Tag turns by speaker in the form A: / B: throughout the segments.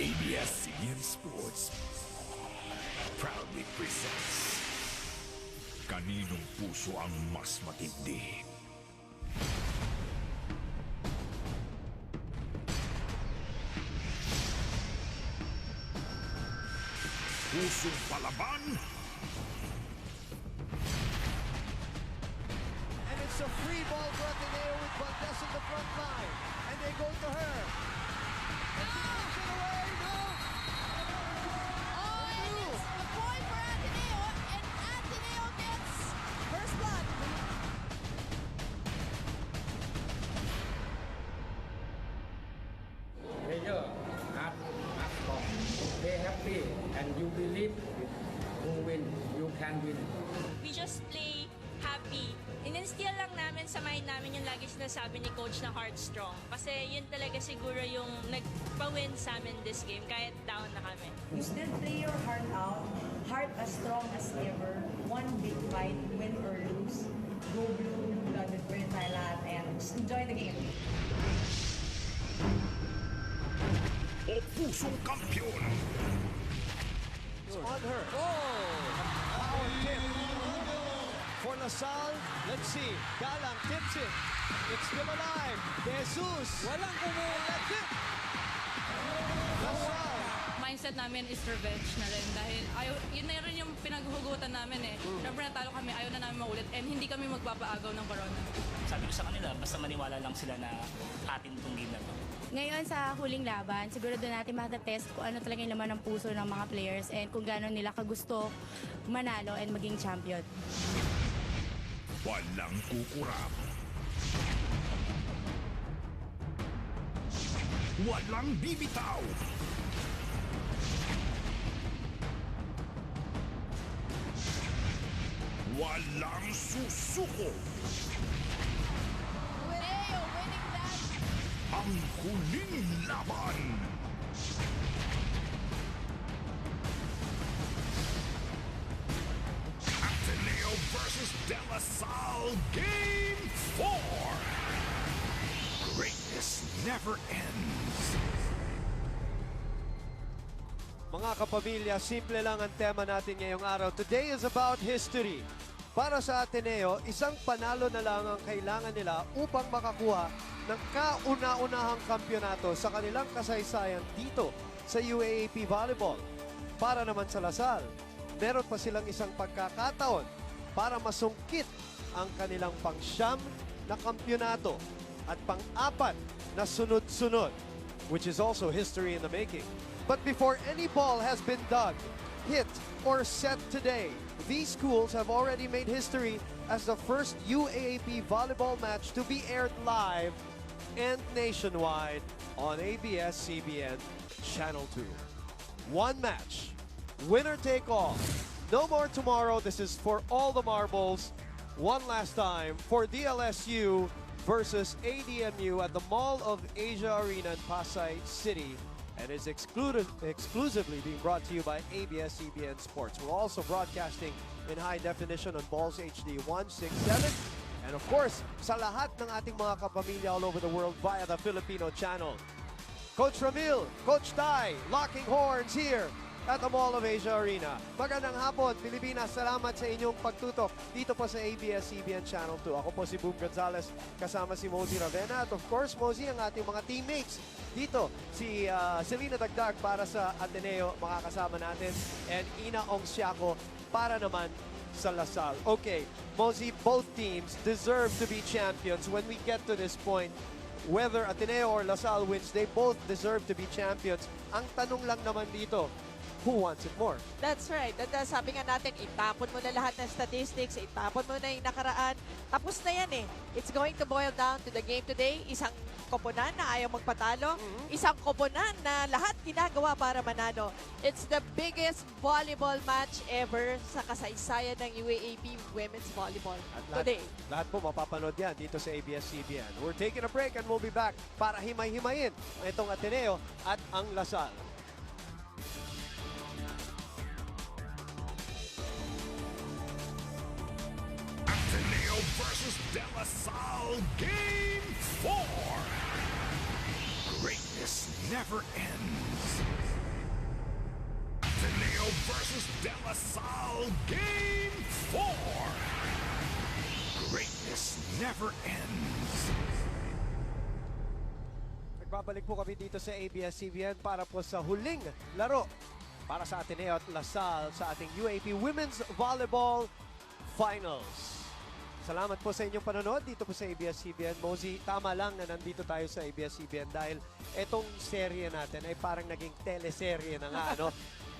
A: ABS-CBN Sports proudly presents Kaninong Puso ang Mas Matindi? Pusong Palaban?
B: And it's a free ball for Ateneo with Valdez in the front line. And they go to her. And she takes it away. No!
C: Oh, and it's a point for Ateneo, and Ateneo gets first blood.
D: Player ask for stay happy and you believe who win, you can win.
E: We just play happy. In-instill lang namin sa mind namin yung lagi sinasabi ni coach na heart strong. Kasi yun talaga siguro yung nagpa-win sa amin this game kahit down na kami.
F: You still play your heart out, heart as strong as ever. One big fight, win or lose. Go blue, blooded for Thailand, and just enjoy the game.
A: O Pusong Kampiyon?
B: It's on her. Oh! Power tip. For Lasal, let's see. Galang tips it. It's still alive. Jesus. Walang kumuha. That's it. Lasal.
G: Mindset namin is revenge na rin dahil ayaw, yun na rin yung pinaghuhugutan namin eh. Siyempre natalo kami, ayaw na namin maulit and hindi kami magpapaagaw ng corona.
H: Sabi ko sa kanila, basta maniwala lang sila na atin itong game na to.
I: Ngayon sa huling laban, siguro doon natin matatest kung ano talaga yung laman ng puso ng mga players and kung gaano nila kagusto manalo and maging champion.
A: Walang kukurap. Walang bibitaw. Walang susuko.
C: Ateneo winning that.
A: Ang huling laban. Ateneo versus De La Salle, Game 4. Greatness never ends.
B: Mga kapamilya, simple lang ang tema natin ngayong araw. Today is about history. Para sa Ateneo, isang panalo na lang ang kailangan nila upang makakuha ng kauna-unahang kampyonato sa kanilang kasaysayan dito sa UAAP Volleyball. Para naman sa Lasal, meron pa silang isang pagkakataon para masungkit ang kanilang pang-siyam na kampyonato at pang-apat na sunod-sunod, which is also history in the making. But before any ball has been dug, hit, or set today, these schools have already made history as the first UAAP volleyball match to be aired live and nationwide on ABS-CBN Channel 2. One match, winner take all. No more tomorrow. This is for all the marbles. One last time for DLSU versus ADMU at the Mall of Asia Arena in Pasay City. And is exclusively being brought to you by ABS-CBN Sports. We're also broadcasting in high definition on Balls HD 167. And of course, sa lahat ng ating mga kapamilya all over the world via the Filipino channel. Coach Ramil, Coach Tai, locking horns here at the Mall of Asia Arena. Magandang hapon, Pilipinas. Salamat sa inyong pagtutok dito po sa ABS-CBN Channel 2. Ako po si Boom Gonzalez, kasama si Mosey Ravena. At of course, Mosey, ang ating mga teammates dito. Si Selena Dagdag para sa Ateneo, makakasama natin. And Ina Ongsiako para naman sa Lasal. Okay, Mosey, both teams deserve to be champions. When we get to this point, whether Ateneo or Lasal wins, they both deserve to be champions. Ang tanong lang naman dito, who wants it more?
J: That's right. At sabi nga natin, itapon mo na lahat ng statistics, itapon mo na yung nakaraan. Tapos na yan eh. It's going to boil down to the game today. Isang koponan na ayaw magpatalo. Isang koponan na lahat ginagawa para manalo. It's the biggest volleyball match ever sa kasaysayan ng UAAP Women's Volleyball today.
B: Lahat po mapapanood yan dito sa ABS-CBN. We're taking a break and we'll be back para himay-himayin itong Ateneo at ang Lasal.
A: Versus De La Salle, Game 4. Greatness never ends. Ateneo versus De La Salle Game 4. Greatness never ends.
B: Nagbabalik po kami dito sa ABS-CBN para po sa huling laro para sa Ateneo at LaSalle sa ating UAAP Women's Volleyball Finals. Salamat po sa inyong panonood dito po sa ABS-CBN. Mosey, tama lang na nandito tayo sa ABS-CBN dahil etong serye natin ay parang naging teleserye na nga, ano?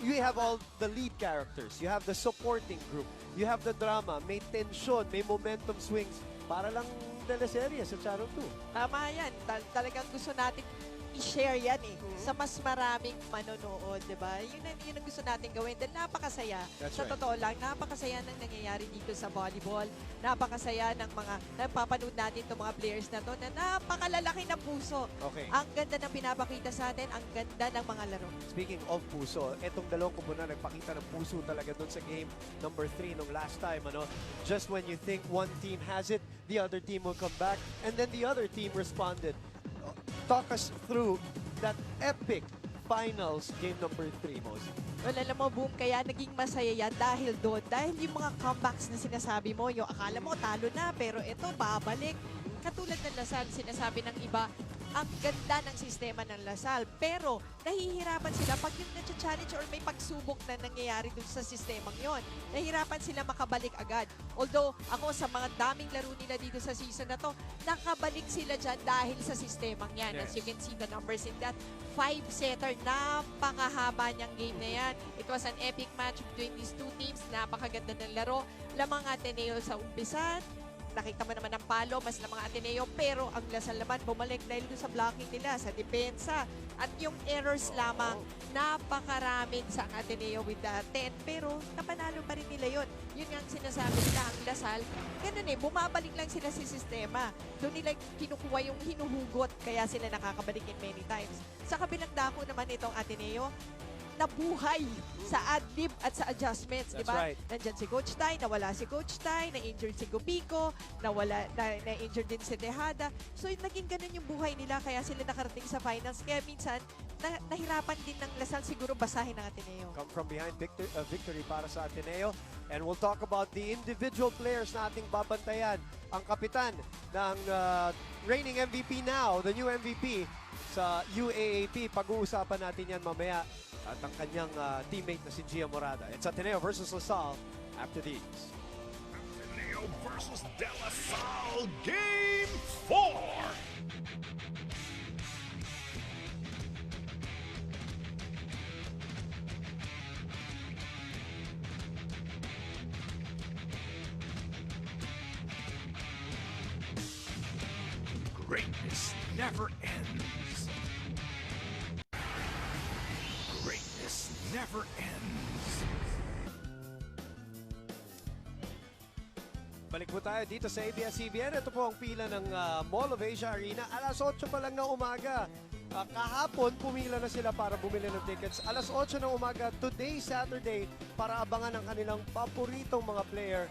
B: You have all the lead characters. You have the supporting group. You have the drama. May tension, may momentum swings. Para lang teleserye sa Channel 2.
J: Tama yan. Talagang gusto natin i-share yan sa mas maraming manonood, di ba? Yun ang gusto natin gawin dahil napakasaya.
B: That's
J: Sa
B: right.
J: totoo lang, napakasaya ng nangyayari dito sa volleyball. Napakasaya ng mga napapanood natin itong mga players na to na napakalalaki ng puso.
B: Okay.
J: Ang ganda ng pinapakita sa atin, ang ganda ng mga laro.
B: Speaking of puso, etong dalawang kupunan nagpakita ng puso talaga doon sa game number 3 nung last time, ano? Just when you think one team has it, the other team will come back, and then the other team responded. Talk us through that epic finals game number 3, Mosey.
J: Well, alam mo, Boom, kaya naging masaya yan dahil doon. Dahil yung mga comebacks na sinasabi mo, yung akala mo talo na, pero ito, babalik. Katulad ng Lasal, sinasabi ng iba, ang ganda ng sistema ng Lasal. Pero, nahihirapan sila pag yung na-challenge or may pagsubok na nangyayari dun sa sistemang yon. Nahihirapan sila makabalik agad. Although, ako sa mga daming laro nila dito sa season na to, nakabalik sila dyan dahil sa sistemang yan.
B: Yes.
J: As you can see the numbers in that. 5-setter, napakahaba niyang game na yan. It was an epic match between these two teams. Napakaganda ng laro. Lamang Ateneo sa umpisan. Nakita mo naman ang palo, mas lamang Ateneo, pero ang Lasal naman bumalik dahil doon sa blocking nila, sa depensa. At yung errors lamang, napakarami sa Ateneo with the 10, pero napanalo pa rin nila yon. Yun nga ang sinasabi nila, ang Lasal, ganun bumabalik lang sila sa sistema. Doon nila kinukuha yung hinuhugot, kaya sila nakakabalik in many times. Sa kabilang dako naman itong Ateneo, nabuhay sa ad-lib at sa adjustments, di ba?
B: Right.
J: Nandyan si Coach Tay, nawala si Coach Tay, na-injured si Gupico, na-injured din si Tejada. So, naging ganun yung buhay nila, kaya sila nakarating sa finals. Kaya minsan, nahirapan din ng Lasal siguro basahin ng Ateneo.
B: Come from behind victory para sa Ateneo. And we'll talk about the individual players na ating babantayan. Ang kapitan ng reigning MVP now, the new MVP sa UAAP. Pag-uusapan natin yan mamaya. At ang kanyang teammate na si Gia Morada. It's Ateneo versus LaSalle after these.
A: Ateneo versus De La Salle Game 4. Greatness never ends. Greatness never ends.
B: Balik po tayo dito sa ABS-CBN. Ito po ang pila ng Mall of Asia Arena. Alas 8 pa lang ng umaga. Kahapon, pumila na sila para bumili ng tickets. Alas 8 ng umaga, today, Saturday, para abangan ang kanilang paboritong mga player,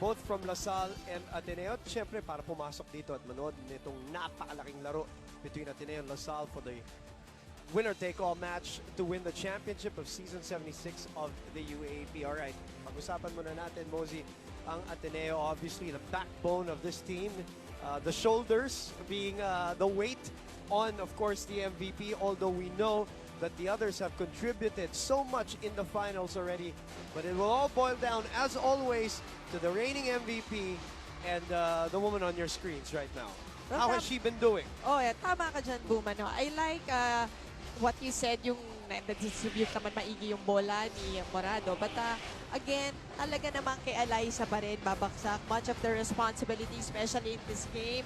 B: both from LaSalle and Ateneo. At syempre, para pumasok dito at manood nitong napakalaking laro between Ateneo and LaSalle for the winner-take-all match to win the championship of Season 76 of the UAAP. Alright, pag-usapan muna natin, Mosey, ang Ateneo, obviously the backbone of this team. The shoulders being the weight on, of course, the MVP, although we know that the others have contributed so much in the finals already. But it will all boil down, as always, to the reigning MVP and the woman on your screens right now.
J: Well,
B: How has she been doing?
J: Oh, tama ka dyan, Boom. I like what you said, yung na-distribute naman maigi yung bola ni Morado. But again, talaga naman kay Alaysa pa rin babaksak. Much of the responsibility, especially in this game,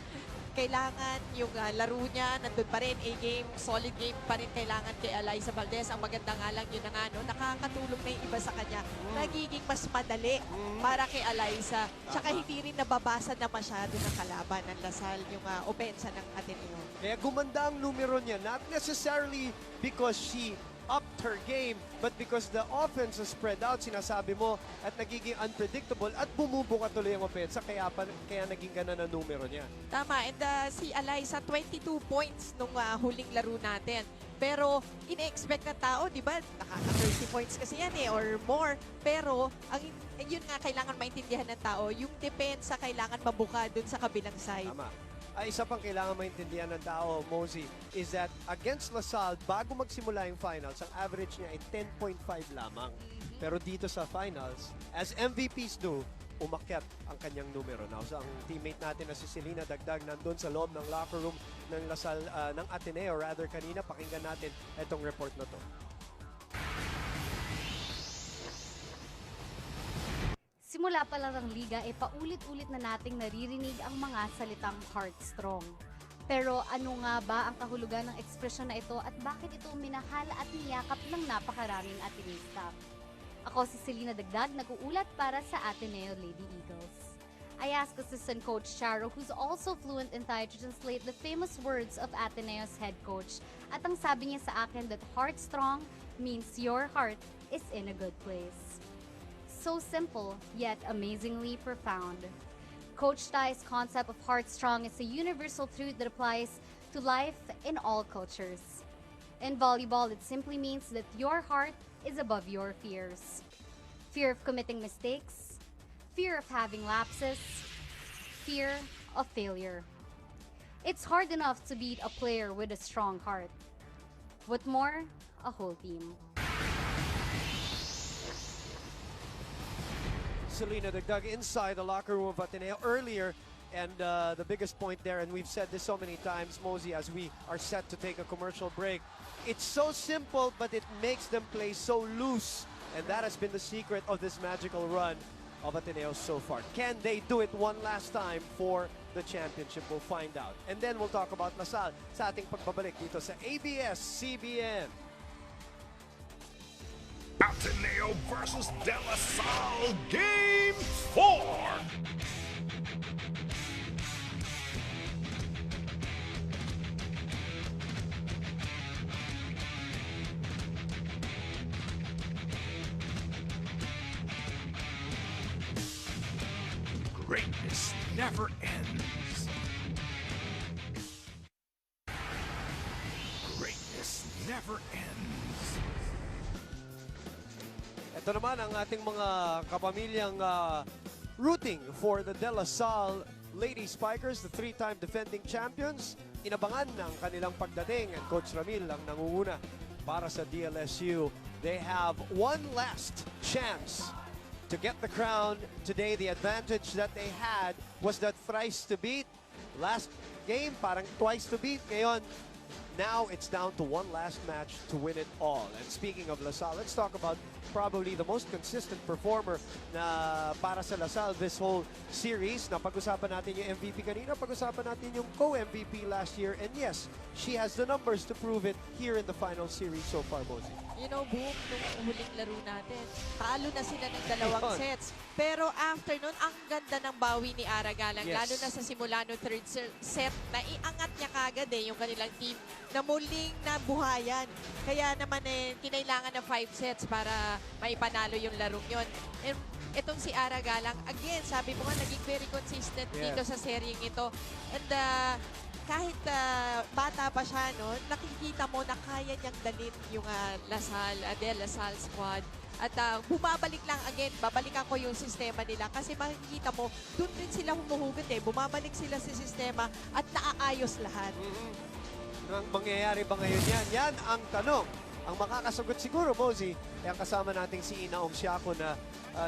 J: kailangan yung laro niya, nandun pa rin, A-game, solid game pa rin kailangan kay Alaysa Valdez. Ang maganda nga lang yun na nakakatulong na yung iba sa kanya. Nagiging mas madali para kay Alaysa. Tsaka hindi rin nababasa na masyado ng kalaban ng Lasal, yung opensa ng Ateneo.
B: Kaya gumanda ang numero niya, not necessarily because she upped her game, but because the offense is spread out, sinasabi mo, at nagiging unpredictable, at bumubuka tuloy ang opensa, kaya naging ganun ang numero niya.
J: Tama, and si Eliza, 22 points nung huling laro natin. Pero ina-expect ng tao, di ba, nakaka-30 points kasi yan or more. Pero yun nga kailangan maintindihan ng tao, yung depensa kailangan mabuka dun sa kabilang side.
B: Tama. Isa pang kailangan maintindihan ng tao, Mosey, is that against LaSalle, bago magsimula yung finals, ang average niya ay 10.5 lamang. Pero dito sa finals, as MVPs do, umakyat ang kanyang numero. Now, ang teammate natin na si Selena Dagdag nandun sa loob ng locker room ng LaSalle, ng Ateneo rather kanina. Pakinggan natin itong report na to.
K: Simula pa lang ng liga, paulit-ulit na nating naririnig ang mga salitang heartstrong. Pero ano nga ba ang kahulugan ng ekspresyon na ito at bakit ito minahal at niyakap ng napakaraming Atenista? Ako si Selena Dagdag, nag-uulat para sa Ateneo Lady Eagles. I asked assistant coach Charo, who's also fluent in Thai, to translate the famous words of Ateneo's head coach. At ang sabi niya sa akin that heartstrong means your heart is in a good place. So simple, yet amazingly profound. Coach Thai's concept of heartstrong is a universal truth that applies to life in all cultures. In volleyball, it simply means that your heart is above your fears. Fear of committing mistakes, fear of having lapses, fear of failure. It's hard enough to beat a player with a strong heart. What more, a whole team.
B: Selena Dagdag inside the locker room of Ateneo earlier, and the biggest point there, and we've said this so many times, Mosey, as we are set to take a commercial break, it's so simple, but it makes them play so loose, and that has been the secret of this magical run of Ateneo so far. Can they do it one last time for the championship? We'll find out. And then we'll talk about LaSalle sa ating pagbabalik dito sa ABS-CBN.
A: Ateneo versus De La Salle, Game 4. Greatness never ends. Greatness never ends.
B: Ito naman ang ating mga kapamilyang rooting for the De La Salle Lady Spikers, the three-time defending champions. Inabangan ng kanilang pagdating, and Coach Ramil ang nangunguna para sa DLSU. They have one last chance to get the crown today. The advantage that they had was that thrice to beat. Last game, parang twice to beat. Ngayon, now it's down to one last match to win it all. And speaking of LaSalle, let's talk about probably the most consistent performer na para sa LaSalle this whole series. Napag-usapan natin yung MVP kanina, pag-usapan natin yung co-MVP last year. And yes, she has the numbers to prove it here in the final series so far, Mosey.
J: You know, boom, nung huling laro natin, talo na sila ng dalawang sets. Pero after nun, ang ganda ng bawi ni Ara Galang, lalo na sa simula ng third set, na iangat niya kagad yung kanilang team na muling nabuhayan. Kaya naman kinailangan ng 5 sets para maipanalo yung larong yun. And itong si Ara Galang, again, sabi mo nga, naging very consistent dito sa seryeng ito. And kahit bata pa siya, no, nakikita mo na kaya niyang dalhin yung De La Salle squad. At bumabalik lang again, babalikan ko yung sistema nila kasi makikita mo, doon din sila humuhugot bumabalik sila sa sistema at naaayos lahat.
B: Ang mangyayari ba ngayon yan? Yan ang tanong. Ang makakasagot siguro, Mosey, ay ang kasama nating si Ina Ongsiako na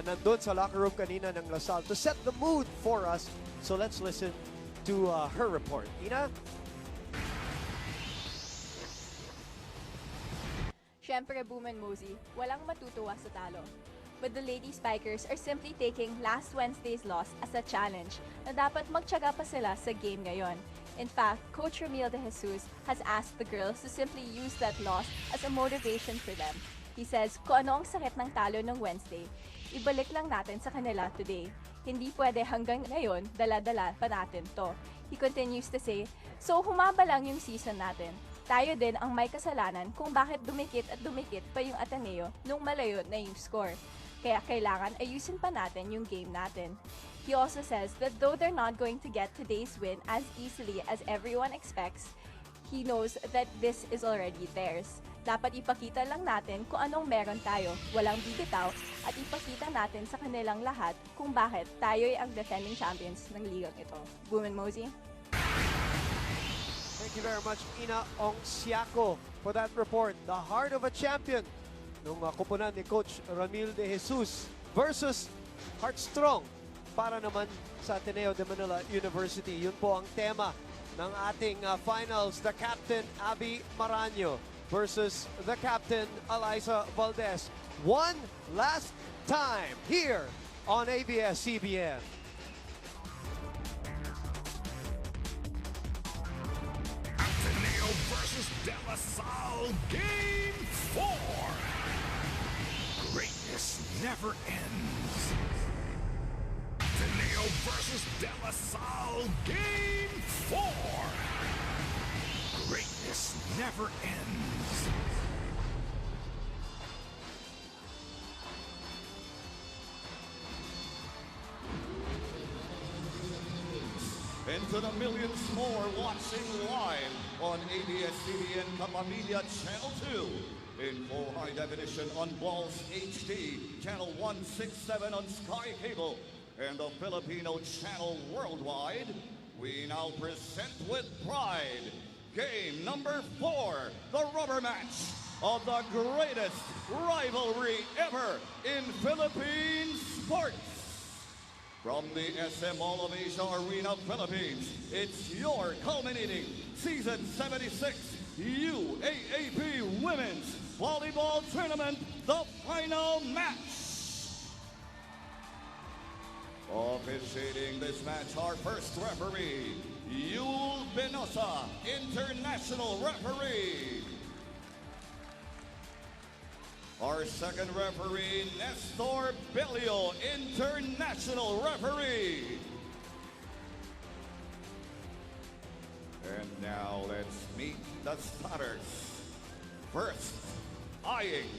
B: nandun sa locker room kanina ng LaSalle to set the mood for us. So let's listen to her report. Ina?
L: Siyempre, Boom and Mosey, walang matutuwa sa talo. But the Lady Spikers are simply taking last Wednesday's loss as a challenge na dapat magtiyaga pa sila sa game ngayon. In fact, Coach Ramil de Jesus has asked the girls to simply use that loss as a motivation for them. He says, kung ano ang sakit ng talo ng Wednesday, ibalik lang natin sa kanila today. Hindi pwede hanggang ngayon, dala-dala pa natin to. He continues to say, so humaba lang yung season natin. Tayo din ang may kasalanan kung bakit dumikit at dumikit pa yung Ateneo nung malayo na yung score. Kaya kailangan ayusin pa natin yung game natin. He also says that though they're not going to get today's win as easily as everyone expects, he knows that this is already theirs. Dapat ipakita lang natin kung anong meron tayo, walang bibitaw, at ipakita natin sa kanilang lahat kung bakit tayo ay ang defending champions ng ligang ito. Boom and Mosey.
B: Thank you very much, Ina Ongsiaco, for that report. The heart of a champion nung kupunan ni Coach Ramil de Jesus versus Heartstrong para naman sa Ateneo de Manila University. Yun po ang tema ng ating finals. The captain, Abby Maraño, versus the captain, Eliza Valdez. One last time here on ABS-CBN.
A: Ateneo versus De La Salle, Game 4. Greatness never ends. Ateneo versus De La Salle, Game 4. Greatness never ends.
M: And to the millions more watching live on ABS-CBN Kapamilya Channel 2, in full high definition on Balls HD, Channel 167 on Sky Cable, and the Filipino channel worldwide, we now present with pride game number 4, the rubber match of the greatest rivalry ever in Philippine sports. From the SM Mall of Asia Arena, Philippines, it's your culminating Season 76 UAAP Women's Volleyball Tournament, the final match. Officiating this match, our first referee, Yul Benosa, international referee. Our second referee, Nestor Belio, international referee. And now let's meet the starters. First, eyeing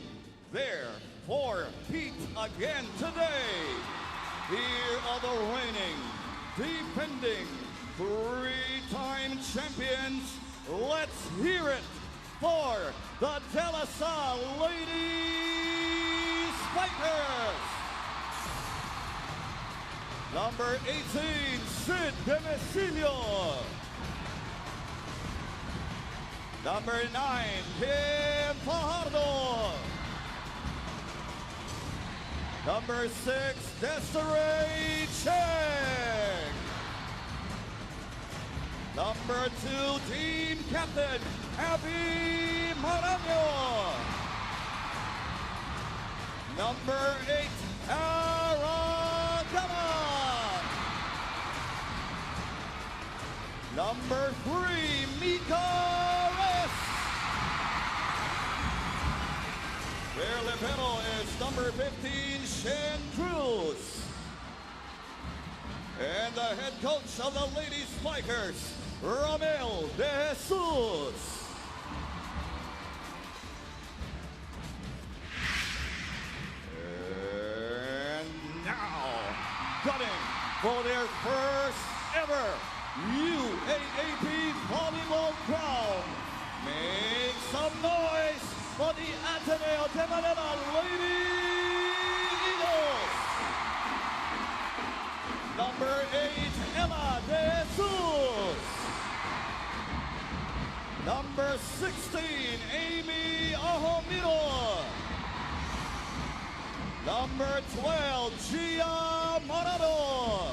M: their 4 feet again today. Here are the reigning, defending, 3-time champions. Let's hear it for the De La Salle Lady Spikers. Number 18, Sid Demesilio. Number 9, Kim Fajardo. Number 6, Desiree Cheng. Number 2, team captain, Abby Maraño. Number 8, Aragama. Number 3, Mika Reyes. Their libero is number 15, Shen Cruz. And the head coach of the Lady Spikers, Ramil de Jesus. And now, gunning for their first ever UAAP volleyball crown. Make some noise for the Ateneo de Manila Lady Eagles. Number 8, Emma De Jesus. Number 16, Amy Ahomiro. Number 12, Gia Morado.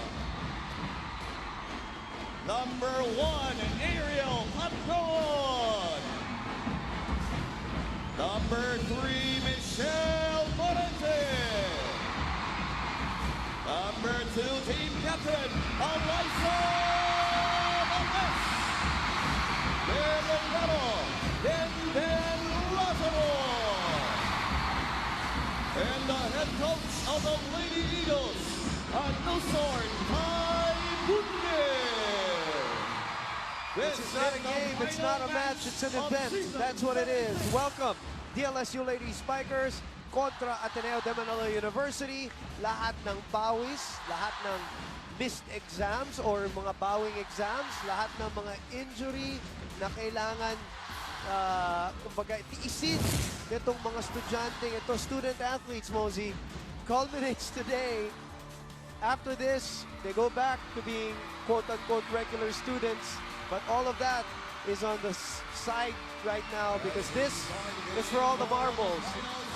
M: Number 1, Ariel Patron. Number 3, Michelle Morente. Number 2, team captain, Eliza Valdez. Belgrano, Den Russel. And the head coach of the Lady Eagles, Anusor Tai Bunde.
B: This is not a game, it's not a match, it's an event. That's what it is. Welcome, DLSU Lady Spikers kontra Ateneo de Manila University. Lahat ng pawis, lahat ng missed exams or mga bawing exams, lahat ng mga injury na kailangan kumbaga tiisin nitong mga estudyante, ito student athletes, Mosey, culminates today. After this, they go back to being quote-unquote regular students. But all of that is on the side right now because this is for all the marbles.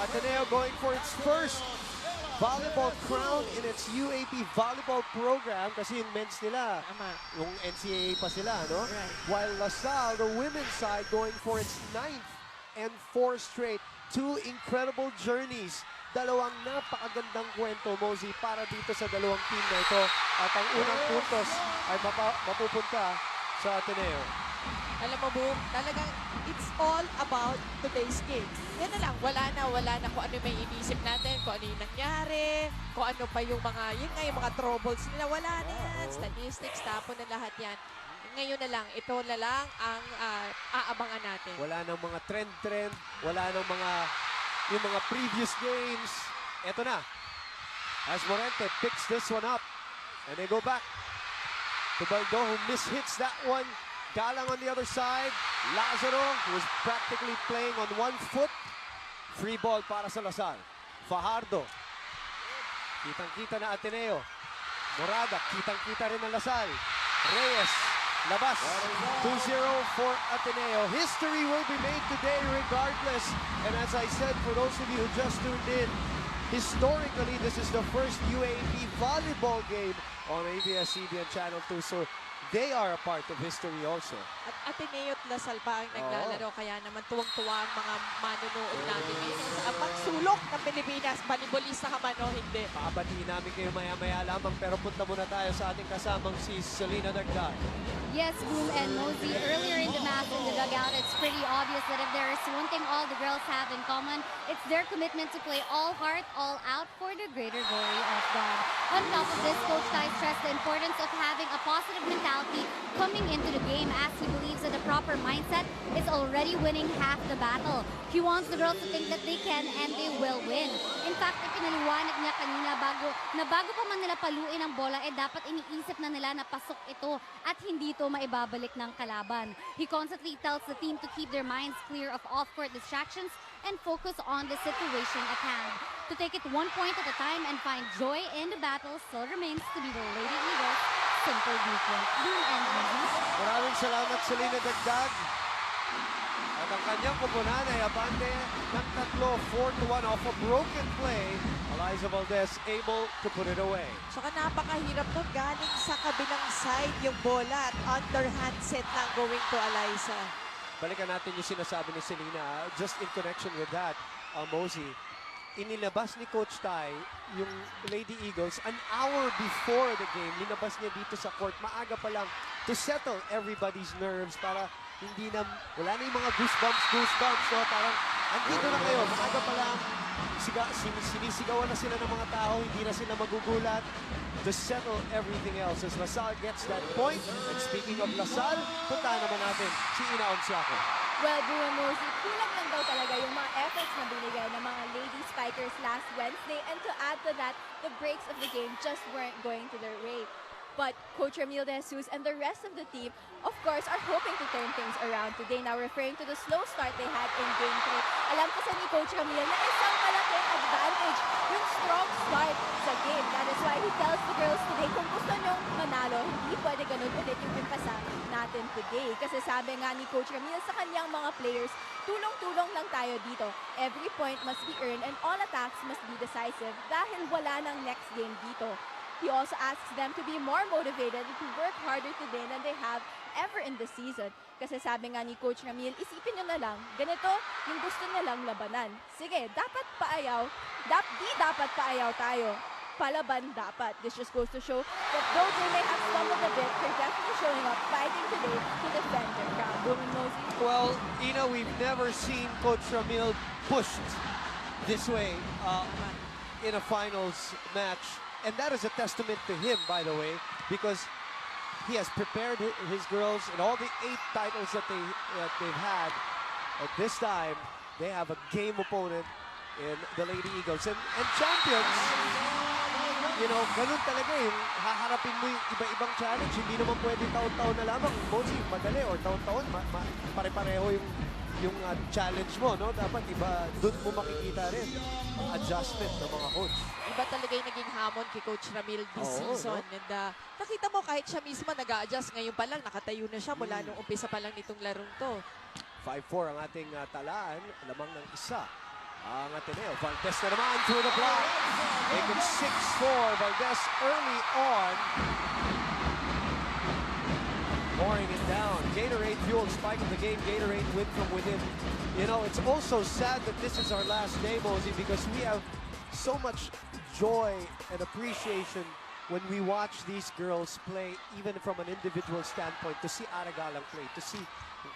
B: Ateneo going for its first volleyball crown in its UAAP volleyball program kasi yung men's nila, yung NCAA pa sila, no?
J: Right.
B: While LaSalle, the women's side, going for its 9th and 4th straight. Two incredible journeys. Dalawang napakagandang kwento, Mosey, para dito sa dalawang team na ito. At ang unang puntos ay mapupunta sa Ateneo.
J: Alam mo, Boom, talagang it's all about today's game. Yan na lang, wala na kung ano may inisip natin, kung ano yung nangyari, kung ano pa yung mga troubles nila, wala na yan. Statistics, tapon na lahat yan. Ngayon na lang, ito na lang ang aabangan natin.
B: Wala nang mga trend, wala nang yung mga previous games. Ito na. As Morente picks this one up. And they go back to Baldo, who mishits that one. Galang on the other side. Lazaro, who was practically playing on one foot. Free ball para sa LaSalle. Fajardo. Kitang-kita na Ateneo. Morada, kitang-kita rin ng LaSalle. Reyes, labas. 2-0 for Ateneo. History will be made today regardless. And as I said, for those of you who just tuned in, historically, this is the first UAAP volleyball game on ABS-CBN Channel 2. So they are a part of history also.
J: At Ateneo at LaSalle pa ang naglalaro, kaya naman tuwang-tuwa ang mga manunood natin ngayon. Sa pagsulok ng Pilipinas, balibolista ka man o hindi.
B: Pakabatiin namin kayo maya-maya lamang, pero punta muna tayo sa ating kasamang si Selena Dagdag.
K: Yes, Boom and Mosey, earlier in the match in the dugout, it's pretty obvious that if there is one thing all the girls have in common, it's their commitment to play all heart, all out for the greater glory of God. On top of this, Coach Tai stressed the importance of having a positive mentality coming into the game as he believes that the proper mindset is already winning half the battle. He wants the girls to think that they can and they will win. In fact, ipinaliwanag niya kanina bago pa man nila paluin ang bola, dapat iniisip na nila na pasok ito at hindi ito maibabalik ng kalaban. He constantly tells the team to keep their minds clear of off-court distractions and focus on the situation at hand. To take it one point at a time and find joy in the battle still remains to be the Lady Eagles' simple blueprint. Boom and Mosey.
B: Maraming salamat, Selena Dagdag. At ang kanyang kupunan ay abante ng 4-1 off a broken play. Eliza Valdez able to put it away.
J: Saka napakahirap nun, galing sa kabilang side yung bola at underhand set lang going to Eliza.
B: Balikan natin yung sinasabi ni Selena. Just in connection with that, Mosey, inilabas ni Coach Tai yung Lady Eagles an hour before the game. Linabas niya dito sa court, maaga pa lang, to settle everybody's nerves para wala na yung mga goosebumps, no? Parang, andito na kayo, maaga pa lang, sinisigawan na sila ng mga tao, hindi na sila magugulat to settle everything else. As LaSalle gets that point, and speaking of LaSalle, puntahan naman natin si Ina Onsiaco.
L: Well, Buwan Mosey, kulang lang daw talaga yung mga efforts na binigay ng mga Lady Spikers last Wednesday. And to add to that, the breaks of the game just weren't going to their way. But Coach Ramil De Jesus and the rest of the team, of course, are hoping to turn things around today. Now, referring to the slow start they had in Game 3, alam ko sa ni Coach Ramil na isang malaking advantage yung strong start sa game. That is why he tells the girls today, kung gusto nyong manalo, hindi pwede ganun ulit yung pimpasa natin today. Kasi sabi nga ni Coach Ramil sa kanyang mga players, tulong-tulong lang tayo dito. Every point must be earned and all attacks must be decisive dahil wala nang next game dito. He also asks them to be more motivated and to work harder today than they have ever in the season. Kasi sabi nga ni Coach Ramil, isipin nyo na lang, ganito yung gusto nilang labanan. Sige, dapat paayaw, di dapat paayaw tayo. Palaban dapat. This just goes to show that though they may have stumbled a bit, they're definitely showing up, fighting today to defend their crown. Bowman Mosey?
B: Well, Ina, we've never seen Coach Ramil pushed this way in a finals match. And that is a testament to him, by the way, because he has prepared his girls in all the 8 titles that they've had. At this time, they have a game opponent in the Lady Eagles. And champions, you know, ganun talaga yung haharapin mo yung iba-ibang challenge. Hindi naman pwede taon-taon na lamang. Mostly madali or taon-taon, pare-pareho yung challenge mo, no? Dapat iba, doon mo makikita rin ang adjustment ng mga coach.
J: Iba talaga yung naging hamon kay Coach Ramil this season.
B: No?
J: And nakita mo kahit siya mismo nag-a-adjust. Ngayon pa lang, nakatayo na siya mula nung umpisa pa lang nitong larong to.
B: 5-4 ang ating talaan. Lamang ng isa ang Ateneo. Valdez na naman through the block. Make it 6-4. Valdez early on. Pouring it down. Gatorade fueled spike of the game. Gatorade win from within. You know, it's also sad that this is our last day, Mosey, because we have so much joy and appreciation when we watch these girls play, even from an individual standpoint, to see Aragalang play, to see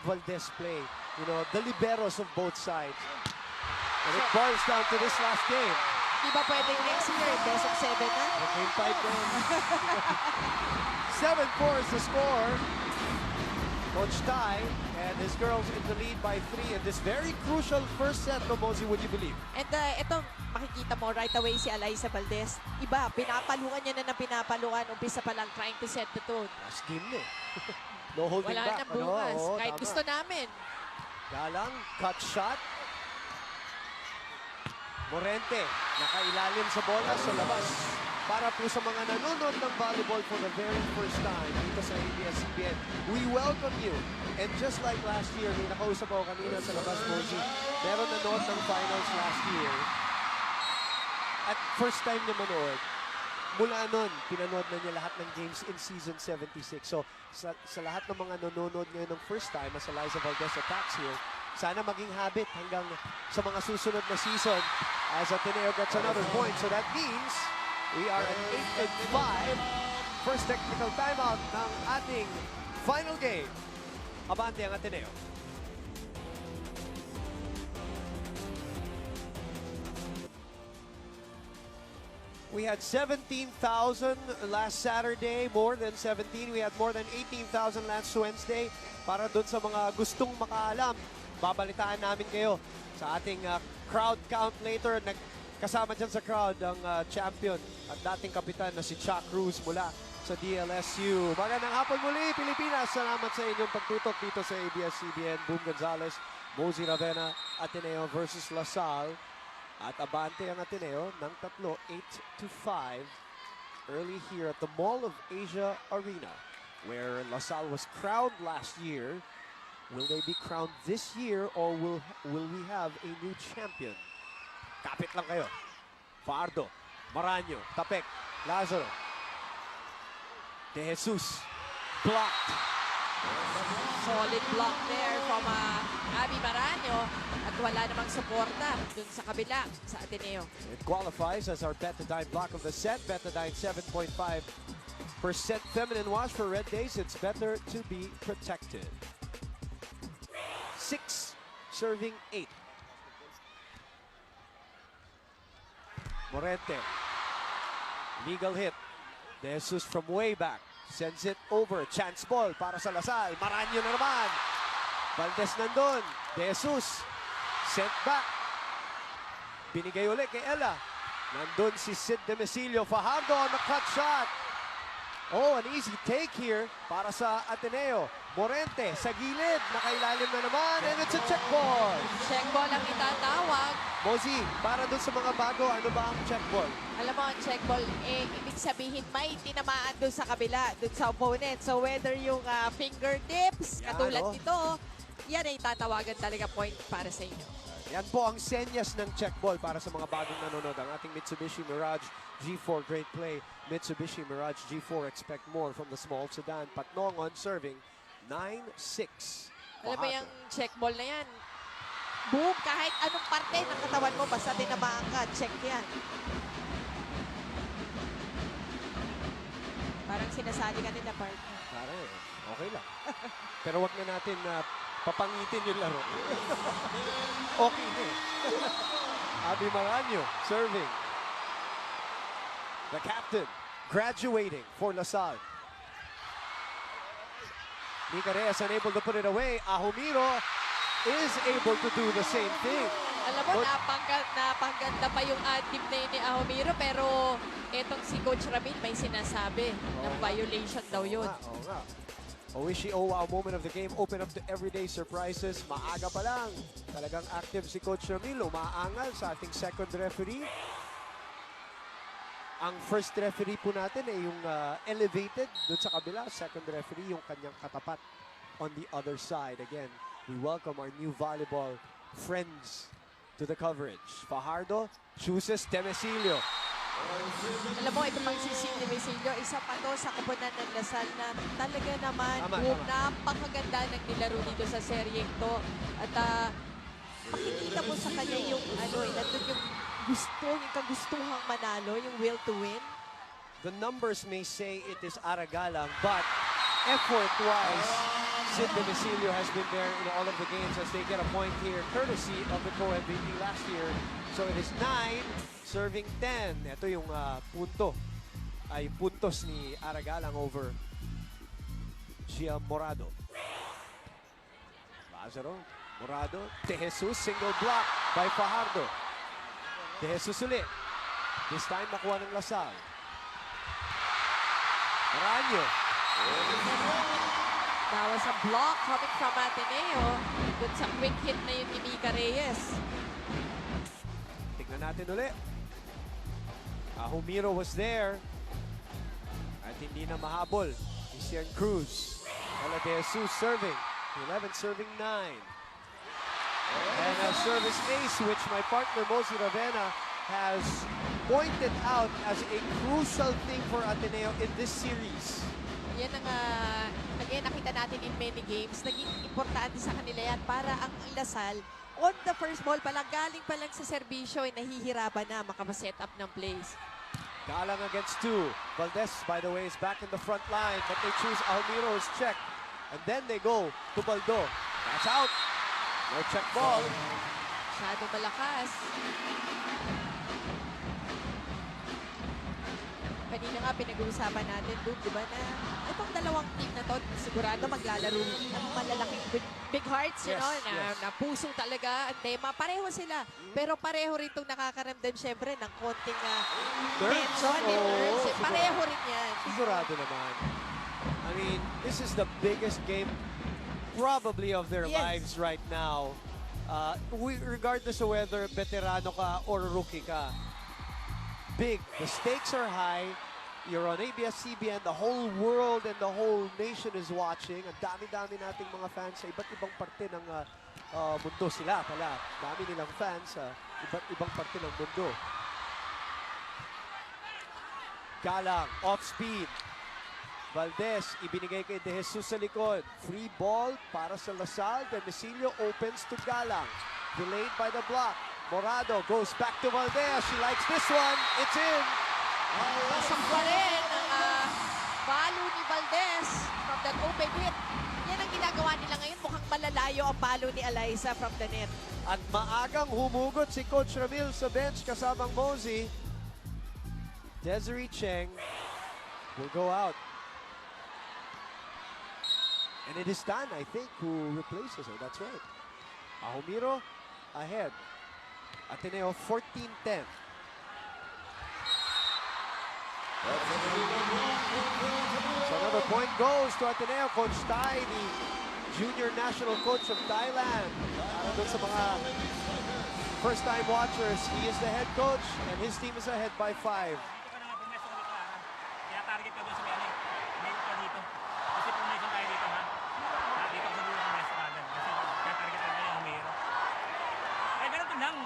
B: Valdez play, you know, the liberos of both sides. And it boils down to this last game.
J: Di ba pwedeng next year, best of 7 na?
B: Game 5 then. 7-4 is the score. Coach Tai and his girls in the lead by 3 in this very crucial first set, no, Mosey, would you believe?
J: And ito, makikita mo right away si Alyssa Valdez. Iba, pinapaluan niya na ng pinapaluan. Umpisa pa lang trying to set the tone.
B: Last game na eh. No holding
J: Wala
B: back.
J: na bukas.
B: Oo,
J: kahit
B: tama.
J: gusto namin.
B: Galang, cut shot. Morente, nakailalim sa bola sa labas. Para po sa mga nanonood ng volleyball for the very first time dito sa ABS-CBN, we welcome you. And just like last year, may nakausap ako kanina sa labas, Mosey, meron nanood ng finals last year. At first time niya manood, mula nun, pinanood na niya lahat ng games in season 76. So, sa lahat ng mga nanonood ngayon ng first time, as Eliza Valdez attacks here, sana maging habit hanggang sa mga susunod na season as Ateneo gets another point. So that means we are at 8-5. First technical timeout ng ating final game. Abante ang Ateneo. We had 17,000 last Saturday, more than 17. We had more than 18,000 last Wednesday. Para doon sa mga gustong makaalam, babalitaan namin kayo sa ating crowd count later. Kasama dyan sa crowd ang champion at dating kapitan na si Chuck Cruz mula sa DLSU. Magandang hapon muli, Pilipinas. Salamat sa inyong pagtutok dito sa ABS-CBN. Boom Gonzalez, Mosey Ravena, Ateneo versus LaSalle. At abante ang Ateneo ng tatlo, 8-5, early here at the Mall of Asia Arena, where LaSalle was crowned last year. Will they be crowned this year or will we have a new champion? Kapit lang kayo. Fardo, Maranyo, Tapek, Lazaro, De Jesus, blocked.
J: Solid block there from Abby Maranyo at wala namang suporta dun sa kabila sa Ateneo.
B: It qualifies as our Betadine block of the set. Betadine 7.5% feminine wash for red days. It's better to be protected. 6 serving 8. Morente. Legal hit. De Jesus from way back. Sends it over. Chance ball para sa Lasal. Maranyo na naman. Valdez nandun. De Jesus. Sent back. Binigay ulit kay Ella. Nandun si Sid Demesilio. Fajardo on the cut shot. Oh, an easy take here para sa Ateneo. Morente sa gilid. Nakailalim na naman. And it's a check ball.
J: Check ball ang itatawag.
B: Mosey, para dun sa mga bago, ano ba ang check ball?
J: Alam mo, ang check ball, ibig sabihin may tinamaan dun sa kabila, dun sa opponent. So whether yung fingertips,
B: Yan,
J: katulad
B: oh.
J: nito, yan ay tatawagan talaga point para sa inyo.
B: Yan po ang senyas ng check ball para sa mga bagong nanonood. Ang ating Mitsubishi Mirage G4, great play. Mitsubishi Mirage G4, expect more from the small sedan. Patnong on serving, 9-6.
J: Alam mo yung check ball na yan, boom, kahit anong parte ng katawan mo, basta tinamaan ka, check yan. Parang sinasali ka nila, partner.
B: Parang, okay lang. Pero wag na natin papangitin yung laro. Okay na eh. Abby Maranyo serving. The captain graduating for LaSalle. Nika Reyes unable to put it away. Ahumiro is able to do the same thing.
J: Alam mo, napangganda pa yung team na yun ni Ahumiro, pero etong si Coach Ramil may sinasabi ng violation daw yun.
B: Oo nga. Oishi Owa, moment of the game, open up to everyday surprises. Maaga pa lang. Talagang active si Coach Ramil. Umaangal sa ating second referee. Ang first referee po natin ay yung elevated doon sa kabila. Second referee, yung kanyang katapat on the other side. Again, we welcome our new volleyball friends to the coverage. Fajardo chooses Temesilio.
J: Alam mo, ito pang si Temesilio, isa pa to sa koponan ng Lasal na talaga naman napakaganda ng nilaro dito sa seryeng to. At makikita mo sa kanya yung nandun yung yung kagustuhang manalo, yung will to win.
B: The numbers may say it is Aragalang, but effort-wise, Sid Temesilio has been there in all of the games as they get a point here, courtesy of the co-MVP last year. So it is 9, serving 10. Ito yung puntos ni Aragalang over Gia Morado. Lazaro, Morado, De Jesus, single block by Fajardo. De Jesus ulit. This time nakuha ng Lasal. Maranyo.
J: That was a block coming from Ateneo. Dun sa quick hit na yun ni Nika Reyes.
B: Tignan natin ulit. Ahumiro was there. At hindi na mahabol. Isian Cruz. Wala De Jesus serving. 11 serving 9. And a service ace, which my partner Mosi Ravena has pointed out as a crucial thing for Ateneo in this series.
J: Yan ang, again, nakita natin in many games. Naging importante sa kanila yan para ang Lasal, on the first ball pa lang, galing pa lang sa serbisyo, ay nahihirapan na makapaset up ng plays.
B: Galang against 2. Valdez, by the way, is back in the front line, but they choose Almiro's check. And then they go to Baldo. That's out. No check ball.
J: Masyado malakas. Kanina nga pinag-uusapan natin, Boog, di ba na itong dalawang team na to, sigurado maglalaro ng malalaking big hearts, you know, na puso talaga ang tema. Pareho sila. Pero pareho rin itong nakakaramdam, syempre, ng konting tension. Pareho rin yan.
B: Sigurado naman. I mean, this is the biggest game probably of their lives right now. Regardless of whether veterano ka or rookie ka. Big. The stakes are high. You're on ABS-CBN. The whole world and the whole nation is watching. Ang dami-dami nating mga fans sa iba't ibang parte ng mundo sila pala. Dami nilang fans sa iba't ibang parte ng mundo. Galang, off-speed. Valdez, ibinigay kay De Jesus sa likod. Free ball para sa Lasal. Temesilio opens to Galang. Delayed by the block. Morado goes back to Valdez. She likes this one. It's in.
J: Pasok pa rin ang balo ni Valdez from that open hit. Yan ang ginagawa nila ngayon. Mukhang malalayo ang balo ni Eliza from the net.
B: At maagang humugot si Coach Ramil sa bench kasamang Mosi. Desiree Cheng will go out. And it is Tan, I think, who replaces her. That's right. Ahumiro ahead. Ateneo 14-10. So another point goes to Ateneo. Coach Tai, the junior national coach of Thailand. Para doon sa mga first-time watchers, he is the head coach and his team is ahead by 5.
H: Kaya target ka doon sa may ka dito. Kasi pumesyon tayo dito, ha? Dito sa dulo ng West Island. Kasi kaya target tayo yung Humero. Kaya ganun lang.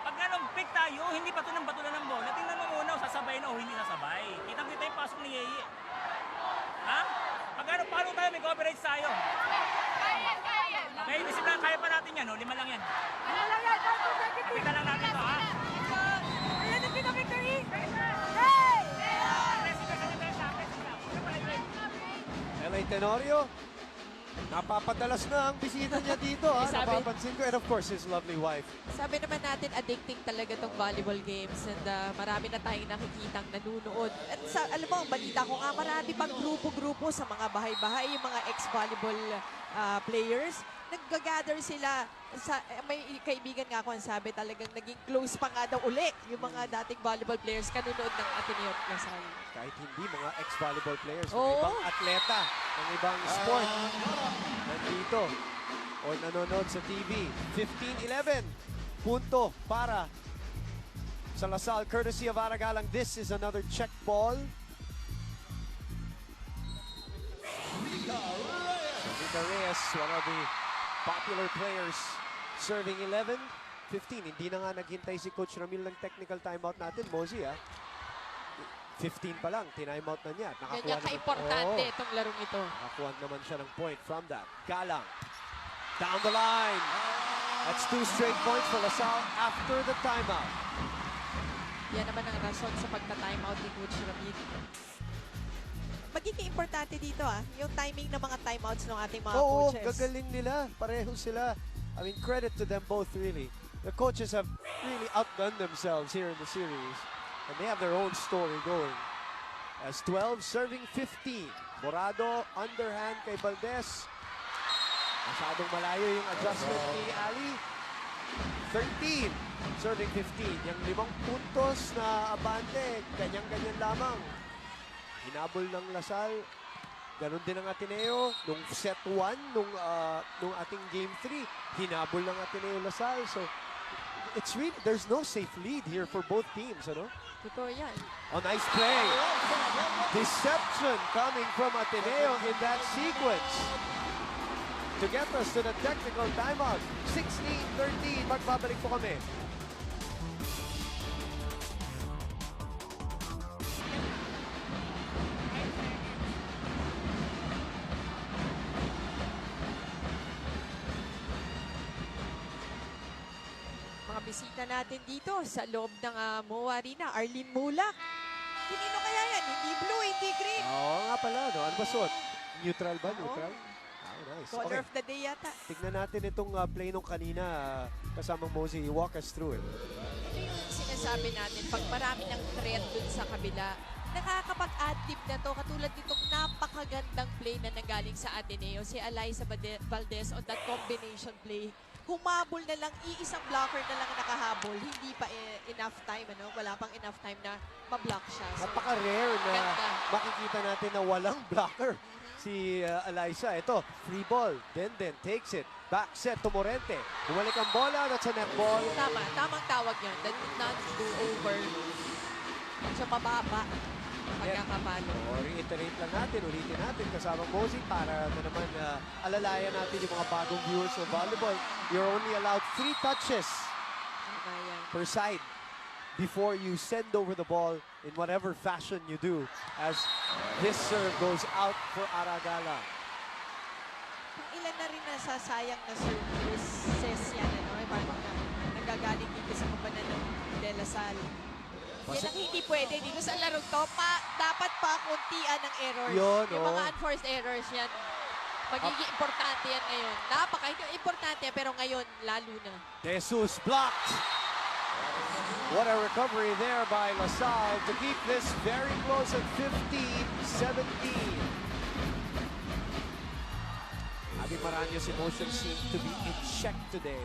H: Pag ganun, pick tayo, hindi patulan ng bola. Tingnan mo muna, sasabay na o hindi sasabay. Kitang-kita yung pasok ni Yeye. Ha? Pag ganun, paano tayo? May coverage tayo. Kaya isip lang, kaya pa natin yan, 5 lang yan. Kapita lang natin to, ha?
B: LA Tenorio Napapadalas na ang bisita niya dito, ha?
J: Sabi-
B: Napapansin ko. And of course, his lovely wife.
J: Sabi naman natin, addicting talaga tong volleyball games and marami na tayong nakikitang nanunood. At alam mo, ang balita ko nga, marami pang grupo-grupo sa mga bahay-bahay, yung mga ex-volleyball players. Nag-gather sila. May kaibigan nga ako ang sabi, talagang naging close pa nga daw uli yung mga dating volleyball players kanunood ng Ateneo at Lasal.
B: Kahit hindi mga ex-volleyball players, mga
J: Oo.
B: ibang atleta, ng ibang sport, nandito o nanonood sa TV. 15-11, punto para sa Lasal, courtesy of Aragalang. This is another check ball. Mika Reyes, one of the popular players, serving 11-15. Hindi na nga naghintay si Coach Ramil ng technical timeout natin, Mosey, ha? 15 pa lang, tinimeout na niya.
J: Ganyan ka-importante itong larong ito.
B: Nakakuha naman siya ng point from that. Galang, down the line. That's 2 straight points for Lasal after the timeout.
J: Yan naman ang rason sa pagka-timeout ni Coach Ramil. Magiging importante dito yung timing ng mga timeouts ng ating mga
B: Oo,
J: coaches.
B: gagaling nila. Pareho sila. I mean, credit to them both, really. The coaches have really outdone themselves here in the series. And they have their own story going. As 12, serving 15. Morado, underhand kay Valdez. Masyadong malayo yung adjustment ni Ali. 13, serving 15. Yung 5 puntos na abante, ganyan-ganyan lamang. Hinabol ng Lasal. Ganon din ang Ateneo. Nung set 1, nung ating game 3, hinabol ng Ateneo Lasal. So, it's really, there's no safe lead here for both teams, ano?
J: Totoo yan.
B: A nice play. Deception coming from Ateneo in that sequence. To get us to the technical timeout. 16-13. Magbabalik po kami.
J: Bisita natin dito sa loob ng MOA Arena, Arlene Mulak. Pinino kaya yan? Hindi blue, hindi green.
B: Oo nga pala, no? Ano ba suot? Neutral ba? Neutral? Nice.
J: Color of the day yata.
B: Tignan natin itong play nung kanina kasamang Mosey. Walk us through it.
J: Ito yung sinasabi natin, pag marami ng threat dun sa kabila, nakakapag-adlib na to. Katulad nitong napakagandang play na nanggaling sa Ateneo. Si Eliza Valdez on that combination play. Humabol na lang, iisang blocker na lang nakahabol. Hindi pa enough time, ano? Wala pang enough time na ma-block siya. So,
B: napaka-rare na
J: ganda.
B: makikita natin na walang blocker. Si Eliza, ito, free ball. Denden takes it. Back set to Morente. Bumalik ang bola, that's a net ball.
J: Tama, tamang tawag yan. That did not go over. So, mababa. Pagkakapalo.
B: Reiterate lang natin, ulitin natin kasama Mosey para na naman alalayan natin yung mga bagong viewers of volleyball. You're only allowed 3 touches per side before you send over the ball in whatever fashion you do as this serve goes out for Aragala.
J: Ilan na rin nasasayang na services yan, ano? Nagagaling dito sa kapanan ng De La Salle. Yan ang hindi pwede dito sa larong to. Dapat pa kuntian ng errors.
B: Yun,
J: yung mga unforced errors yan. Magiging importante yan ngayon. Importante pero ngayon lalo na.
B: Jesus blocked. What a recovery there by LaSalle to keep this very close at 15-17. Abby Maraño's emotions seem to be in check today.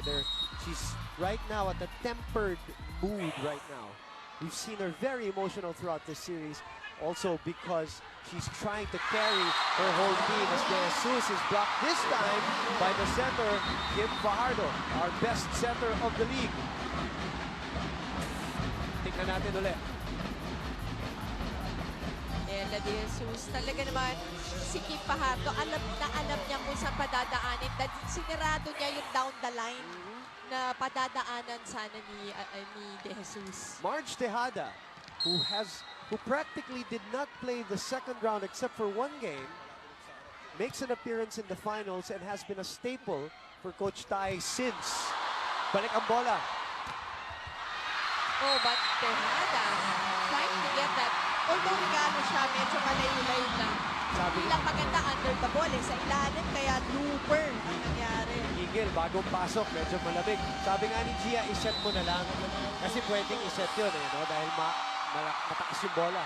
B: She's right now at a tempered mood right now. We've seen her very emotional throughout this series, also because she's trying to carry her whole team as De Jesus is blocked this time by the center, Kim Fajardo, our best center of the league. Tingnan natin ulit.
J: Ella De Jesus, talaga naman si Kim Fajardo, alam niya kung saan padadaanin. Sinirado niya yung down the line na padadaanan sana ni De Jesus.
B: Marge Tejada, who practically did not play the second round except for one game, makes an appearance in the finals and has been a staple for Coach Tai since. Balik ang bola.
J: Oh, but Tejada trying to get that. Although regalo siya, medyo malayo-layo lang.
B: Sabi
J: Hindi lang maganda under the ball sa ilalim, kaya looper ang nangyari.
B: Eagle, bagong pasok, medyo malamig. Sabi nga ni Gia, iset mo na lang. Kasi pwedeng iset yun no? Dahil mataas yung bola.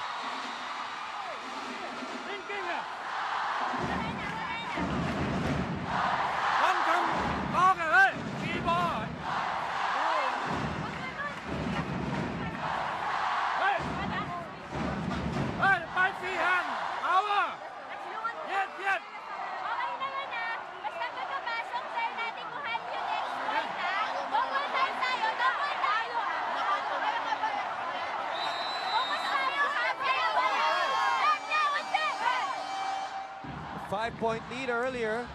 B: Five-point lead earlier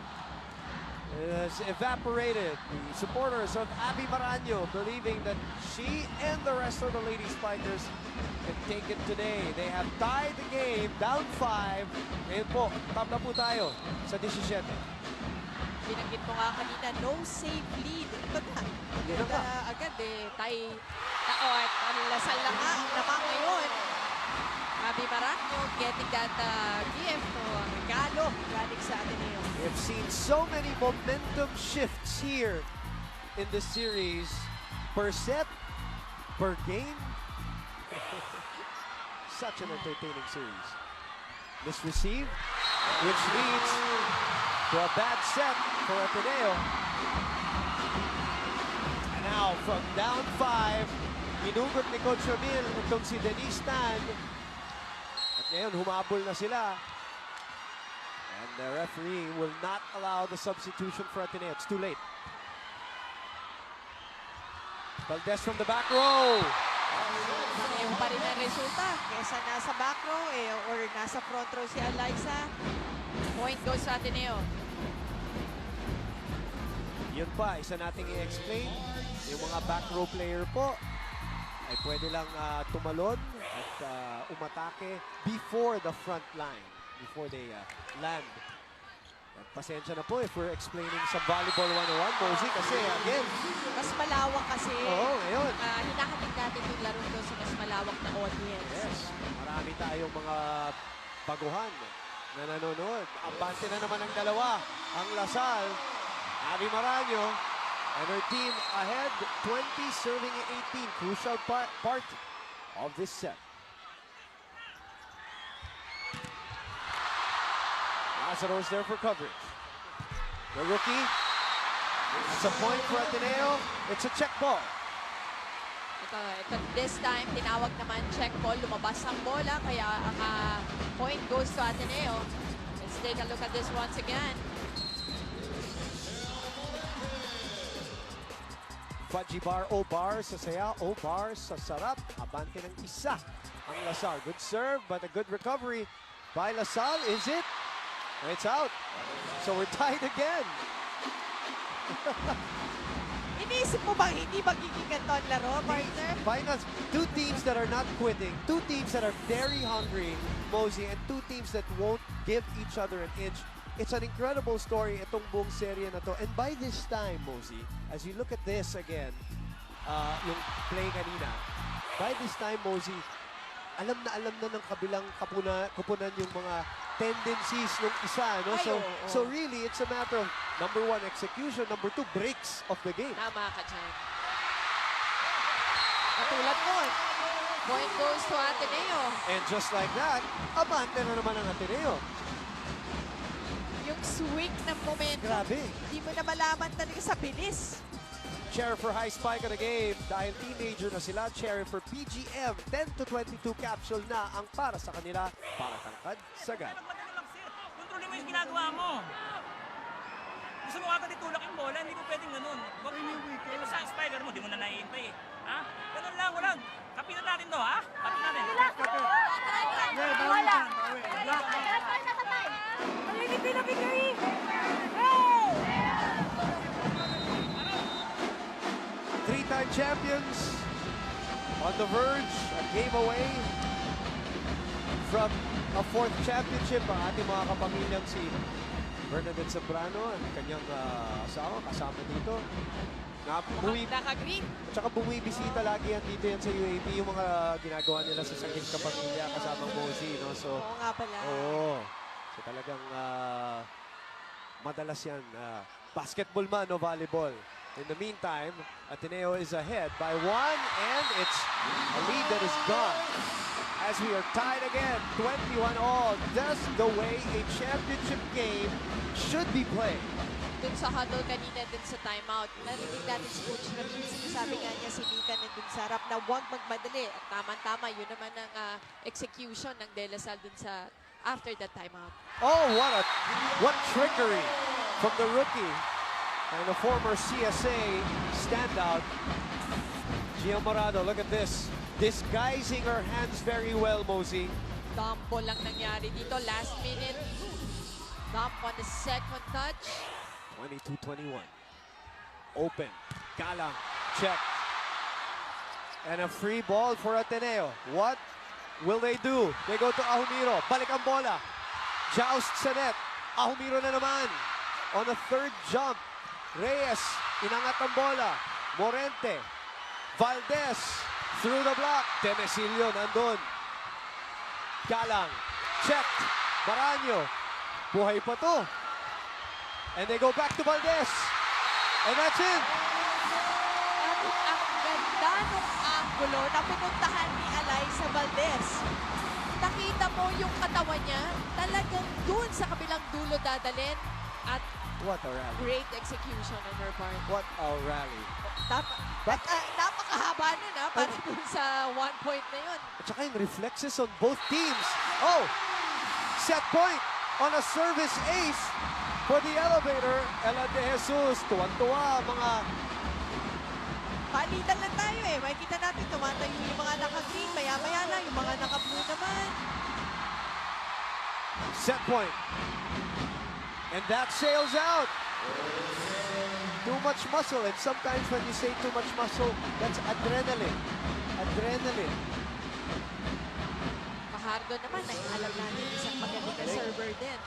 B: has evaporated. The supporters of Abby Maraño believing that she and the rest of the Lady Spikers can take it today. They have tied the game, down 5. Ngayon po, tabla po tayo sa 17.
J: Binanggit mo nga kanina, no save lead. Ito na. Agad tayo. At ang Lasal na nga naman ngayon. Abby Maraño getting that gift o regalo galing sa Ateneo.
B: We have seen so many momentum shifts here in the series. Per set, per game. Such an entertaining series. This receive, which leads to a bad set for Ateneo. And now from down 5, hinugot ni Coach Ramil itong si Denise Tan. At ngayon, humabol na sila. And the referee will not allow the substitution for Ateneo. It's too late. Valdez from the back row.
J: Yung pa rin ang resulta. Kesa nasa back row or nasa front row si Eliza. Point goes sa Ateneo.
B: Yun pa, isa nating i-explain. Yung mga back row player po ay pwede lang tumalon at umatake before the front line, before they land. At pasensya na po if we're explaining sa Volleyball 101, Mosey, kasi again,
J: mas malawak kasi.
B: Oo, ngayon.
J: Hinahatid natin yung laro doon sa mas malawak na audience.
B: Yes, marami tayong mga baguhan na nanonood. Abante na naman ang dalawa, ang Lasal, Abby Maraño, and her team ahead, 20 serving 18. Crucial part of this set. Lazaro's there for coverage. The rookie, it's a point for Ateneo. It's a check ball.
J: Ito, this time, tinawag naman check ball. Lumabas ang bola, kaya ang point goes to Ateneo. Let's take a look at this once again.
B: Fudgy bar, O-bar sa saya, O-bar sa sarap. Abante ng isa ang Lasal. Good serve, but a good recovery by Lasal. Is it? It's out. So we're tied again.
J: Iniisip mo bang hindi magiging ganito ang laro, partner?
B: Finals, two teams that are not quitting, two teams that are very hungry, Mosey, and two teams that won't give each other an inch. It's an incredible story itong buong serye na to. And by this time, Mosey, as you look at this again, yung play kanina, by this time, Mosey, alam na ng kabilang kupunan yung mga tendencies ng isa. No? So really, it's a matter of number 1, execution, number 2, breaks of the game.
J: Tama ka dyan. Katulad mo, point goes to Ateneo.
B: And just like that, abante na naman ang Ateneo.
J: Yung swing ng momentum.
B: Grabe.
J: Hindi mo na malaman talaga sa bilis.
B: Cherry for high spike of the game. Dahil teenager na sila, Cherry for PGM. 10-22 capsule na ang para sa kanila. Para tangkad, sagad.
H: Kontrolin mo yung ginagawa mo. Gusto mo agad itulak yung bola, hindi mo pwedeng ganun. Ito sa spiker mo, di mo na naiintay eh. Ha? Ganun lang, walang. Kapitan natin to, ha? Kapit natin.
C: Wala.
B: Three-time champions on the verge, a game away from a 4th championship. Ang ating mga kapamilyang si Bernadette Zambrano, ang kanyang asawa, kasama dito.
J: Naka-green.
B: At saka bumibisita lagi yan dito yan sa UAAP, yung mga ginagawa nila sa Sakit Kapamilya, kasamang Mosey, no? So,
J: Oo nga pala.
B: Oo. So talagang madalas yan. Basketball man o volleyball. In the meantime, Ateneo is ahead by 1, and it's a lead that is gone. As we are tied again, 21 all. Just the way a championship game should be played.
J: Dun sa huddle kanina, dun sa timeout, narinig natin si Coach Ramil, sinasabi nga niya si Mika nandun sa harap na huwag magmadali. At tama-tama, yun naman ang execution ng De La Salle dun sa after that timeout.
B: Oh, what trickery from the rookie and the former CSA standout, Gia Morado. Look at this. Disguising her hands very well, Mosey.
J: Dumpo lang nangyari dito. Last minute. Dump on the second touch.
B: 22-21. Open. Galang. Check. And a free ball for Ateneo. What will they do? They go to Ahumiro. Balik ang bola. Joust sa net. Ahumiro na naman. On a third jump. Reyes. Inangat ang bola. Morente. Valdez. Through the block. Temesilio nandun. Galang. Check. Baranyo. Buhay pa to. And they go back to Valdez. And that's it.
J: Ang ganda ng angulo na pinuntahan ni Alyssa Valdez. Nakita mo yung katawan niya, talagang dun sa kabilang dulo dadalhin. At
B: what a rally.
J: Great execution on her part.
B: What a rally.
J: Napakahaba nun para dun sa 1 point na yun.
B: At saka yung reflexes on both teams. Oh! Set point on a service ace for the elevator. Ella De Jesus, tuwan-tuwa mga...
J: Palitan lang tayo eh. Makikita natin tumatayo yung mga naka-green. Maya-maya lang yung mga naka-blue naman.
B: Set point. And that sails out. Too much muscle. And sometimes when you say too much muscle, that's adrenaline. Adrenaline.
J: Fajardo naman, ay alam natin isang magaling na server din.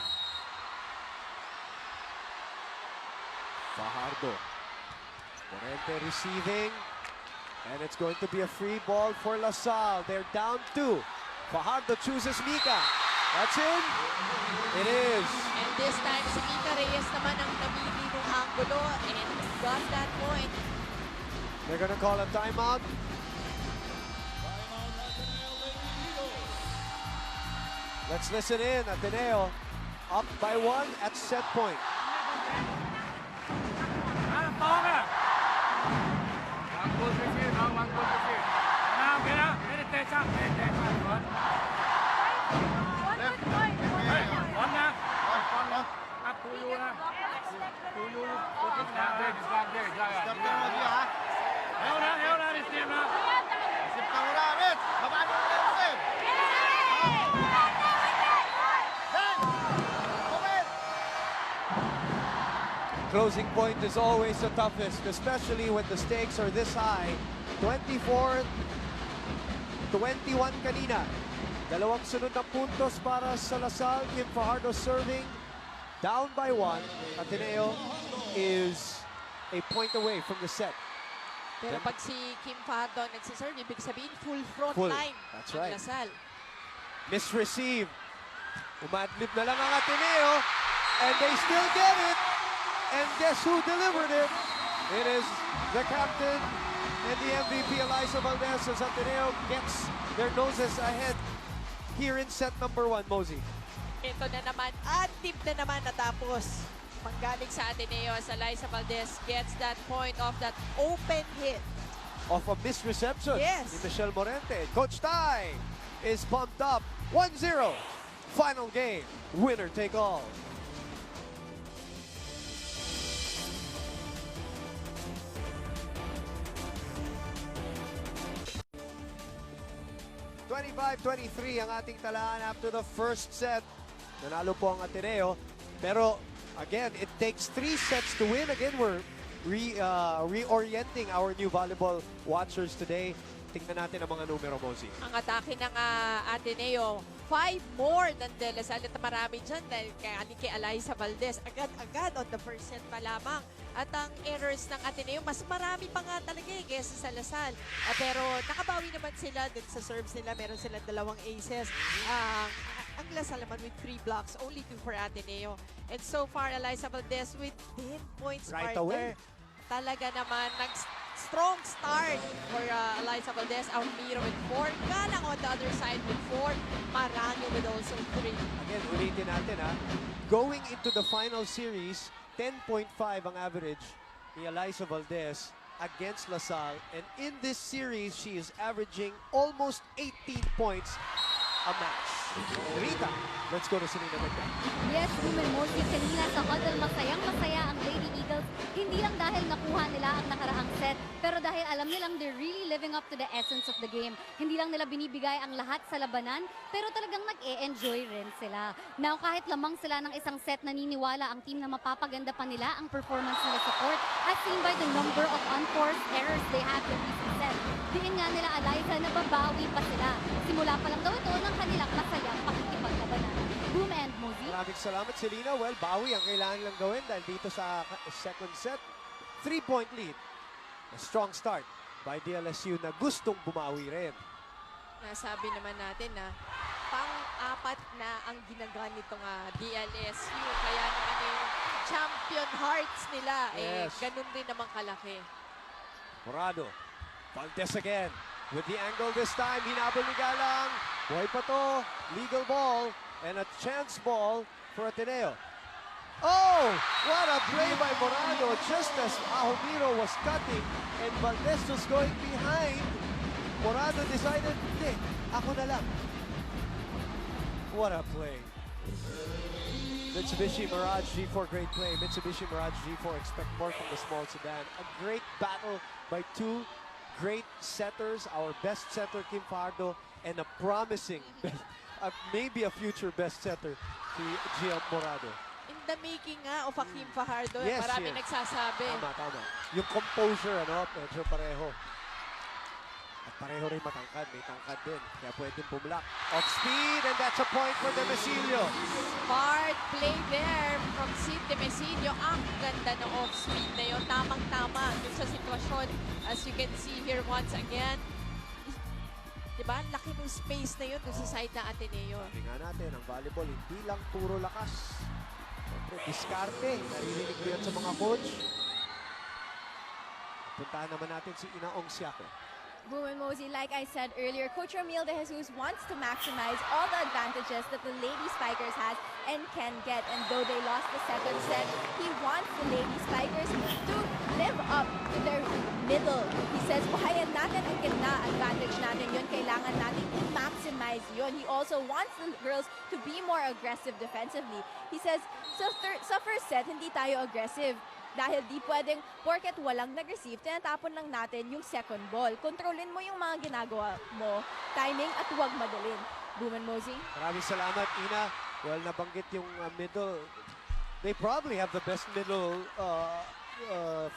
B: Fajardo. Morente receiving. And it's going to be a free ball for La Salle. They're down 2. Fajardo chooses Mika. That's in. It is.
J: And this time, si Mika Reyes naman ang namili ng angulo and got that point.
B: They're going to call a timeout. Let's listen in. Ateneo up by 1 at set point. Closing point is always the toughest, especially when the stakes are this high. 24-21 kanina. Dalawang sunod na puntos para sa La Salle. Kim Fajardo serving. Down by 1. Ateneo is a point away from the set.
J: Pero pag si Kim Fajardo nagsiserve, ibig sabihin full front
B: Full.
J: line
B: That's
J: ang
B: right.
J: La Salle.
B: Misreceive. Umadlip na lang ang Ateneo. And they still get it. And guess who delivered it? It is the captain and the MVP, Alyssa Valdez, as Ateneo gets their noses ahead here in set number 1, Mosey.
J: Ito na naman, active na naman natapos. Panggaling sa Ateneo as Alyssa Valdez gets that point off that open hit.
B: Off a missed reception.
J: Yes.
B: Ni Michelle Morente. Coach Tai is pumped up. 1-0. Final game. Winner take all. 25-23 ang ating talaan after the first set. Nanalo po ang Ateneo. Pero, again, it takes 3 sets to win. Again, we're reorienting our new volleyball watchers today. Tingnan natin ang mga numero, Mosey.
J: Ang atake ng Ateneo, 5 more than De La Salle. At marami dyan dahil kay Alyssa Valdez. Agad-agad on the first set pa lamang. At ang errors ng Ateneo, mas marami pa nga talaga kaysa sa La Salle. Pero nakabawi naman sila dun sa serves nila. Meron silang 2 aces. Ang Lasal naman with 3 blocks, only 2 for Ateneo. And so far, Eliza Valdez with 10 points,
B: Right
J: partner.
B: away.
J: Talaga naman, strong start for Eliza Valdez. Almiro with 4. Galang on the other side with 4. Maranyo with also 3.
B: Again, ulitin natin ha. Going into the final series, 10.5 ang average ni Eliza Valdez against Lasal. And in this series, she is averaging almost 18 points a match. Rita, let's go to Selena Magda.
K: Yes, Women Mostly kanina sa huddle, masayang-masaya ang Lady Eagles. Hindi lang dahil nakuha nila ang nakaraang set, pero dahil alam nilang they're really living up to the essence of the game. Hindi lang nila binibigay ang lahat sa labanan, pero talagang nag-e-enjoy rin sila. Now, kahit lamang sila ng isang set, naniniwala ang team na mapapaganda pa nila ang performance nila sa court, as seen by the number of unforced errors they have in recent sets. Diin nga nila, Eliza, nababawi pa sila. Simula pa lang daw ito ng kanilang masayang pakikipaglabanan. Boom and Mosey.
B: Maraming salamat, Selena. Well, bawi ang kailangan lang gawin dahil dito sa second set, 3-point lead. A strong start by DLSU na gustong bumawi rin.
J: Nasabi naman natin na pang-apat na ang ginaganitong DLSU. Kaya naman yung champion hearts nila,
B: Yes.
J: ganun din naman kalaki.
B: Morado. Valdez again. With the angle this time, hinabol ni Galang. Buhay pa to. Legal ball. And a chance ball for Ateneo. Oh! What a play by Morado. Just as Almiro was cutting and Valdez was going behind, Morado decided, hindi, ako na lang. What a play. Mitsubishi Mirage G4, great play. Mitsubishi Mirage G4, expect more from the small sedan. A great battle by two great setters. Our best setter, Kim Fardo, and a promising, maybe a future best setter, si Gia Morado.
J: In the making of Kim Fajardo,
B: Yes,
J: marami
B: yes.
J: nagsasabi.
B: Tama. Yung composure, medyo pareho. At pareho rin matangkad. May tangkad din. Kaya pwedeng bumlock. Off speed, and that's a point for Demesilio.
J: Smart play there from Sid Demesilio. Ang ganda ng off-speed na yun. Tamang-tama dun sa sitwasyon. As you can see here once again. Diba? Ang laki ng space na yun dun sa side ng Ateneo.
B: Sabi nga natin, ang volleyball hindi lang puro lakas. Siyempre, diskarte. Naririnig ko yan sa mga coach. Puntahan naman natin si Inaong Siako.
L: Boom and Mosey, like I said earlier, Coach Ramil De Jesus wants to maximize all the advantages that the Lady Spikers has and can get. And though they lost the second set, he wants the Lady Spikers to live up to their middle. He says, bahayan natin ang ganda, advantage natin yun. Kailangan natin i-maximize yun. He also wants the girls to be more aggressive defensively. He says, sa first set, hindi tayo aggressive. Dahil di pwedeng, porket walang nag-receive, tinatapon lang natin yung second ball. Kontrolin mo yung mga ginagawa mo, timing at huwag madalin. Boom and Mosey.
B: Maraming salamat, Ina. Well, nabanggit yung middle. They probably have the best middle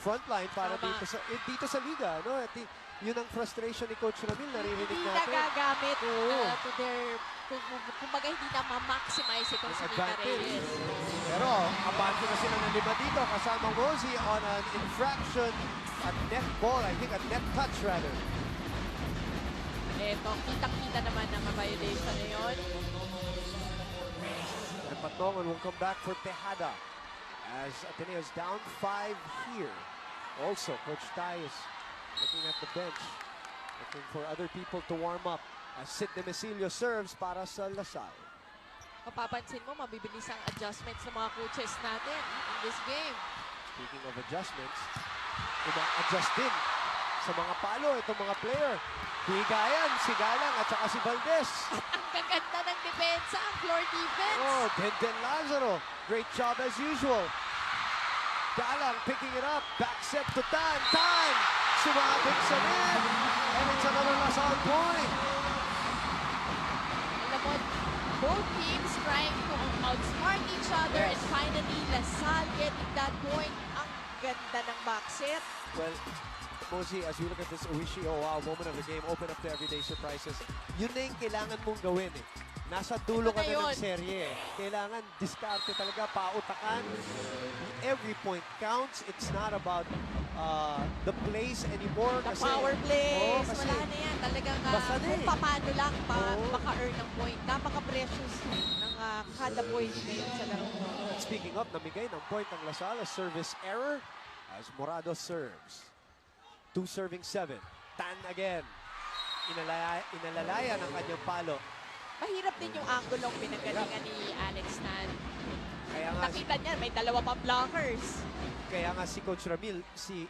B: front line para dito sa liga. No? At yun ang frustration ni Coach Ramil, naririnig
J: Hindi
B: natin.
J: nagagamit to their, kumbaga hindi na ma-maximize itong si Mika Reyes.
B: Pero, abante na sila ng 5 dito kasama Rosie on an infraction at net ball. I think a net touch rather.
J: Eto, kitang-kita naman ang violation na yun.
B: And Patongan will come back for Tejada as Ateneo is down 5 here. Also, Coach Tai is looking at the bench, looking for other people to warm up as Sid Demesilio serves para sa Lasal.
J: Mapapansin mo, mabibilis ang adjustments ng mga coaches natin in this game.
B: Speaking of adjustments, adjust din sa mga palo itong mga player. Higayan, si Galang at saka si Valdez.
J: Ang gaganda ng depensa, ang floor defense.
B: Oh, Denden Lazaro. Great job as usual. Galang picking it up. Back set to Tan. Tan! Sumabit sa net. And it's another Lasal point.
J: Alam mo, both teams trying to outsmart each other and finally Lasal getting that point. Ang ganda ng back set.
B: Well, Mosey, as we look at this Uishi, oh wow, moment of the game, open up to everyday surprises. Yun na yung kailangan mong gawin eh. Nasa dulo ka na ng serye eh. Kailangan diskarte talaga, pautakan. Every point counts. It's not about the plays anymore.
J: The
B: kasi,
J: power plays,
B: kasi
J: wala na yan. Talagang
B: basta na
J: kung
B: eh.
J: paano lang maka-earn ng point. Napaka-precious ng kada point ngayon sa laro mo.
B: Speaking of, namigay ng point ang Lasal, a service error as Morado serves. 2 serving 7. Tan again. Inalalaya ng kanyang palo.
J: Mahirap din yung anggulong pinagalingan ni Alex Tan.
B: Kaya nga,
J: Nakita niya, may dalawa pang blockers.
B: kaya nga si Coach Ramil, si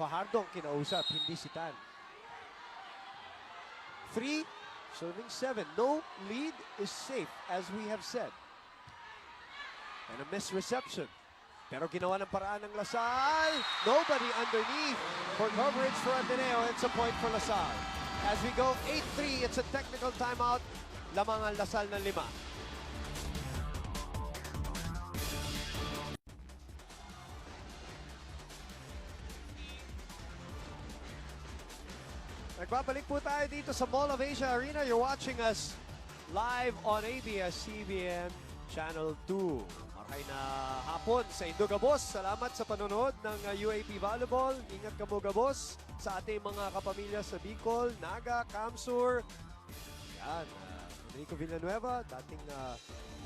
B: Fajardo ang kinausap, hindi si Tan. 3 serving 7. No lead is safe, as we have said. And a missed reception. Pero ginawa ng paraan ng Lasal. Nobody underneath for coverage for Ateneo. It's a point for Lasal. As we go 8-3, it's a technical timeout. Lamang ang Lasal ng 5. Nagbabalik po tayo dito sa Mall of Asia Arena. You're watching us live on ABS-CBN Channel 2. Maray na hapon sa Indogabos. Salamat sa panonood ng UAAP Volleyball. Ingat ka mo, Gabos, sa ating mga kapamilya sa Bicol, Naga, Kamsur. Yan, Enrico Villanueva, dating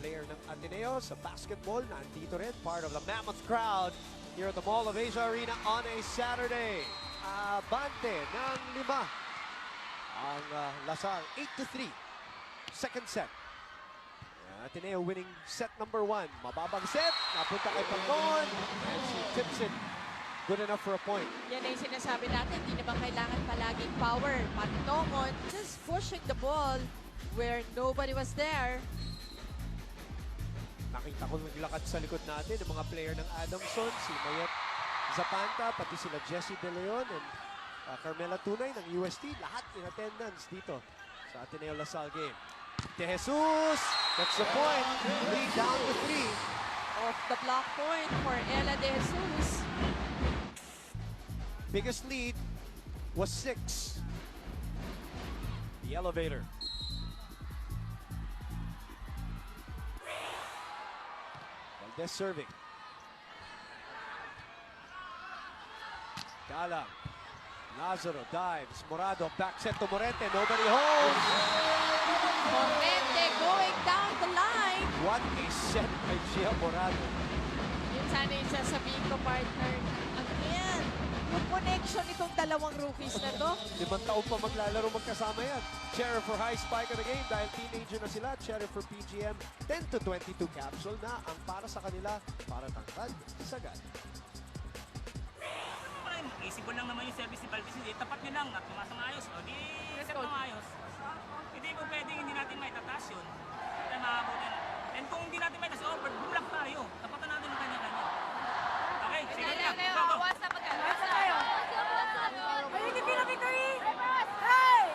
B: player ng Ateneo sa basketball. Nandito rin, part of the mammoth crowd here at the Mall of Asia Arena on a Saturday. Abante ng 5 ang Lasal, 8-3. Second set. Ateneo winning set number 1. Mababang set. Napunta kay Pagton. And she tips it. Good enough for a point.
J: Yan ay sinasabi natin. Hindi naman kailangan palaging power. Patungon, just pushing the ball where nobody was there.
B: Nakita ko naglakad sa likod natin ng mga player ng Adamson. Si Mayet Zapanta, pati sila Jessie De Leon and Carmela Tunay ng UST. Lahat in attendance dito sa Ateneo Lasal game. De Jesus, that's the point. Lead down to 3.
J: Off the block point for Ella De Jesus.
B: Biggest lead was 6. The elevator. Valdez serving. Gala. Lazaro dives. Morado back set to Morente. Nobody holds.
J: Morente going down the line.
B: What a set by Gia Morado.
J: Yun sana yung sasabihin ko, partner. Again, yung connection nitong dalawang rookies na to.
B: 5 taon pa maglalaro magkasama yan. Cherry for high spike of the game dahil teenager na sila. Cherry for PGM. 10-22 capsule na ang para sa kanila. Para tangkad, sagad.
H: Isipon lang naman yung service ni Valdez. Tapat nyo lang at pumasang ayos. O di set ng ayos. Hindi po pwedeng hindi natin may tatas yun. Kaya makabutin. And kung hindi natin may tatas, bumlock tayo. Tapatan natin ang kanya-kanya. Okay, sige na. Go, go.
C: Awas na pagkakas tayo.
J: May hindi na victory!
C: Hey!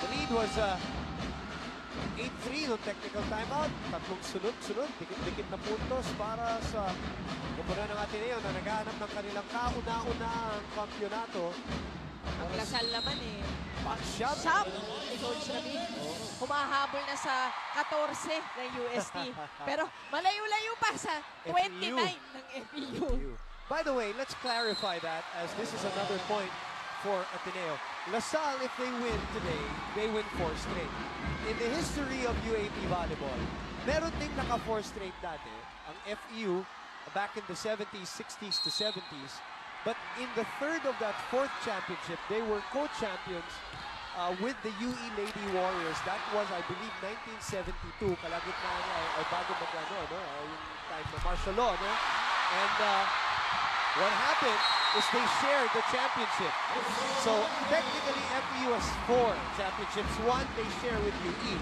B: The lead was 8-3 noong technical timeout. Tatlong sunod-sunod, dikit-dikit na puntos para sa kupunan ng Ateneo na naghahanap ng kanilang kauna-unahang kampyonato.
J: Ang Lasal naman eh.
B: Backshot.
J: Shot ni Coach Ramil. Humahabol na sa 14 ng UST. Pero malayo-layo pa sa 29 ng FEU.
B: By the way, let's clarify that as this is another point for Ateneo. Lasal, if they win today, they win 4 straight. In the history of UAAP Volleyball, meron ding naka 4 straight dati, ang FEU, back in the 70s, 60s to 70s. But in the third of that 4th championship, they were co-champions with the UE Lady Warriors. That was, I believe, 1972. Kalagitnaan ay bago mag-ano, no? Yung time na martial law, no? And what happened is they shared the championship. So technically, FEU has 4 championships. 1 they share with UE.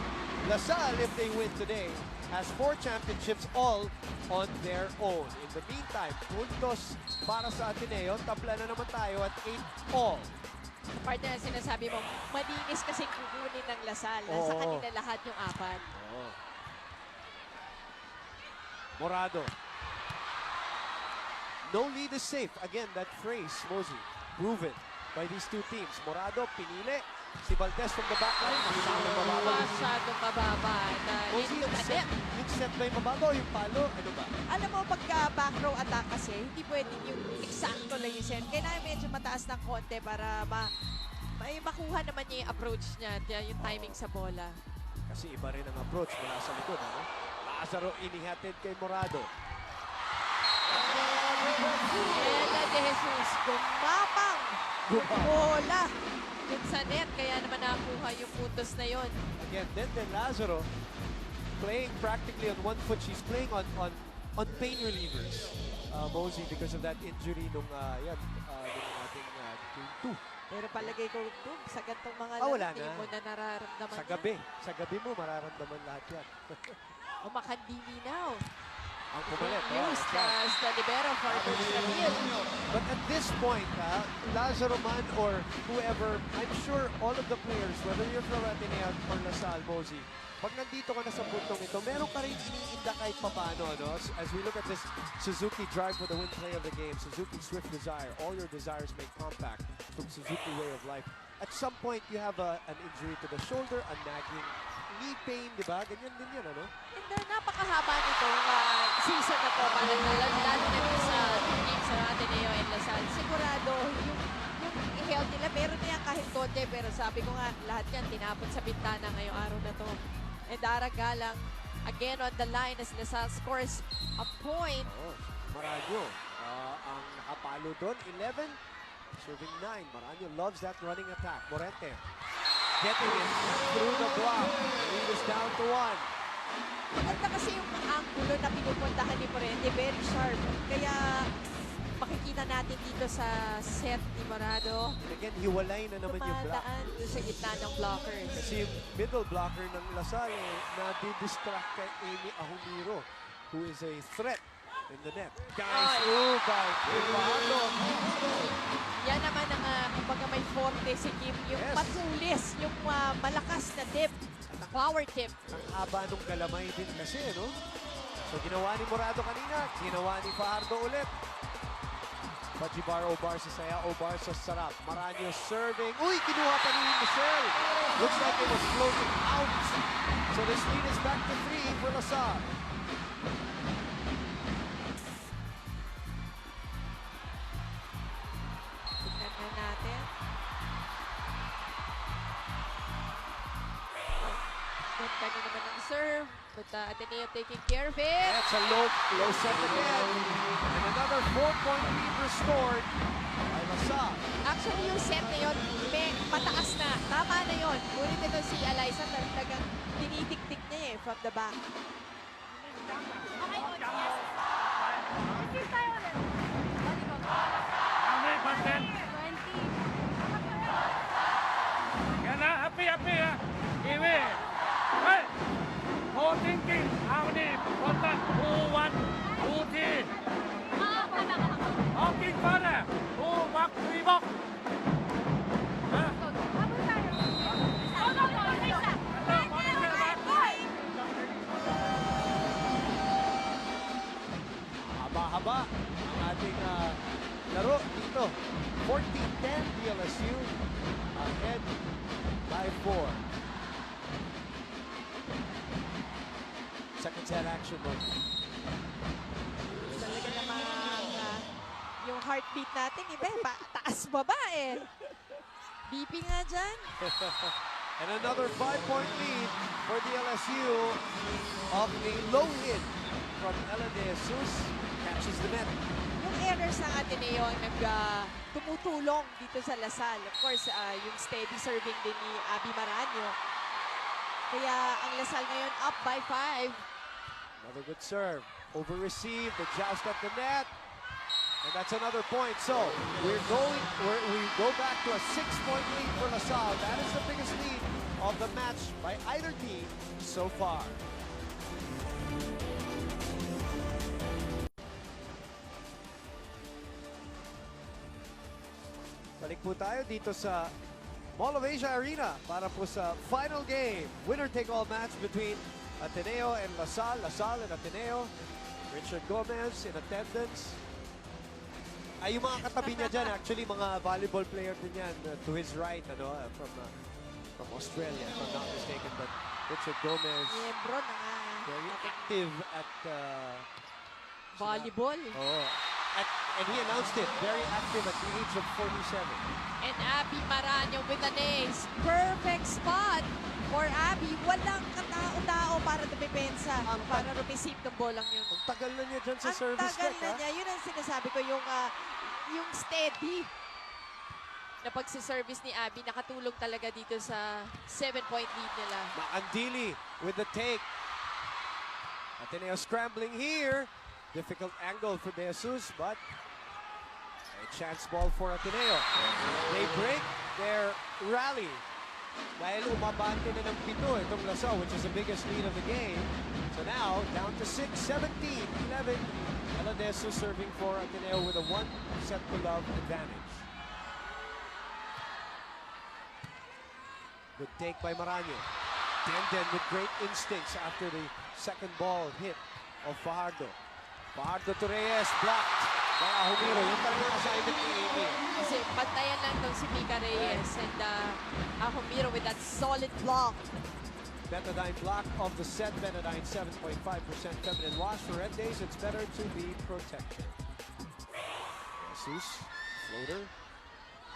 B: LaSalle, if they win today, has 4 championships all on their own. In the meantime, puntos para sa Ateneo. Tabla na naman tayo at 8 all.
J: Partner na sinasabi mo, malinis kasi kukunin ng Lasal. Nasa kanila lahat yung 4.
B: Morado. No lead is safe. Again, that phrase, Mosey, proven by these two teams. Morado, pinili. Si Valdez from the backline. Masyadong mababa.
J: Masyadong mababa. Na
B: Mostly
J: into the net.
B: yung set ba yung mababa o yung palo? Ano ba?
J: Alam mo, pagka back row attack kasi, hindi pwedeng yung eksakto lang yung set. Kailangan medyo mataas ng konti para may makuha naman niya yung approach niya at yung timing sa bola.
B: Kasi iba rin ang approach mula sa likod. Ano? Lazaro inihatid kay Morado.
J: Ella de Jesus, gumapang bola dun sa net. Kaya naman nakuha yung puntos na yon.
B: Again, then Lazaro playing practically on one foot. She's playing on pain relievers. Mosey because of that injury nung ating game 2.
J: Pero palagay ko doon, sa gantong mga
B: wala
J: hindi
B: na.
J: mo na nararamdaman
B: Sa gabi. Sa gabi mo, mararamdaman lahat yan.
J: O makandini now.
B: Ang pumalit.
J: Used as the libero for Camille.
B: But at this point, Lazaro man or whoever, I'm sure all of the players, whether you're from Ateneo or Lasal, Mosey, pag nandito ka na sa puntong ito, meron ka rin iniinda kahit papano. No? As we look at this Suzuki drive for the win play of the game, Suzuki Swift Desire, all your desires make compact from Suzuki Way of Life. At some point, you have an injury to the shoulder, a nagging knee pain, di ba? Ganyan din yan, ano?
J: And then, napakahaba nitong season na to, lalo na dito sa team sa Ateneo and Lasal. Sigurado, yung health nila, meron na yan kahit konti, pero sabi ko nga, lahat yan tinapon sa bintana ngayong araw na to. And Dara Galang, again on the line as Lasal scores a point.
B: Maranyo, ang nakapalo doon, 11, serving 9. Maranyo loves that running attack. Morente, getting it through the block. Lead is down to 1.
J: Maganda kasi yung angulo na pinupuntahan ni Morente, very sharp. Kaya makikita natin dito sa set ni Morado.
B: Again, hiwalay na naman yung block.
J: Dumadaan sa gitna ng blockers.
B: Kasi yung middle blocker ng Lasal na-distract kay Amy Ahumiro, who is a threat in the net. Guys, by Morado.
J: Yan naman ang kumbaga may forte si Kim. Yung matulis, yung malakas na tip. Power tip.
B: Ang haba nung kalamay din kasi, no? So ginawa ni Morado kanina, ginawa ni Fajardo ulit. Pajibar Obar sa saya, Obar sa sarap. Maranyo serving. Uy, kinuha pa ni Michelle. Looks like it was floating out. So this lead is back to 3 for Lasal.
J: Tignan na natin. Ganda na naman ang serve. But Ateneo taking care of it.
B: That's a low set again. And another 4-point lead restored by Lasal.
J: Actually, yung set na yun, mataas na. Tama na yun. Ngunit ito si Eliza talagang tinitik-tik niya from the back.
H: Yan na, happy ha. Iwi. Hey! Holding king. How many? Contact. 2-1. 2-3. Holding para. 2-back. 3-back.
B: Haba-haba ang ating laro dito. 14-10 DLSU ahead by 4. Second set action mo.
J: Talaga naman yung heartbeat natin, iba taas baba eh. BP nga dyan.
B: And another 5-point lead for the LSU of a low hit from Ella de Jesus. Catches the net.
J: Yung errors ng Ateneo ang tumutulong dito sa Lasal. Of course, yung steady serving din ni Abby Maranyo. Kaya ang Lasal ngayon up by 5.
B: Another good serve. Over-received, the joust at the net. And that's another point. So we go back to a 6-point lead for Lasal. That is the biggest lead of the match by either team so far. Balik po tayo dito sa Mall of Asia Arena para po sa final game. Winner-take-all match between Ateneo and Lasal. Lasal and Ateneo. Richard Gomez in attendance. Ay, yung mga katabi niya dyan, actually, mga volleyball player din yan to his right, from from Australia, if I'm not mistaken. But Richard Gomez,
J: Miyembro ng
B: very active at
J: volleyball.
B: oh, and he announced it, very active at the age of 47.
J: And Abby Maraño with an ace. Perfect spot for Abby. Walang katao-tao para dumipensa. Para receive ng bolang yun.
B: Ang tagal na niya dyan sa
J: Ang
B: service
J: tagal
B: deck,
J: na niya. Yun ang sinasabi ko, yung steady na pagsiservice ni Abby. Nakatulong talaga dito sa 7-point lead nila.
B: Maandili with the take. Ateneo scrambling here. Difficult angle for De Jesus, but a chance ball for Ateneo. They break their rally dahil umabante na ng 7 itong Russel, which is the biggest lead of the game. So now, down to 6, 17, 11. Ella De Jesus serving for Ateneo with a 1-set-to-love advantage. Good take by Maraño. Denden with great instincts after the second ball hit of Fajardo. Fajardo to Reyes, blocked by Ahumiro. Yung talagang assignment ni Amy.
J: Kasi pantayan lang daw si Mika Reyes and Ahumiro with that solid block.
B: Betadine block of the set. Betadine 7.5% feminine wash. For red days, it's better to be protected. Jesus, floater.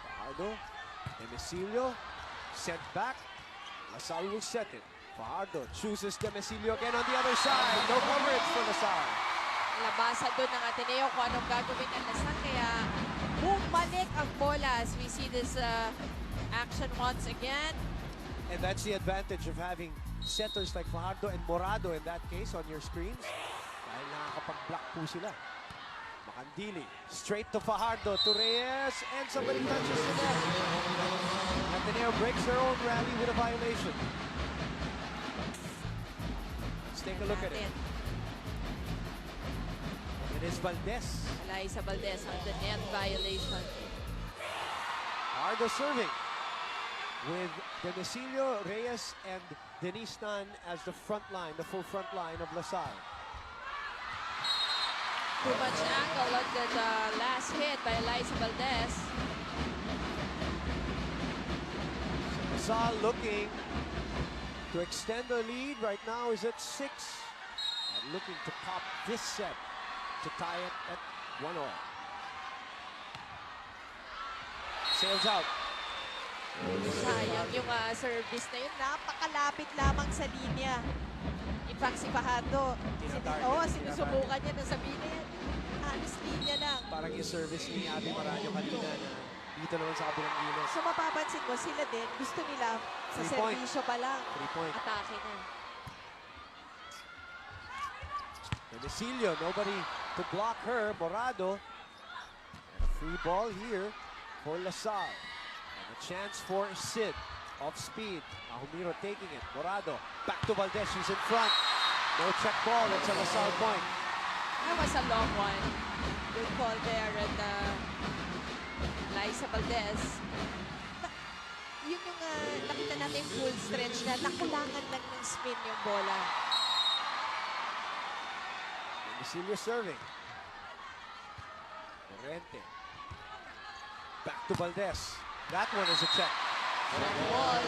B: Fajardo. Demecilio. Sent back. Lasal will set it. Fajardo chooses Demecilio again on the other side. No coverage for Lasal.
J: Labasan doon ng Ateneo kung anong gagawin ng Lasal. Kaya bumalik ang bola as we see this action once again.
B: And that's the advantage of having setters like Fajardo and Morado in that case on your screens. Dahil nakakapag-block po sila. Makandili. Straight to Fajardo, to Reyes, and somebody touches the net. Ateneo breaks their own rally with a violation. Let's take a look at it. It is Valdez.
J: Eliza Valdez on the net violation.
B: Fajardo serving with Demecilio, Reyes, and Denise Tan as the front line, the full front line of LaSalle.
J: Too much angle on the last hit by Eliza Valdez.
B: LaSalle looking to extend the lead. Right now is at 6. And looking to pop this set to tie it at 1-all. Sails out.
J: Sayang yung service na yun. Napakalapit lamang sa linya. In fact, si Fajardo, sinusubukan niya na sabihin na yan. Halos linya lang.
B: Parang yung service ni Abby Maraño kanina na dito naman sa kabilang gilid.
J: So mapapansin ko, sila din, gusto nila sa servisyo pa lang.
B: 3-point.
J: Atake na.
B: Demecilio, nobody to block her. Morado. And a free ball here for LaSalle. And a chance for Sid off speed. Ahumiro taking it. Morado back to Valdez. She's in front. No check ball. It's a LaSalle point.
J: That was a long one. Good call there at Eliza Valdez. Yun yung nakita natin full stretch na nakulangan lang ng spin yung bola.
B: Demecilio serving. Morente. Back to Valdez. That one is a check.
J: Ball.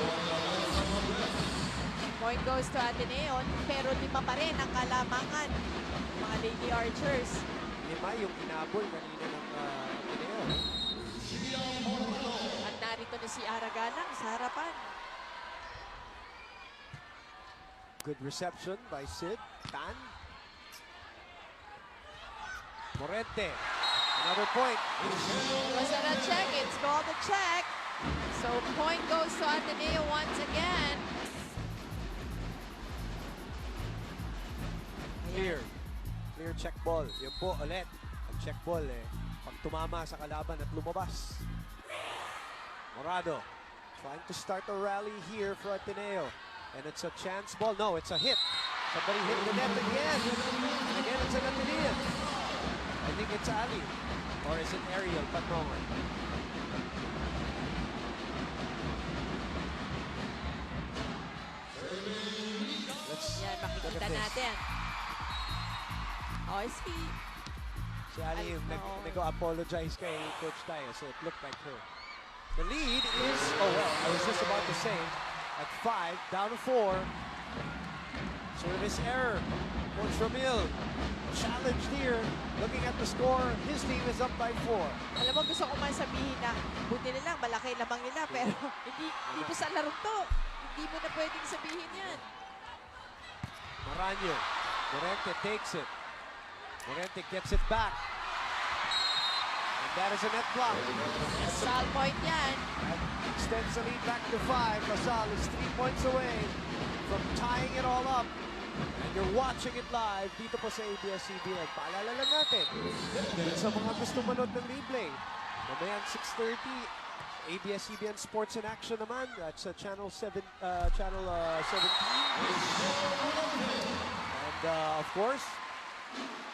J: Point goes to Ateneo, pero 5 pa rin ang kalamangan. Mga Lady Archers.
B: 5 yung inabol kanina ng Ateneo.
J: At narito na si Aragalang sa harapan.
B: Good reception by Sid. Tan. Morente. Another point.
J: Was that a check? It's called a check. So point goes to Ateneo once again.
B: Clear. Clear check ball. Yun po ulit. Ang check ball pag tumama sa kalaban at lumabas. Morado trying to start a rally here for Ateneo. And it's a chance ball. No, it's a hit. Somebody hit the net again. And again, it's an Atenean. I think it's Ali. Or is it Ariel Patrongan?
J: Yan, makikita natin. Oh,
B: Si Ali yung nag-apologize kay Coach Tayo, so it looked like her. The lead is, oh well, I was just about to say, at 5, down to 4. Service error. Coach Ramil challenged here. Looking at the score, his team is up by 4.
J: Alam mo, gusto ko man sabihin na buti nilang malaki lamang nila pero hindi dito sa larong to. Hindi mo na pwedeng sabihin yan.
B: Maranyo. Morente takes it. Morente gets it back. And that is a net block.
J: Sal point yan.
B: That extends the lead back to 5. Russel is 3 points away from tying it all up. And you're watching it live dito po sa ABS-CBN. Paalala lang natin, sa mga gusto manood ng replay, mamaya 6:30, ABS-CBN Sports in Action naman. That's channel 17. And of course,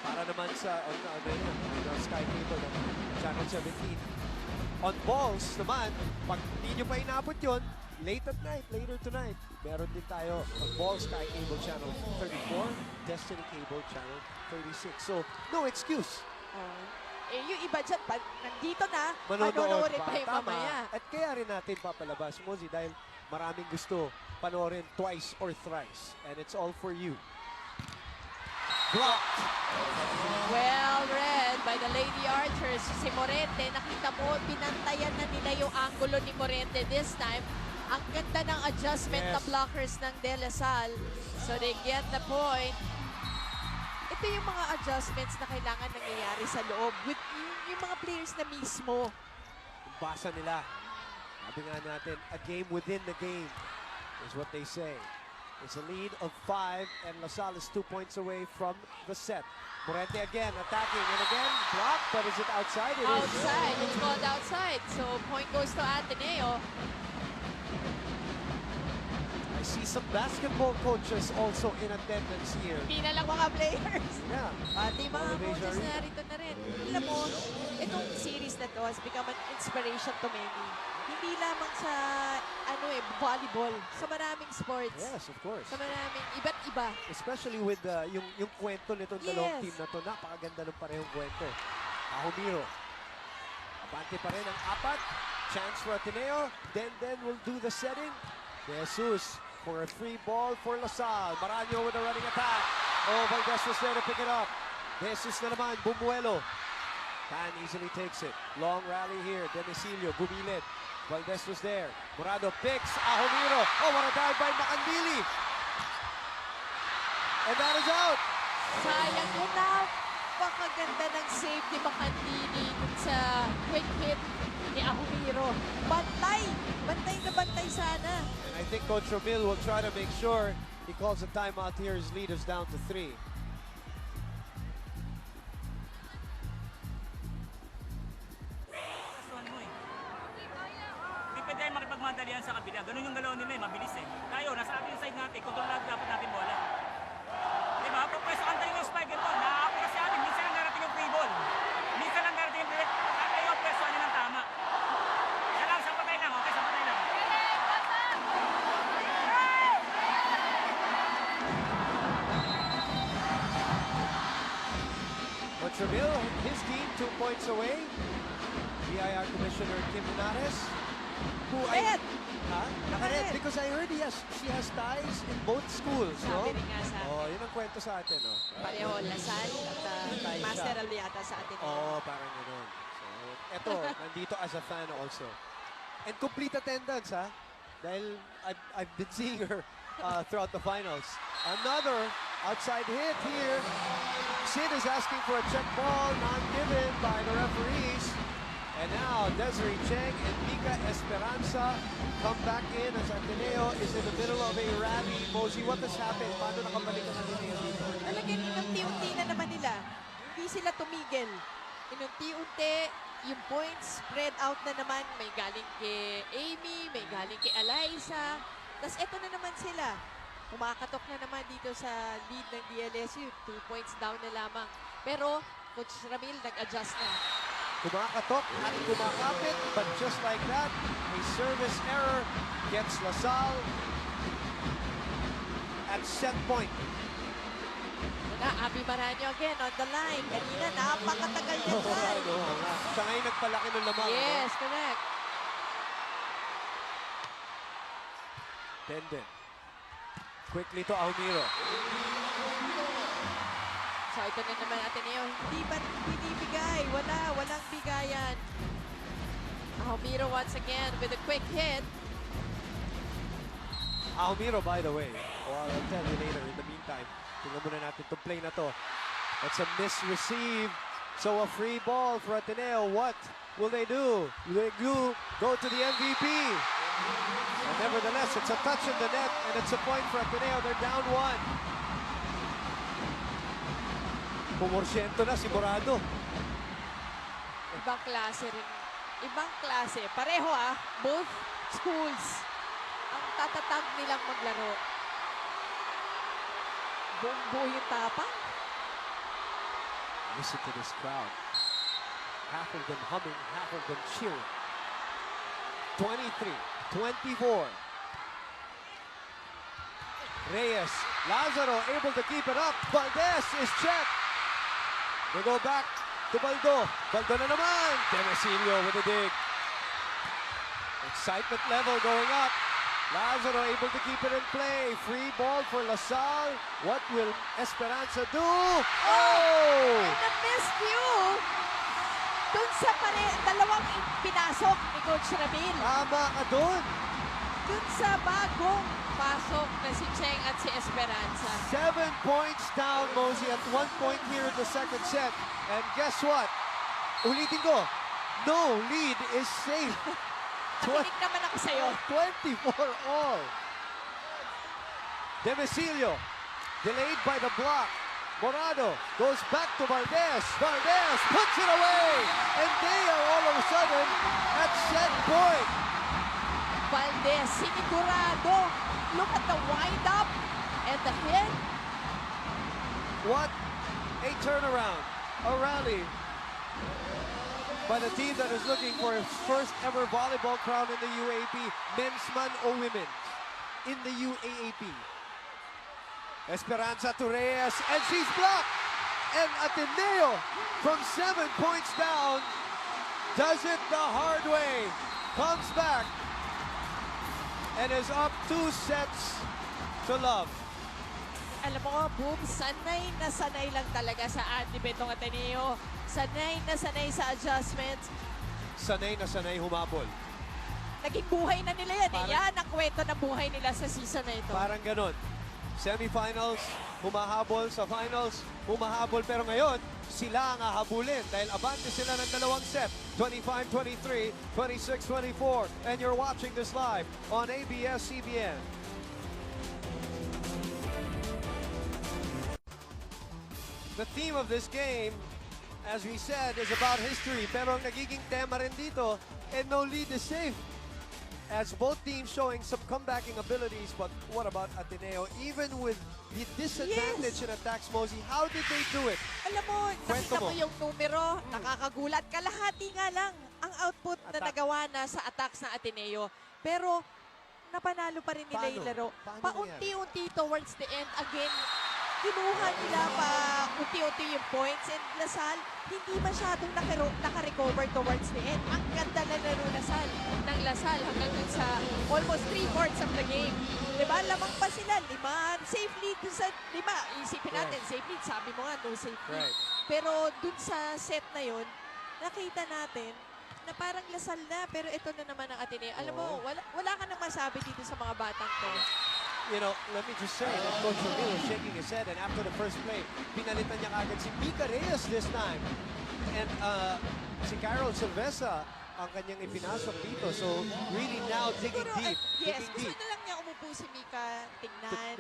B: para naman sa Sky Cable, channel 17. On balls naman, pag hindi nyo pa inabot yun, later tonight, meron din tayo on balls, Sky Cable channel 34, Destiny Cable channel 36. So, no excuse.
J: Yung iba dyan, nandito na,
B: Manonood
J: pa yung mamaya.
B: At kaya rin natin papalabas, Mozi, dahil maraming gusto panoorin twice or thrice. And it's all for you. Blocked.
J: Well read by the Lady Archers. Si Morente, nakita mo, binantayan na nila yung angulo ni Morente this time. Ang ganda ng adjustment na blockers ng De La Salle. So they get the point. Ito yung mga adjustments na kailangan nangyayari sa loob with yung mga players na mismo.
B: Basa nila. Sabi nga natin, a game within the game is what they say. It's a lead of 5 and La Salle is 2 points away from the set. Morente again attacking and again blocked, but is it outside? It
J: outside.
B: is.
J: It's called outside. So point goes to Ateneo.
B: I see some basketball coaches also in attendance here.
J: Hindi na lang mga players.
B: Yeah.
J: Pati mga coaches na rito na rin. Alam mo, itong series na to has become an inspiration to many. Hindi lamang sa volleyball, sa maraming sports.
B: Yes, of course.
J: Sa maraming iba't iba.
B: Especially with yung kwento nitong dalawang team na to. Napakaganda ng parehong kwento. Ahumiro. Abante pa rin ang 4. Chance for Ateneo. Then will do the setting. De Jesus for a free ball for La Salle. Maranyo with a running attack. Oh, Valdez was there to pick it up. De Jesus na naman. Bumuelo. Tan easily takes it. Long rally here. Demesilio, bumilid. Valdez was there. Morado picks. Ahumiro. Oh, what a dive by Macandili. And that is out.
J: Sayang yun na. Napakaganda ng save ni Macandili sa quick hit ni Ahumiro. Bantay! Bantay na bantay sana.
B: And I think Coach Ramil will try to make sure he calls a timeout here. His lead is down to 3.
H: Pwede makipagmadalian sa kabila. Ganun yung galaw nila mabilis Tayo, nasa ating side natin, kontrolado dapat natin bola. Diba? Pag pwesto kang tayo yung spike ito, nakakapit kasi atin, minsan lang darating yung free ball. Minsan lang darating yung free ball. Tayo yung pwesto niya ng tama. Yan lang, sapatay lang. Okay, sapatay lang.
B: Coach Ramil, his team 2 points away. BIR Commissioner Kim Linares.
J: Red!
B: Naka-red. Because I heard she has ties in both schools, no?
J: Sabi rin nga sa akin.
B: Oh, yun ang kwento sa atin, no?
J: Pareho, Lasal at Master yata sa atin.
B: Oo, parang gano'n. So, eto, nandito as a fan also. And complete attendance, ha? Dahil I've been seeing her throughout the finals. Another outside hit here. Sid is asking for a check ball, not given by the referees. And now, Desiree Cheng and Mika Esperanza come back in as Ateneo is in the middle of a rally. Mozi, what has happened? Paano nakabalik ang Ateneo dito?
J: Talagang inunti-unti na naman nila. Hindi sila tumigil. Inunti-unti, yung points spread out na naman. May galing kay Amy, may galing kay Eliza. Tapos eto na naman sila. Kumakatok na naman dito sa lead ng DLSU. 2 points down na lamang. Pero Coach Ramil nag-adjust na.
B: Kumakatok at kumakapit, but just like that, a service error gets La Salle at set point.
J: Abi Maranyo again on the line. Kanina, napakatagal yan dyan.
B: Siya ngayon nagpalaki ng lamang.
J: Yes, correct.
B: Tenden. Quickly to Almiro.
J: So ito na naman Ateneo, hindi ba binibigay? Walang bigayan. Almiro once again with a quick hit.
B: Almiro, by the way, well, I'll tell you later. In the meantime, tingnan muna natin itong play na to. That's a misreceive. So a free ball for Ateneo. What will they do? Will they go to the MVP? And nevertheless, it's a touch in the net, and it's a point for Ateneo. They're down 1. Pumorsyento na si Morado.
J: Ibang klase rin. Ibang klase. Pareho both schools. Ang tatatag nilang maglaro. Buong-buo yung tapang.
B: Listen to this crowd. Half of them humming, half of them cheering. 23-24. Reyes, Lazaro able to keep it up. Valdez is checked. They go back to Baldo. Baldo na naman. Demesilio with a dig. Excitement level going up. Lazaro able to keep it in play. Free ball for Lasal. What will Esperanza do? Oh!
J: And a miscue! Doon sa dalawang pinasok ni Coach Ramil.
B: Tama ka doon.
J: Doon sa bagong pasok na si Cheng at si Esperanza.
B: 7 points down, Mosey, at 1 point here in the second set. And guess what? Ulitin ko, no lead is safe.
J: Nakinig naman ako sa'yo.
B: 24 all. Demesilio, delayed by the block. Morado goes back to Valdez. Valdez puts it away. And they are all of a sudden at set point.
J: Valdez, sinigurado. Look at the wind-up and the hit.
B: What a turnaround. A rally by the team that is looking for its first ever volleyball crown in the UAAP, men's man or women's, in the UAAP. Esperanza to Reyes, and she's blocked. And Ateneo, from 7 points down, does it the hard way. Comes back and is up 2 sets to love.
J: Alam mo, Boom, sanay na sanay lang talaga sa adibet ng Ateneo. Sanay na sanay sa adjustments.
B: Sanay na sanay humabol.
J: Naging buhay na nila yan. Yan ang kwento ng buhay nila sa season na ito.
B: Parang ganon. Semifinals, humahabol sa finals, humahabol. Pero ngayon, sila ang hahabulin dahil abante sila ng dalawang set. 25-23, 26-24. And you're watching this live on ABS-CBN. The theme of this game, as we said, is about history. Pero ang nagiging tema rin dito, and no lead is safe. As both teams showing some comebacking abilities, but what about Ateneo? Even with the disadvantage in attacks, Mosey, how did they do it?
J: Alam mo, nakita mo yung numero, nakakagulat. Kalahati nga lang ang output na nagawa na sa attacks ng Ateneo. Pero napanalo pa rin nila yung laro. Paunti-unti towards the end. Again, kinuha nila pa unti-unti yung points. And Lasal, hindi masyadong naka-recover towards the end. Ang ganda na laro ng Lasal hanggang dun sa almost 3/4 of the game. Diba? Lamang pa sila. 5 safe lead dun sa 5. Isipin natin, safe lead. Sabi mo nga, no safe lead. Pero dun sa set na yun, nakita natin na parang Lasal na. Pero ito na naman ang Ateneo. Alam mo, wala ka nang masabi dito sa mga batang to.
B: You know, let me just say that Coach Ramil is shaking his head, and after the first play, pinalitan niya agad si Mika Reyes this time. And si Carol Silvesa ang kanyang ipinasok dito. So, really now digging deep.
J: Yes,
B: digging
J: gusto
B: deep.
J: na lang niya umupo si Mika, tingnan,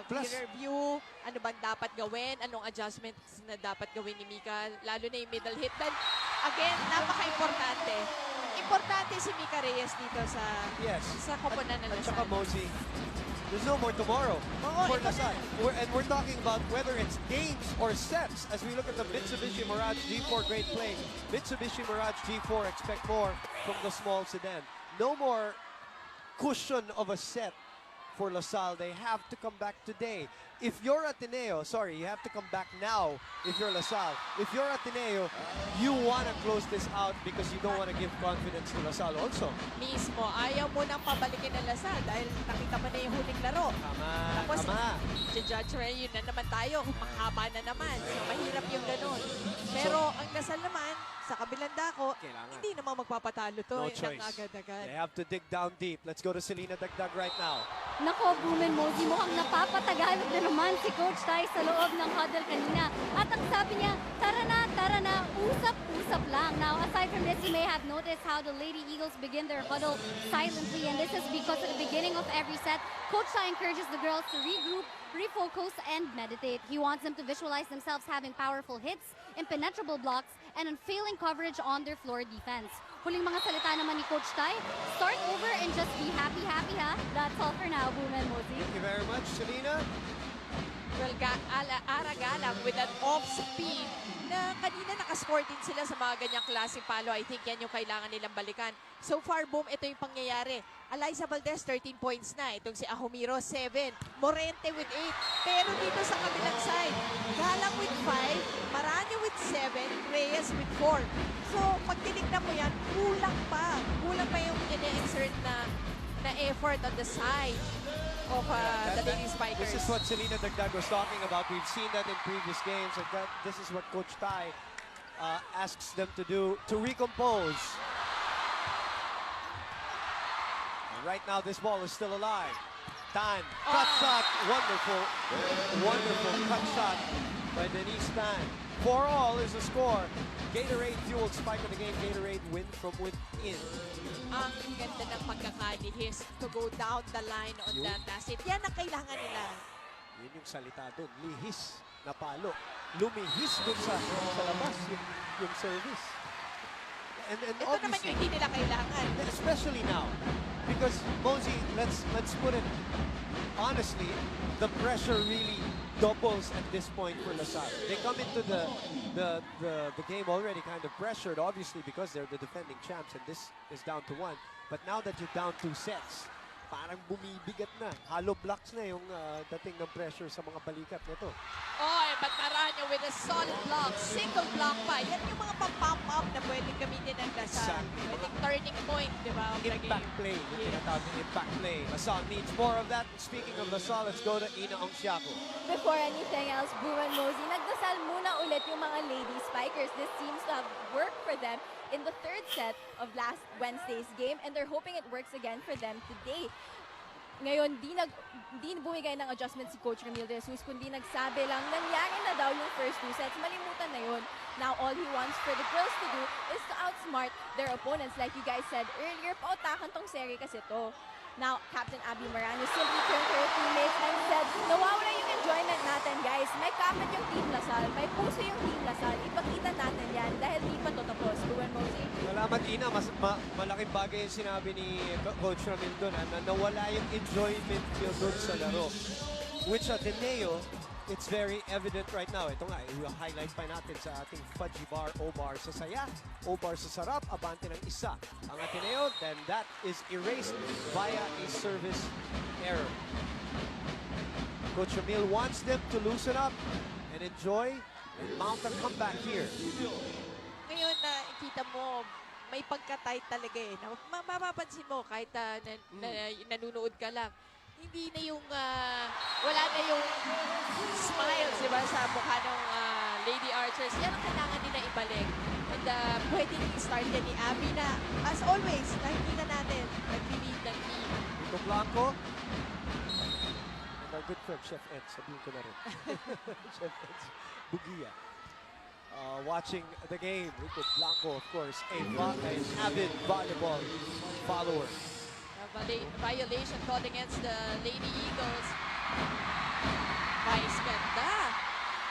B: Plus,
J: review, ano bang dapat gawin, anong adjustments na dapat gawin ni Mika, lalo na yung middle hit. Then, again, napaka-importante. Importante si Mika Reyes dito sa koponan ng Lasal.
B: At saka Mosey, there's no more tomorrow for Lasal. And we're talking about whether it's games or sets as we look at the Mitsubishi Mirage G4 great play. Mitsubishi Mirage G4, expect more from the small sedan. No more cushion of a set for LaSalle. They have to come back today. If you're Ateneo, sorry, you have to come back now if you're LaSalle. If you're Ateneo, you want to close this out because you don't want to give confidence to LaSalle also.
J: Mismo, ayaw mo nang pabalikin ng Lasal dahil nakita mo na yung huling laro. Tapos, judge yun na naman tayo. Mahaba na naman. So, mahirap yung ganun. Pero ang Lasal naman, sa kabilang dako, hindi naman magpapatalo to.
B: No choice.
J: Agad-agad.
B: They have to dig down deep. Let's go to Selena Dagdag right now.
K: Nako, Boom and Mosey, mukhang napapatagalog na naman si Coach Ty sa loob ng huddle kanina. At ang sabi niya, tara na, usap-usap lang. Now, aside from this, you may have noticed how the Lady Eagles begin their huddle silently. And this is because at the beginning of every set, Coach Ty encourages the girls to regroup, refocus, and meditate. He wants them to visualize themselves having powerful hits, impenetrable blocks, and unfailing coverage on their floor defense. Huling mga salita naman ni Coach Ty, start over and just be happy, ha? That's all for now, Boom and Mosey.
B: Thank you very much, Selena.
J: Well, Aragalang with that off-speed na kanina nakascore din sila sa mga ganyang klaseng palo. I think yan yung kailangan nilang balikan. So far, Boom, ito yung pangyayari. Eliza Valdez, 13 points na. Itong si Ahumiro, 7. Morente with 8. Pero dito sa kabilang side, Galang with 5, Marano with 7, Reyes with 4. So, pag tinignan mo yan, kulang pa. Kulang pa yung ine-exert na effort on the side of the Lady Spikers.
B: This is what Selena Dagdag was talking about. We've seen that in previous games. And this is what Coach Ty asks them to do to recompose. And right now, this ball is still alive. Tan, cut shot, wonderful cut shot by Denise Tan. 4-all is the score. Gatorade fueled spike of the game. Gatorade win from within.
J: Ang ganda ng pagkakalihis to go down the line on that basket. Yan ang kailangan nila.
B: Yun yung salita doon. Lihis na palo. Lumihis doon sa labas yung service. And
J: Ito naman yung hindi nila kailangan.
B: Especially now. Because, Mosey, let's put it honestly, the pressure really doubles at this point for LaSalle. They come into the game already kind of pressured, obviously, because they're the defending champs, and this is down to 1. But now that you're down 2 sets, parang bumibigat na. Hollow blocks na yung dating ng pressure sa mga balikat nito.
J: But Marano with a solid block, single block pa. Yan yung mga pang-pump up na pwedeng gamitin ng LaSalle.
B: Exactly.
J: Pwedeng turning point, di ba?
B: Impact play. Yung tinatawag na impact play. LaSalle needs more of that. Speaking of LaSalle, let's go to Ina Ongsiaco.
L: Before anything else, Boom and Mosey, nagdasal muna ulit yung mga Lady Spikers. This seems to have worked for them in the 3rd set of last Wednesday's game, and they're hoping it works again for them today. Ngayon, di bumigay ng adjustment si Coach Ramil de Jesus, kundi nagsabi lang, nangyari na daw yung first 2 sets. Malimutan na yun. Now, all he wants for the girls to do is to outsmart their opponents. Like you guys said earlier, pautakan tong seri kasi to. Now, Captain Abby Marano simply turned to her teammates and said, nawawala yung enjoyment natin, guys. May kapit yung Team LaSalle, may puso yung Team LaSalle. Ipakita natin yan dahil di pa to tapos. Ruben Mosey.
B: Salamat, Ina. Malaking bagay yung sinabi ni Coach Ramil doon, na nawala yung enjoyment feel doon sa laro. Which Ateneo, it's very evident right now. Ito nga, i-highlight pa natin sa ating Fudgy Bar, O-Bar sa saya, O-Bar sa sarap, abante ng isa. Ang Ateneo, then that is erased via a service error. Coach Ramil wants them to loosen up and enjoy and mount a comeback here.
J: Ngayon, kita mo, may pagka-tight talaga eh. Mapapansin mo kahit nanunood ka lang. Hindi na yung, wala na yung smiles, di ba, sa mukha ng Lady Archers. Yan ang kailangan nila ibalik. And pwedeng i-start yan ni Abby na, as always, nakikita natin, nag-lead ng team.
B: Ito Blanco. And our good friend, Chef Ed, sabihin ko na rin. Chef Ed Bugia. Watching the game, Rico Blanco, of course, an avid volleyball follower.
J: Violation called against the Lady Eagles. Vice ganda.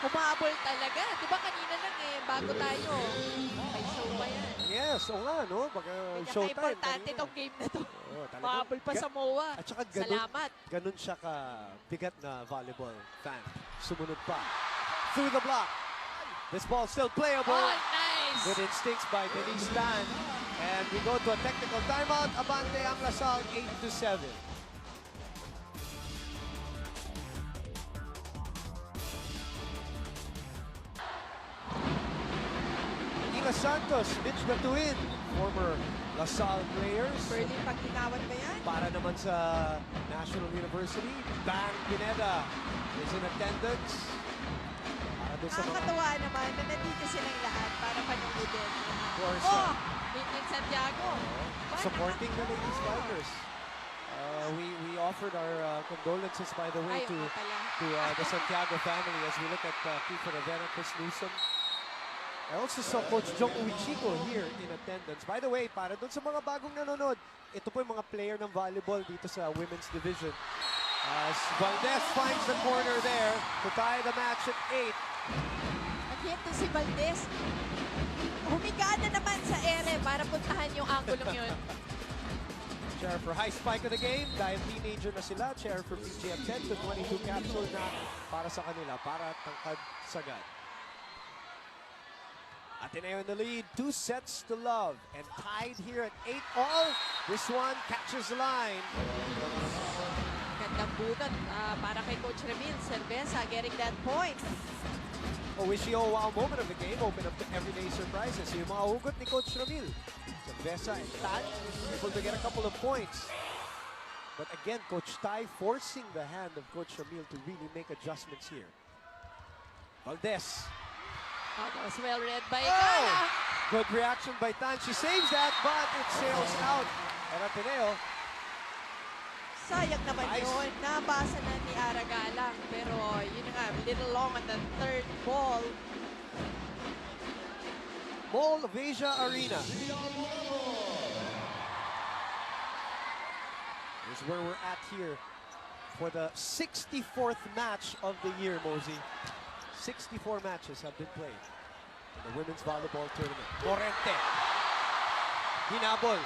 J: Humabol talaga. Diba kanina lang eh, bago tayo. May show pa yan.
B: Yes, o nga, no? Baka showtime.
J: Importante tong game na to. Humabol pa sa MOA.
B: At saka
J: salamat.
B: Ganun siya ka-bigat na volleyball fan. Sumunod pa. Through the block. This ball still playable.
J: Oh, nice.
B: Good instincts by Denise Tan. And we go to a technical timeout. Abante ang LaSalle 8-7. Santos, Mitch Batuin, former LaSalle players.
J: Berlin Paglingawan ba yan?
B: Para naman sa National University, Bang Pineda is in attendance. Para doon sa mga...
J: Nakakatawa naman na nandito silang lahat para panoodin.
B: Of course,
J: Oh! Vincent Santiago.
B: supporting the ladies fighters. We offered our condolences, by the way,
J: Ay,
B: to
J: oo pala.
B: the Santiago family as we look at Kiefer Rivera, Chris Newsom. I also saw Coach Jong Uichico here in attendance. By the way, para doon sa mga bagong nanonood, ito po yung mga player ng volleyball dito sa women's division. As Valdez finds the corner there to tie the match at 8.
J: At ito si Valdez. Humiga na naman sa ere para puntahan yung angulong yun.
B: Chair for high spike of the game. Dahil teenager na sila, chair for PGF 10 to 22 capsule na para sa kanila, para tangkad sagad. Ateneo in the lead, 2 sets to love. And tied here at 8-all. This one catches the line.
J: Gandang bunot para kay Coach Ramil Cerveza getting that point.
B: Oh, Wishio, wow moment of the game. Open up to everyday surprises. Yung mga hugot ni Coach Ramil. Cerveza and Tan able to get a couple of points. But again, Coach Tai forcing the hand of Coach Ramil to really make adjustments here. Valdez.
J: Oh, that was well read by
B: Oh!
J: Gala.
B: Good reaction by Tan. She saves that, but it sails out. And Ateneo.
J: Sayang naman
B: Nice.
J: yun. Nabasa na ni Aragala. Pero yun nga, little long on the third ball.
B: Mall of Asia Arena. Here's where we're at here for the 64th match of the year, Mosey. 64 matches have been played in the women's volleyball tournament. Morente. Hinabol.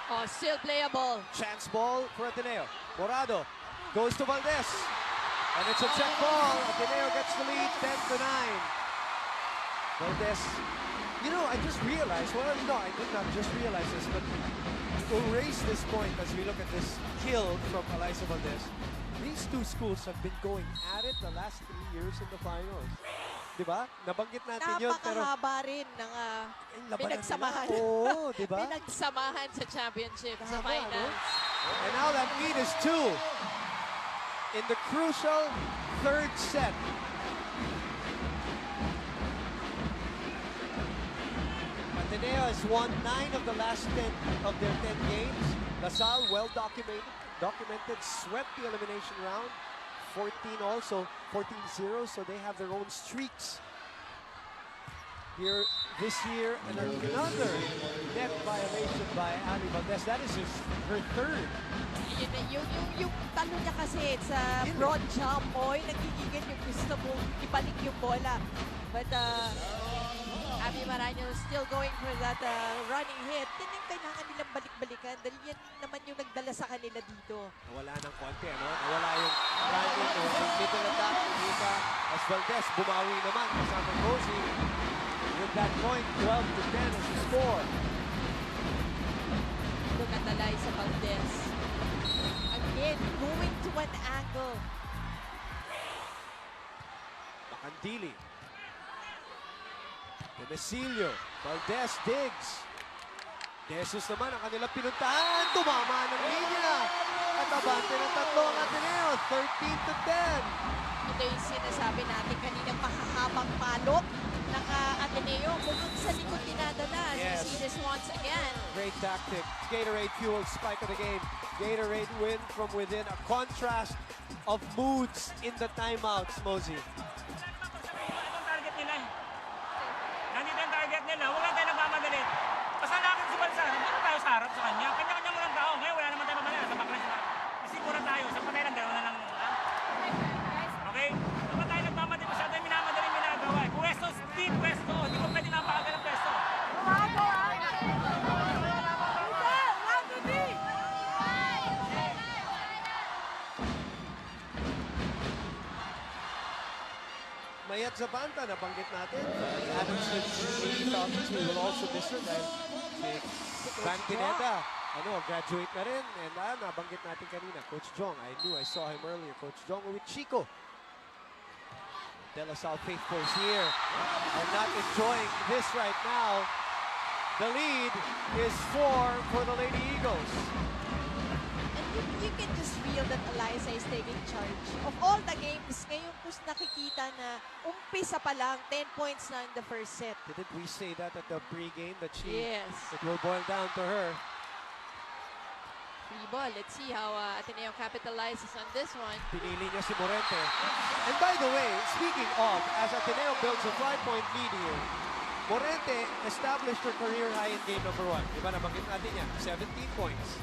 J: Oh, still playable.
B: Chance ball for Ateneo. Morado goes to Valdez. And it's a check ball. Ateneo gets the lead, 10-9. Valdez. You know, I just realized, well, no, I did not just realize this, but we'll raise this point as we look at this kill from Alyssa Valdez. These two schools have been going at it the last 3 years in the finals. Diba? Nabanggit natin yun, pero...
J: Napakahaba rin ng pinagsamahan.
B: Oo, diba?
J: Pinagsamahan sa championship, sa
B: Tama,
J: finals.
B: no? And now that lead is 2 in the crucial third set. Ateneo has won 9 of the last 10 of their 10 games. LaSalle, well documented, swept the elimination round. 14 also, 14-0, so they have their own streaks here this year. And another net violation by Ali Valdez. That is her third.
J: Yung talo niya kasi sa broad jump, oy, nagigigil yung gusto mo ibalik yung bola. But Abby Maraño still going for that running hit. Yan yung kailangan nilang balik-balikan dahil yan naman yung nagdala sa kanila dito.
B: Nawala ng konti, ano? Nawala yung running o yung middle attack ni Mika as Valdez bumawi naman kasama Rosie. With that point, 12-10 as the score.
J: Look at Alyssa Valdez. Again, going to an angle.
B: Macandili. Demesilio. Valdez digs. Jesus naman ang kanilang pinuntahan. Tumama ng linya. At abante ng tatlo ang Ateneo. 13-10.
J: Ito yung sinasabi natin kaninang mahahabang palok ng Ateneo. Mukhang sa likod dinadala.
B: Yes.
J: We see this once again.
B: Great tactic. Gatorade fueled spike of the game. Gatorade win from within. A contrast of moods in the timeouts, Mosey.
H: Target nila. Nandito yung target nila. Huwag lang tayo nagmamadali. Pasalakin si Balsa. Hindi na tayo sa harap sa kanya. Kanya-kanya mo lang tao. Ngayon wala naman tayo mamadali. Sa backline sila. Kasi muna tayo. Sa patay lang. Dalawa na lang. Okay? Kapag tayo nagmamadali. Masyado yung minamadali minagawa. Pwesto. Speed pwesto. Hindi ko pwede napagal ang pwesto.
B: Mayat Zapanta, nabanggit natin. Adam Smith, Thomas, we will also miss her dahil si Van Pineda, graduate na rin. And nabanggit natin kanina, Coach Jong. I knew I saw him earlier. Coach Jong with Chico. De La Salle faithfuls here are not enjoying this right now. The lead is 4 for the Lady Eagles.
J: And you can just feel that Eliza is taking charge. Of all the games, ngayon ko nakikita na umpisa pa lang, 10 points na in the first set.
B: Didn't we say that at the pre-game that
J: Yes.
B: it will boil down to her?
J: Free ball. Let's see how Ateneo capitalizes on this one.
B: Pinili niya si Morente. And by the way, speaking of, as Ateneo builds a 5-point lead here, Morente established her career high in game number 1. Diba nabanggit natin yan? 17 points.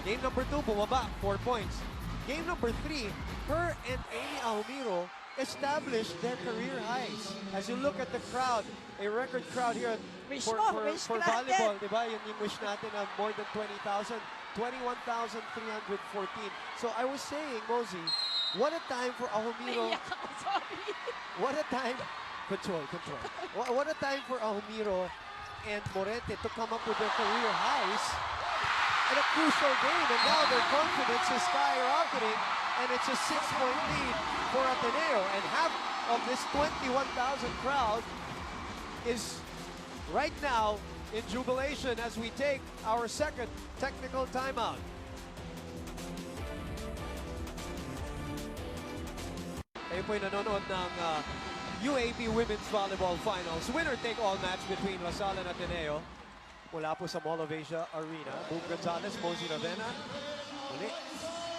B: Game number 2, bumaba, 4 points. Game number 3, her and Amy Ahumiro established their career highs. As you look at the crowd, a record crowd here
J: Wish
B: for
J: natin.
B: volleyball, diba? Yun yung wish natin na more than 20,000. 21,314. So I was saying, Mosey, what a time for Ahumiro.
J: Naiyak ako, sorry.
B: What a time. Control. What a time for Ahumiro and Morente to come up with their career highs in a crucial game. And now their confidence is skyrocketing. And it's a 6-point lead for Ateneo. And half of this 21,000 crowd is right now in jubilation as we take our second technical timeout. Kayo po'y nanonood ng UAAP Women's Volleyball Finals. Winner-take-all match between La Salle and Ateneo. Mula po sa Mall of Asia Arena. Boom Gonzalez, Mosey Ravena. Muli,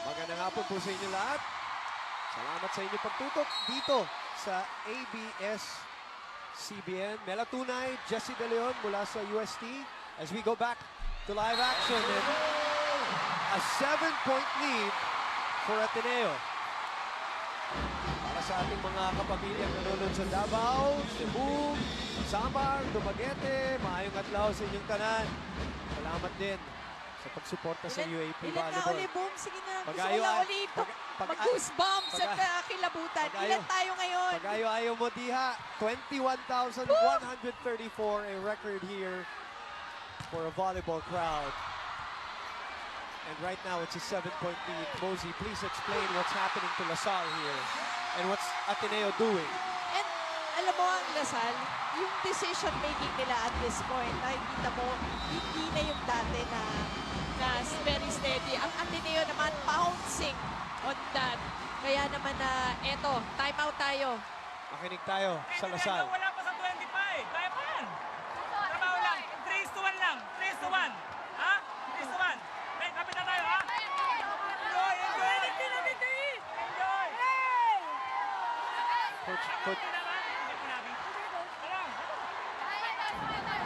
B: magandang hapon po sa inyo lahat. Salamat sa inyong pagtutok dito sa ABS-CBN. Mela Tunay, Jessie De Leon mula sa UST. As we go back to live action, and a 7-point lead for Ateneo. Para sa ating mga kapamilyang nanonood sa Davao, Cebu, Samar, Dumaguete, maayong adlaw sa inyong tanan. Salamat din sa pagsuporta sa UAAP
J: Ilan na
B: Volleyball.
J: uli, Boom? Sige na. Gusto ko
B: Pag-ayo-
J: lang uli mag-goosebumps at kilabutan. Ilan tayo ngayon?
B: Pag-ayo-ayo mo diha, 21,134, a record here for a volleyball crowd. And right now, it's a 7-point lead. Mosey, please explain what's happening to La Salle here and what's Ateneo doing.
J: And alam mo ang Lasal, yung decision making nila at this point, nakikita mo, hindi na yung dati na very steady. Ang Ateneo naman bouncing on that. Kaya naman na, eto, time out tayo.
B: Makinig tayo sa La Salle.
H: Wala pa sa 25. Kaya pa yan. Trabaho lang. 3-1 lang. 3-1. Ha? 3-1. Okay, kapit na tayo, ha? Enjoy! Enjoy!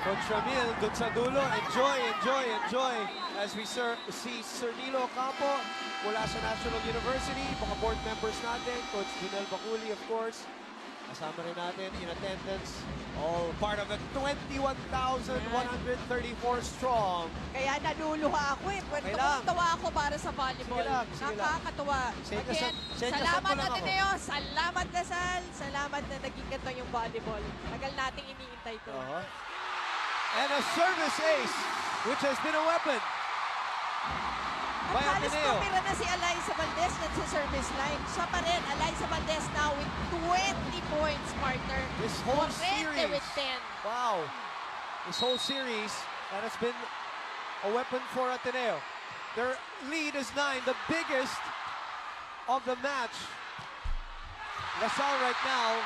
B: Coach Ramil, dun sa dulo, enjoy. As we see Sir Nilo Campo mula sa National University, mga board members natin, Coach Junel Baculi, of course. Kasama rin natin in attendance, all part of the 21,134 strong.
J: Kaya naluluha ako eh.
B: Okay lang.
J: Tawa ako para sa volleyball.
B: Sige lang.
J: Nakakatuwa. Again, salamat Ateneo, salamat Lasal, salamat na naging ganito yung volleyball. Tagal nating iniintay ito.
B: And a service ace, which has been a weapon by
J: At halos
B: Ateneo.
J: tumira na si Eliza Valdez na sa service line. Siya pa rin, Eliza Valdez now with 20 points, partner.
B: This whole
J: Morente
B: series.
J: with 10.
B: Wow. This whole series, that has been a weapon for Ateneo. Their lead is 9, the biggest of the match. La Salle right now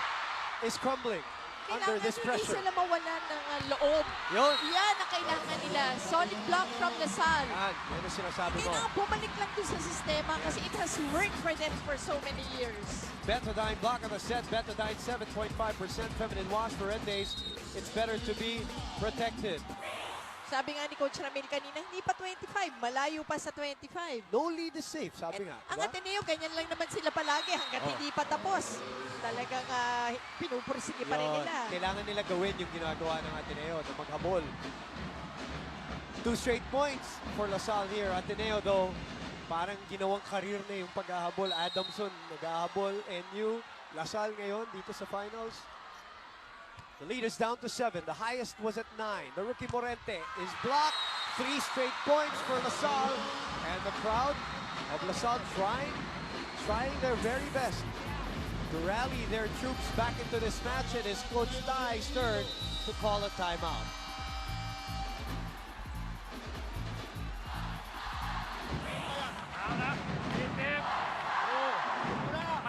B: is crumbling under this pressure.
J: Hindi sila mawalan ng loob.
B: Yun.
J: Yan ang kailangan nila. Solid block from Lasal.
B: Yan ang sinasabi mo.
J: Kailangan bumalik lang doon sa sistema kasi it has worked for them for so many years.
B: Betadine block of the set. Betadine 7.5% feminine wash for red days. It's better to be protected.
J: Sabi nga ni Coach Ramil kanina, hindi pa 25. Malayo pa sa 25.
B: No lead is safe, sabi nga.
J: Ang Ateneo, ganyan lang naman sila palagi hanggat hindi pa tapos. Talagang pinupursige pa rin nila.
B: Kailangan nila gawin yung ginagawa ng Ateneo na maghabol. 2 straight points for La Salle here. Ateneo though, parang ginawang karir na yung paghahabol. Adamson naghahabol. NU, La Salle ngayon dito sa finals. The lead is down to 7. The highest was at 9. The rookie Morente is blocked. 3 straight points for La Salle. And the crowd of La Salle trying their very best to rally their troops back into this match. It is Coach Tai's turn to call a timeout.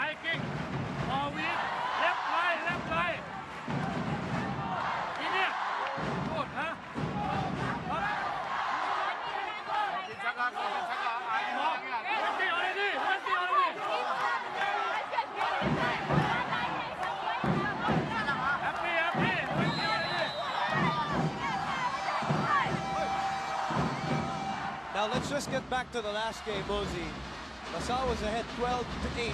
H: Hiking. Forward. Left line. Left line. In here. Good, huh?
B: Now let's just get back to the last game, Mosey. Russel was ahead 12-8.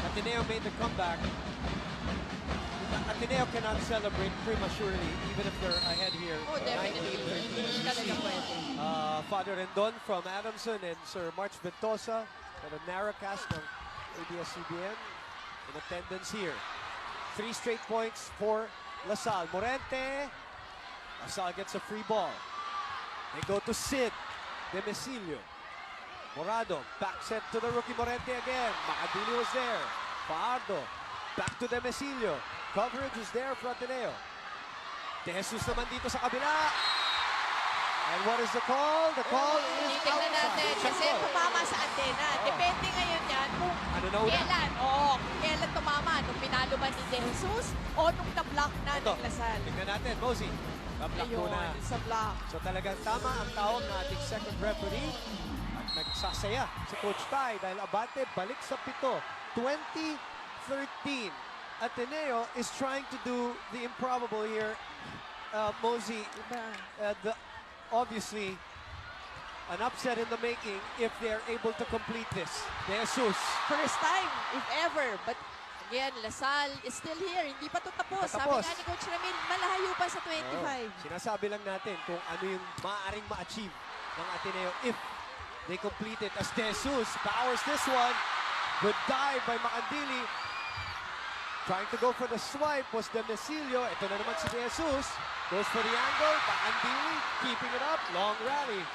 B: Ateneo made the comeback. Ateneo cannot celebrate prematurely, even if they're ahead here.
J: Oh, definitely. Hindi talaga pwede.
B: Father Rendon from Adamson and Sir March Ventosa at a narrowcast ng ABS-CBN in attendance here. 3 straight points for LaSalle. Morente. LaSalle gets a free ball. They go to Sid. Demecilio. Morado. Back set to the rookie Morente again. Macadili was there. Faardo. Back to Demecilio. Coverage is there for Ateneo. De Jesus naman dito sa kabila. And what is the call? The call is
J: Tingnan natin
B: outside.
J: kasi tumama sa antena. Depende ngayon yan kung
B: Ano na una?
J: kailan. Kung kailan tumama. Nung pinalo ba ni De Jesus o nung na-block na ng Lasal.
B: Tingnan natin, Mosey. Na-block muna.
J: Ayun, sa block.
B: So talagang tama ang tawag ng ating second referee. At nagsasaya si Coach Tai dahil abante balik sa 7. 20-13. Ateneo is trying to do the improbable here. Mosey, obviously an upset in the making if they're able to complete this. De Jesus.
J: First time, if ever. But again, Lasal is still here. Hindi pa ito tapos. Sabi
B: Tapos.
J: nga ni Coach Ramil, malayo pa sa 25.
B: Sinasabi lang natin kung ano yung maaaring ma-achieve ng Ateneo if they complete it. As De Jesus powers this one. Good dive by Macandili. Trying to go for the swipe was Demecilio. Ito na naman si De Jesus. Goes for the angle. Macandili keeping it up. Long rally.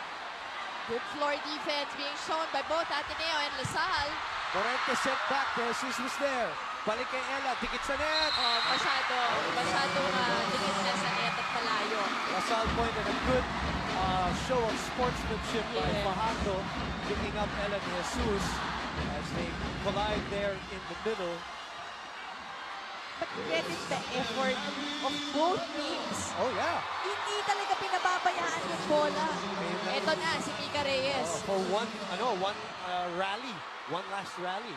J: Good floor defense being shown by both Ateneo and Lasal.
B: Morente set back. De Jesus was there. Balik kay Ella. Dikit sa net.
J: Masyadong dikit na sa net at malayo.
B: Russell pointed a good show of sportsmanship by Fajardo, picking up Ella De Jesus as they collide there in the middle.
J: But credit the effort of both teams.
B: Oh, yeah.
J: Hindi talaga pinababayaan yung bola. Ito na, si Mika Reyes.
B: For one rally. One last rally.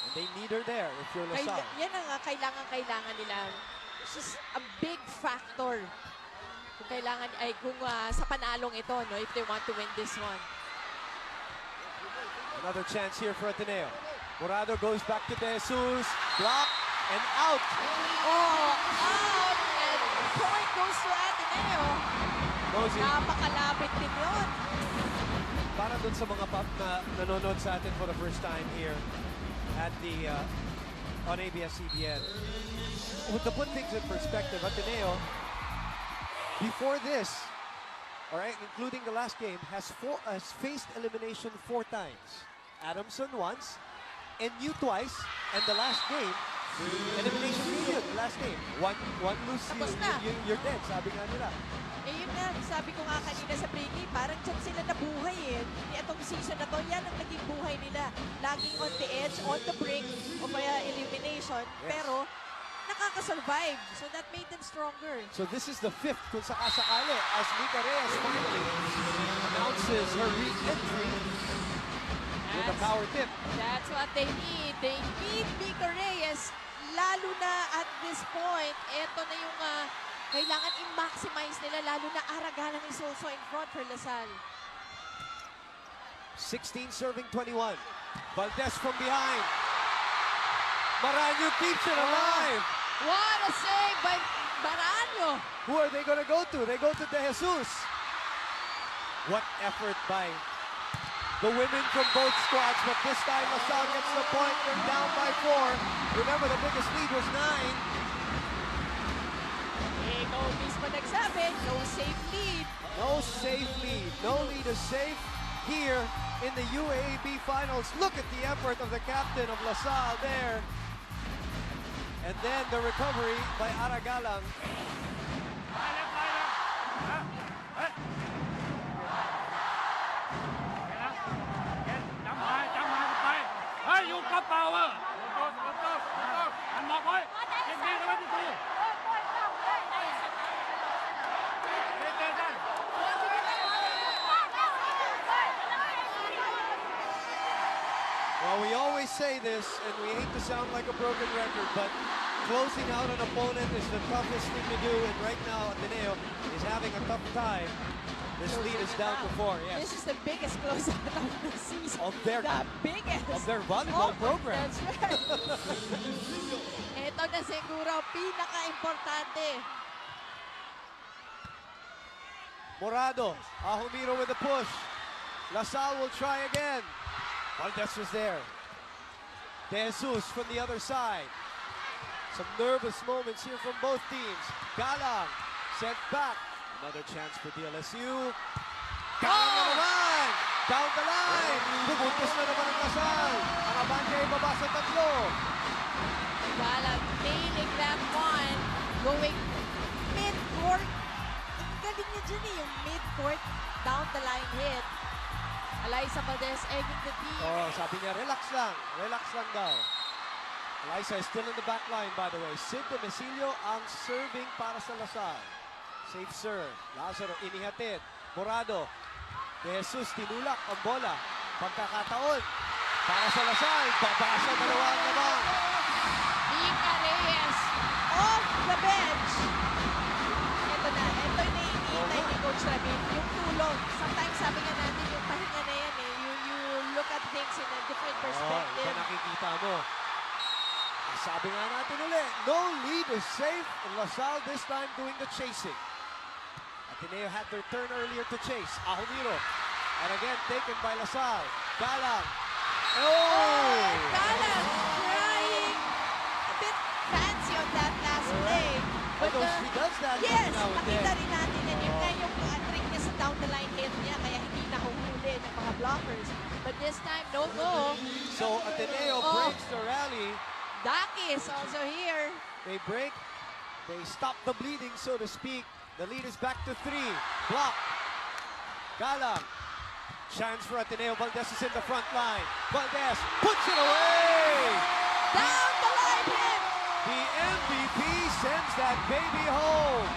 B: And they need her there if you're LaSalle.
J: Yan ang kailangan nila. This is a big factor. Kung sa panalong ito, no, if they want to win this one.
B: Another chance here for Ateneo. Morado goes back to De Jesus. Block and out.
J: Oh, out! And point goes to Ateneo.
B: Mosey.
J: Napakalapit din yun.
B: Para dun sa mga pop na nanonood sa atin for the first time here at the on ABS-CBN. To put things in perspective, Ateneo, before this, all right, including the last game, has faced elimination 4 times. Adamson once, and you twice, and the last game, elimination period, the last game. One lose, you're dead, sabi nga nila.
J: Yun nga, sabi ko nga kanina sa breaking, parang dyan sila nabuhay eh. Itong season na to, yan ang naging buhay nila. Laging on the edge, on the brink of elimination, pero nakaka-survive. So that made them stronger.
B: So this is the 5th kung sakasakali as Mika Reyes finally announces her re-entry with a power tip.
J: That's what they need. They need Mika Reyes, lalo na at this point. Ito na yung kailangan i-maximize nila, lalo na Aragalan is also in front for Lasal.
B: 16 serving 21. Valdez from behind. Maranyo keeps it alive.
J: What a save by Maranyo.
B: Who are they going to go to? They go to De Jesus. What effort by the women from both squads, but this time LaSalle gets the point. They're down by 4. Remember, the biggest lead was 9.
J: Ikaw mismo nagsabi, no safe lead.
B: No safe lead. No lead is safe. here in the UAAP Finals. Look at the effort of the captain of La Salle there. And then the recovery by Aragalang. Well, we always say this, and we hate to sound like a broken record, but closing out an opponent is the toughest thing to do, and right now Ateneo is having a tough time. This lead is down to 4, yes.
J: This is the biggest closeout of the season.
B: Of their,
J: the biggest.
B: Of their volleyball program.
J: That's right. Ito na siguro pinaka-importante.
B: Morado, Ahumiro with the push. La Salle will try again. Valdez was there. De Jesus from the other side. Some nervous moments here from both teams. Galang sent back. Another chance for DLSU. Galang na naman! Down the line! Bubuntos na naman ang La Salle. Ang abante ay baba sa tatlo.
J: Galang nailing that one. Going mid-court. Ang galing niya dyan eh, yung mid-court down the line hit. Eliza Valdez egging the team.
B: Oh, sabi niya, relax lang daw. Eliza is still in the back line, by the way. Sid Demesilio ang serving para sa La Salle. Safe serve. Lazaro, inihatid. Morado. De Jesus, tinulak ang bola. Pagkakataon. Para sa La Salle. Babasa, dalawang naman.
J: Mika Reyes off the bench. Ito na. Ito yung naiinitay ni Coach Rabin. Yung tulong. Sometimes sabi nga natin yung pahinga na yan eh. You look at things in a different perspective.
B: Ito nakikita mo. Sabi nga natin ulit, no lead is safe. And La Salle this time doing the chasing. Ateneo had their turn earlier to chase. Ahumiro. And again taken by La Salle. Galang. Oh!
J: Galang trying a bit fancy on that last play.
B: Although she does that
J: yes,
B: now and
J: nakita
B: then.
J: rin natin yan. Yun nga yung trick niya sa down the line hit niya. Kaya hindi nahuhuli ng mga blockers. But this time, no go.
B: So Ateneo breaks the rally.
J: Daki is also here.
B: They break. They stop the bleeding, so to speak. The lead is back to 3. Block. Galang. Chance for Ateneo. Valdez is in the front line. Valdez puts it away.
J: Down the line hit.
B: The MVP sends that baby home.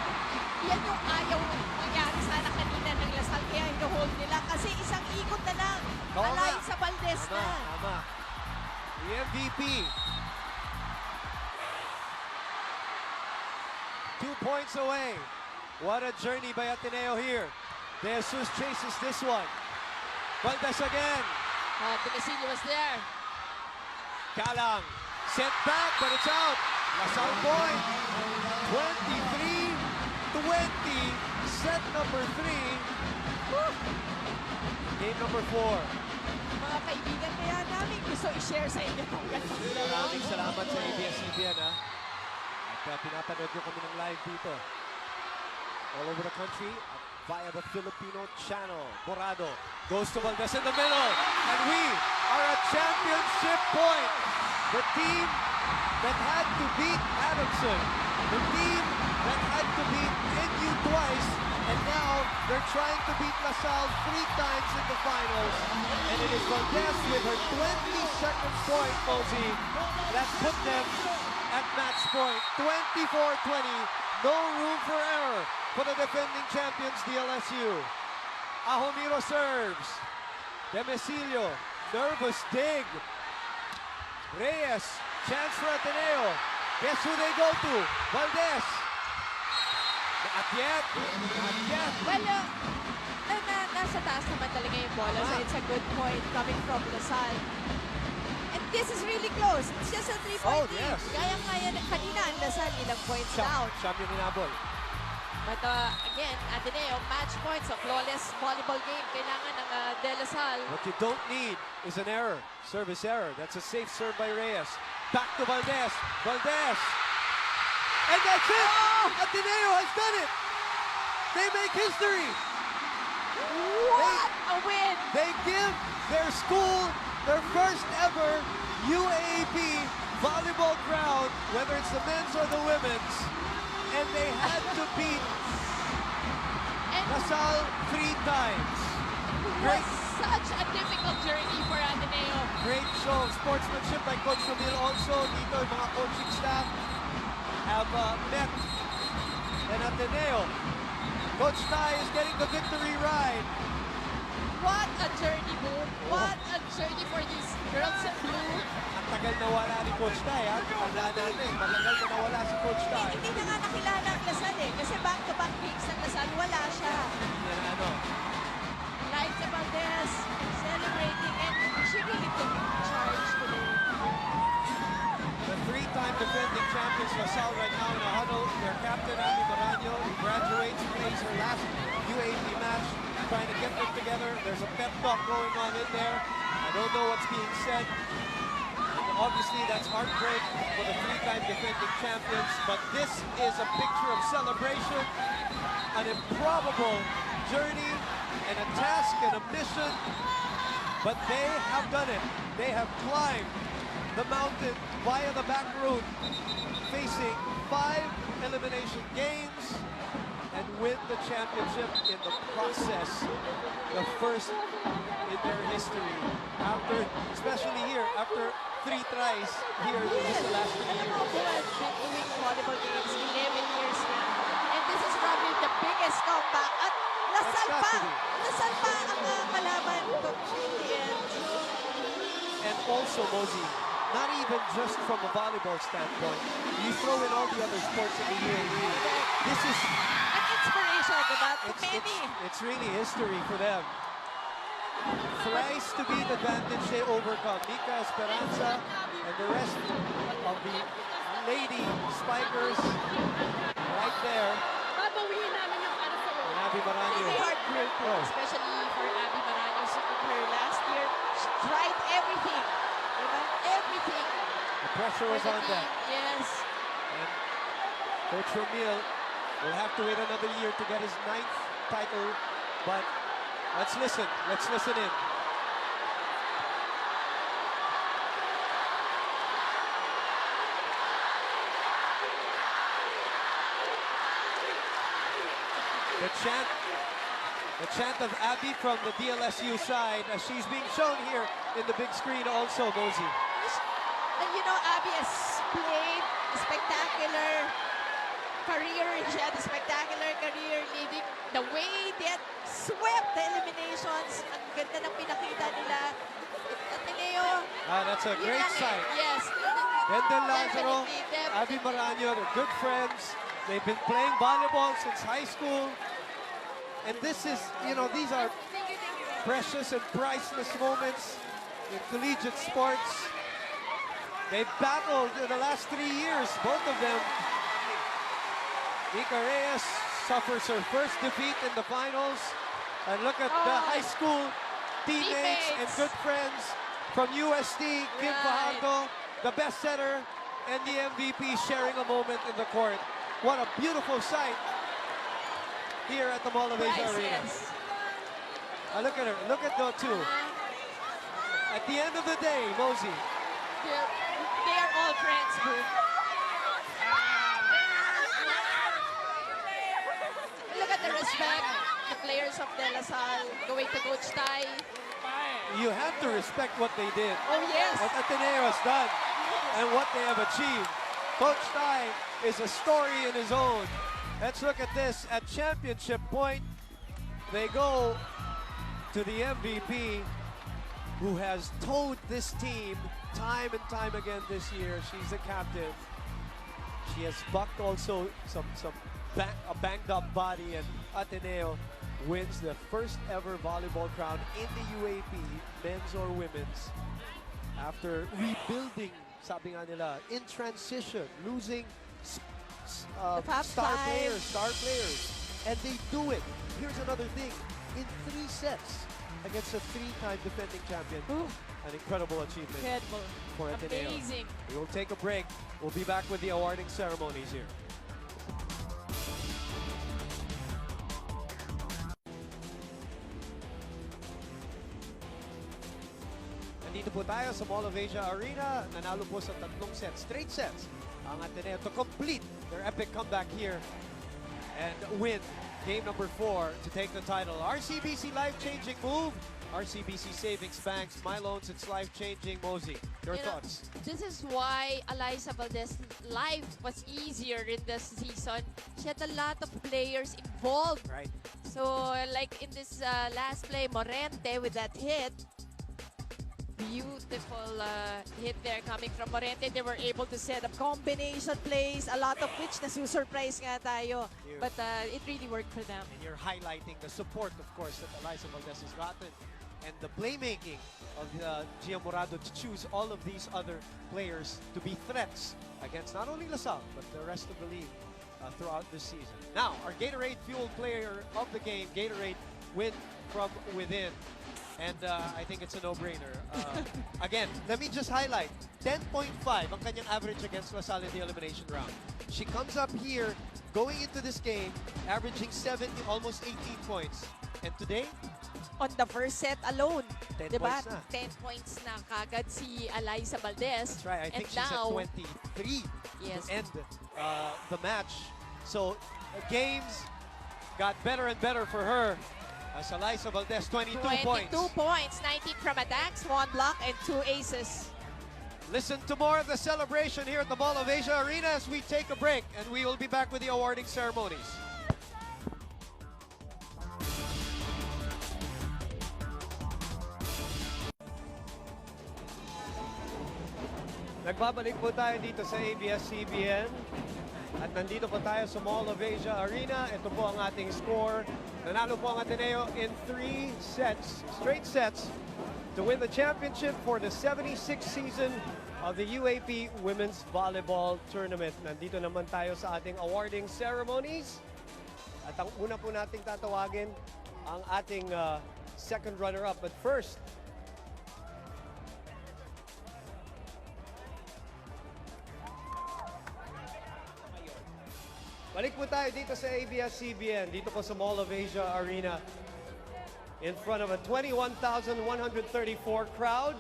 J: Yan yung ayaw mangyari sana kanina ng La Salle. Kaya ino-hold nila. Kasi isang ikot na lang. Alay sa Valdez na.
B: Tama. The MVP. 2 points away. What a journey by Ateneo here. De Jesus chases this one. Valdez again.
J: Demesilio was there.
B: Galang sent back, but it's out. La Salle point. 23-20. Set number 3. Game number 4.
J: Mga kaibigan, kaya namin gusto i-share sa inyo kung ganito.
B: Maraming salamat sa ABS-CBN, ha. At pinapanood nyo kami ng live dito. All over the country via the Filipino channel. Morado goes to Valdez in the middle. And we are at championship point. The team that had to beat Adamson. The team that had to beat NU twice. And now they're trying to beat La Salle 3 times in the finals. And it is Valdez with her 22nd point, Mosey, that put them at match point. 24-20. No room for error for the defending champions, DLSU. Ahumiro serves. Demesilio, nervous dig. Reyes, chance for Ateneo. Guess who they go to? Valdez. Not yet.
J: Well, nasa taas naman talaga yung bola, so it's a good point coming from La Salle. And this is really close. It's just a 3-point lead.
B: Yes.
J: Kaya kanina ang La Salle ilang points down.
B: Siyam yung hinabol.
J: But again, Ateneo, match points, a flawless volleyball game. Kailangan ng De La Salle.
B: What you don't need is an error. Service error. That's a safe serve by Reyes. Back to Valdez. Valdez. And that's it! Ateneo has done it! They make history!
J: What a win!
B: They give their school their first ever UAAP volleyball crown, whether it's the men's or the women's, and they had to beat Russel 3 times.
J: Great. Such a difficult journey for Ateneo.
B: Great show of sportsmanship by Coach Camille also. Dito yung mga coaching staff have met and Ateneo. Coach Tai is getting the victory ride.
J: What a journey, Boom. What a journey for these girls in blue.
B: Ang tagal na wala ni Coach Tai, ha? Tanda natin, matagal na nawala si Coach Tai.
J: Hindi na nga nakilala ang Lasal eh. Kasi back-to-back weeks ng Lasal, wala siya.
B: Yan ano.
J: Lights Valdez celebrating and she really took charge today.
B: The 3-time defending champions Russel right now in a huddle. Their captain, Abby Maranyo, who graduates, plays her last UAP match, trying to get them together. There's a pep talk going on in there. I don't know what's being said. And obviously, that's heartbreak for the 3-time defending champions. But this is a picture of celebration, an improbable journey, and a task and a mission. But they have done it. They have climbed the mountain via the back route, facing 5 elimination games, and win the championship in the process. The first in their history. After, especially here, after 3 tries here in the last 3 years.
J: Alam mo, Buwan, been doing volleyball games 11 years now. And this is probably the biggest comeback. At Lasal pa! Lasal pa ang kalaban in the end.
B: And also, Mosey, not even just from a volleyball standpoint, you throw in all the other sports in the UAE. This is
J: an inspiration, diba? To many.
B: It's really history for them. Thrice to beat advantage they overcome. Mika Esperanza and the rest of the lady spikers right there.
J: Babawiin namin yung para sa'yo.
B: Abby Maranyo.
J: Really heartbreaking, especially for Abby Maranyo. So in her last year, she tried everything. Diba? Everything.
B: The pressure was on them.
J: Yes.
B: And Coach Ramil will have to wait another year to get his 9th title, but let's listen in. The chant of Abby from the DLSU side as she's being shown here in the big screen also, Mosey.
J: And you know, Abby has played a spectacular career. She had a spectacular career leading the way they had swept the eliminations. Ang ganda ng pinakita nila. Ateneo.
B: That's a great sight.
J: Yes.
B: Wendell Lazaro,
J: Definitely.
B: Abby Maranyo, they're good friends. They've been playing volleyball since high school. And this is, you know, these are precious and priceless moments in collegiate sports. They've battled in the last 3 years, both of them. Mika Reyes suffers her first defeat in the finals. And look at the high school teammates and good friends from USD, Kim Fajardo, the best setter, and the MVP sharing a moment in the court. What a beautiful sight here at the Mall of Asia Arena. Look at her. Look at the two. At the end of the day, Mosey.
J: They are all friends, Boom. Look at the respect. The players of De La Salle going to Coach Tai.
B: You have to respect what they did.
J: Oh, yes.
B: What Ateneo has done and what they have achieved. Coach Tai is a story in his own. Let's look at this. At championship point, they go to the MVP who has towed this team time and time again this year. She's the captain. She has bucked also a banged up body, and Ateneo wins the first ever volleyball crown in the UAP, men's or women's, after rebuilding, sabi nga nila, in transition, losing star players, and they do it. Here's another thing, in 3 sets against a 3-time defending champion. An incredible achievement for Ateneo.
J: Amazing.
B: We will take a break. We'll be back with the awarding ceremonies here. nandito po tayo sa Mall of Asia Arena. Nanalo po sa 3 sets, straight sets, ang Ateneo to complete their epic comeback here and win game number 4 to take the title. RCBC life-changing move. RCBC Savings Banks, My Loans, it's life-changing. Mosey, your thoughts?
J: This is why Eliza Valdez' life was easier in this season. She had a lot of players involved.
B: Right.
J: So, like in this last play, Morente with that hit, beautiful hit there coming from Morente. They were able to set up combination plays, a lot of which nasusurprise nga tayo. But it really worked for them.
B: And you're highlighting the support, of course, that Eliza Valdez has gotten and the playmaking of Gia Morado to choose all of these other players to be threats against not only LaSalle, but the rest of the league throughout this season. Now, our Gatorade Fuel player of the game, Gatorade win from within. And I think it's a no-brainer. Again, let me just highlight, 10.5 ang kanyang average against LaSalle in the elimination round. She comes up here, going into this game, averaging 70, almost 18 points. And today,
J: on the first set alone,
B: 10
J: diba?
B: points na.
J: 10 points na kagad si Eliza Valdez.
B: That's right. I think she's
J: now,
B: at 23
J: yes,
B: to end the match. So games got better and better for her. As Eliza Valdez, 22 points.
J: 22 points, 19 from attacks, 1 block, and 2 aces.
B: Listen to more of the celebration here at the Mall of Asia Arena as we take a break, and we will be back with the awarding ceremonies. Nagbabalik po tayo dito sa ABS-CBN at nandito po tayo sa Mall of Asia Arena. Ito po ang ating score. Nanalo po ang Ateneo in 3 sets, straight sets, to win the championship for the 76th season of the UAAP Women's Volleyball Tournament. Nandito naman tayo sa ating awarding ceremonies. At ang una po nating tatawagin ang ating second runner-up. But first, balik po tayo dito sa ABS-CBN, dito po sa Mall of Asia Arena, in front of a 21,134 crowd.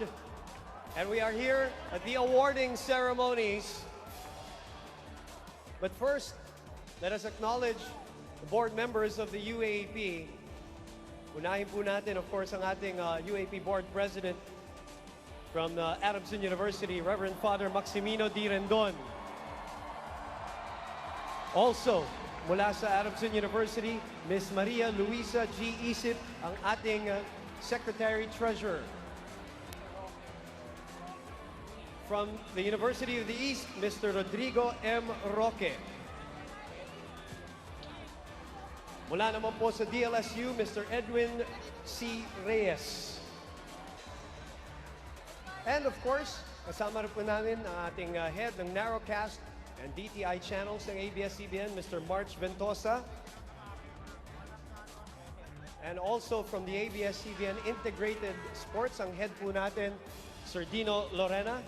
B: And we are here at the awarding ceremonies. But first, let us acknowledge the board members of the UAAP. Unahin po natin, of course, ang ating UAAP board president from Adamson University, Reverend Father Maximino D. Rendon. Also, mula sa Adamson University, Ms. Maria Luisa G. Isip, ang ating Secretary-Treasurer. From the University of the East, Mr. Rodrigo M. Roque. Mula naman po sa DLSU, Mr. Edwin C. Reyes. And of course, kasama rin po namin ang ating head ng Narrowcast and DTI channels ng ABS-CBN, Mr. March Ventosa. And also from the ABS-CBN Integrated Sports, ang head po natin, Sir Dino Lorena.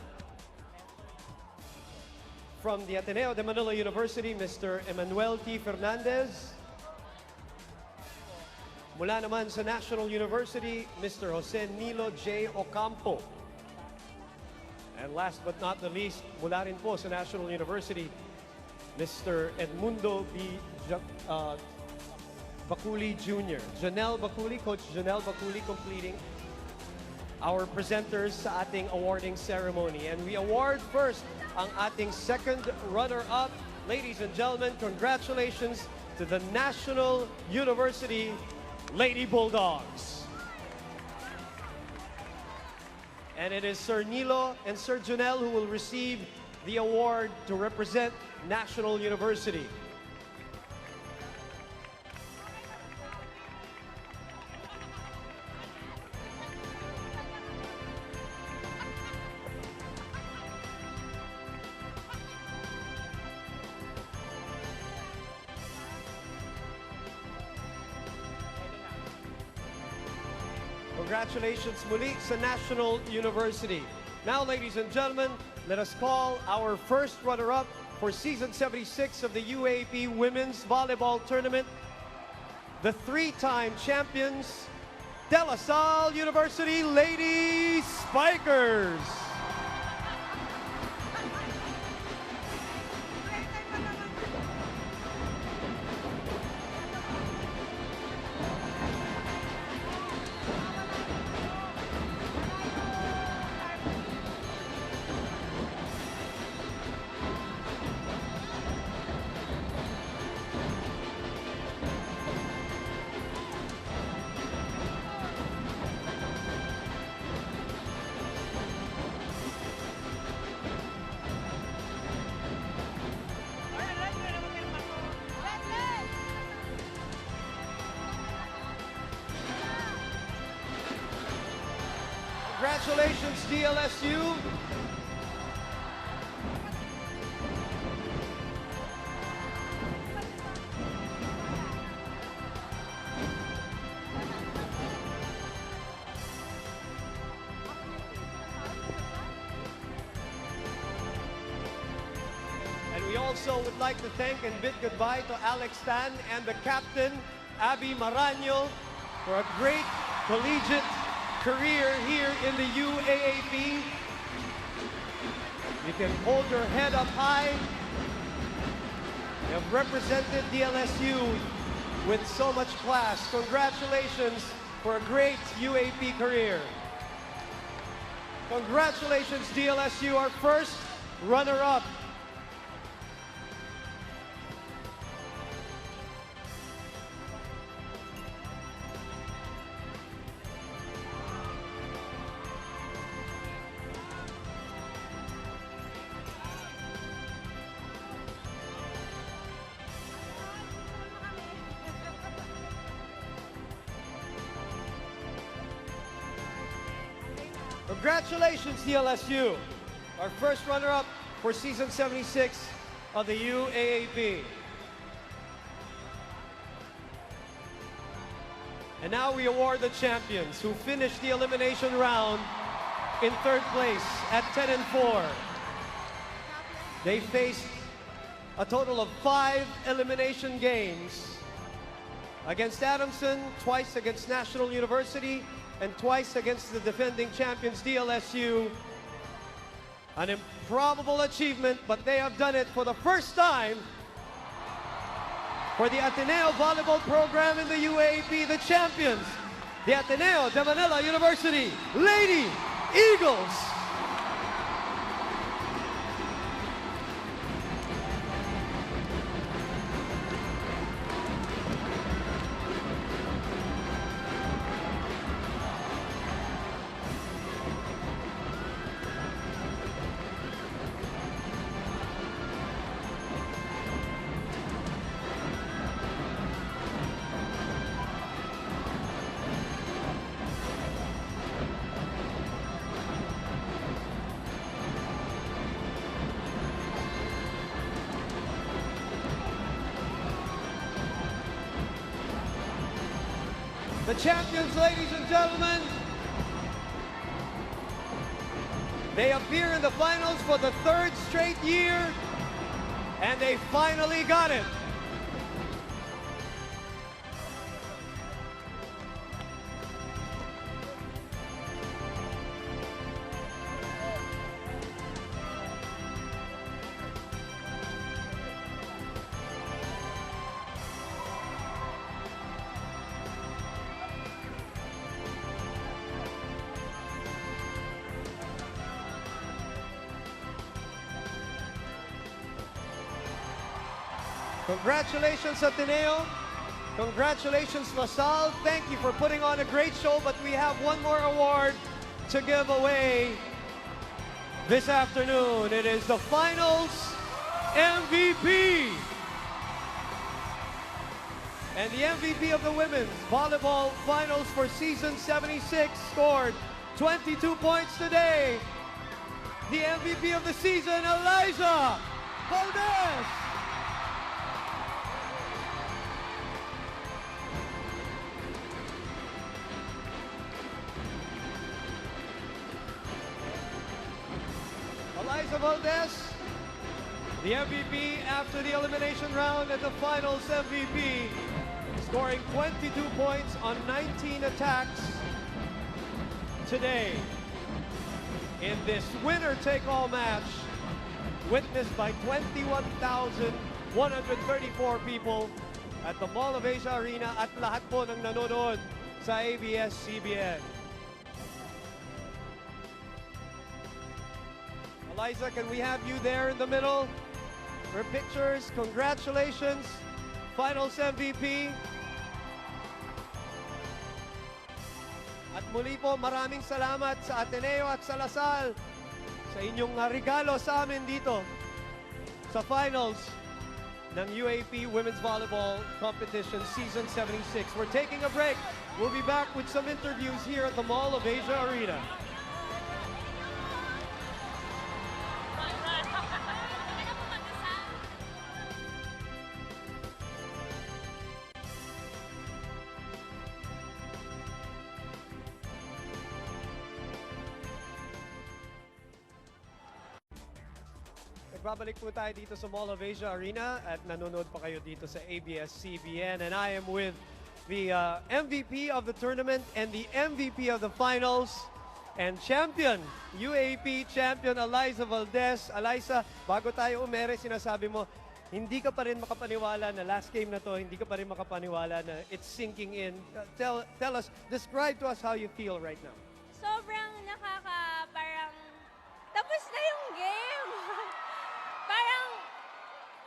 B: From the Ateneo de Manila University, Mr. Emmanuel T. Fernandez. Mula naman sa National University, Mr. Jose Nilo J. Ocampo. And last but not the least, mula rin po sa National University, Mr. Edmundo B. Baculi Jr. Janelle Baculi, Coach Janelle Baculi completing our presenters sa ating awarding ceremony. And we award first ang ating second runner-up. Ladies and gentlemen, congratulations to the National University Lady Bulldogs. And it is Sir Nilo and Sir Janelle who will receive the award to represent National University. Congratulations muli sa National University. Now, ladies and gentlemen, let us call our first runner-up for Season 76 of the UAAP Women's Volleyball Tournament, the 3-time champions, De La Salle University Lady Spikers. Congratulations, DLSU. And we also would like to thank and bid goodbye to Alex Tan and the captain, Abby Maraño, for a great collegiate career here in the UAAP. You can hold your head up high. You have represented DLSU with so much class. Congratulations for a great UAP career. Congratulations, DLSU, our first runner-up. Congratulations, DLSU, our first runner-up for season 76 of the UAAP. And now we award the champions who finished the elimination round in third place at 10-4. They faced a total of 5 elimination games against Adamson, twice against National University, and twice against the defending champions, DLSU. An improbable achievement, but they have done it for the first time for the Ateneo Volleyball program in the UAAP. The champions, the Ateneo de Manila University Lady Eagles. The champions, ladies and gentlemen, they appear in the finals for the 3rd straight year, and they finally got it. Congratulations, Ateneo. Congratulations, La Salle. Thank you for putting on a great show, but we have one more award to give away this afternoon. It is the finals MVP. And the MVP of the women's volleyball finals for season 76 scored 22 points today. The MVP of the season, Eliza Valdez. Eliza Valdez, the MVP after the elimination round, and the finals MVP scoring 22 points on 19 attacks today in this winner-take-all match witnessed by 21,134 people at the Mall of Asia Arena at lahat po ng nanonood sa ABS-CBN. Eliza, can we have you there in the middle for pictures? Congratulations, Finals MVP. At muli po, maraming salamat sa Ateneo at sa Lasal sa inyong regalo sa amin dito sa Finals ng UAAP Women's Volleyball Competition Season 76. We're taking a break. We'll be back with some interviews here at the Mall of Asia Arena. Nagbabalik po tayo dito sa Mall of Asia Arena at nanonood pa kayo dito sa ABS-CBN, and I am with the MVP of the tournament and the MVP of the finals and champion, UAAP champion Eliza Valdez. Eliza, bago tayo umere, sinasabi mo, hindi ka pa rin makapaniwala na last game na to, hindi ka pa rin makapaniwala na it's sinking in. Tell us, describe to us how you feel right now.
E: Sobrang parang tapos na yung game. Parang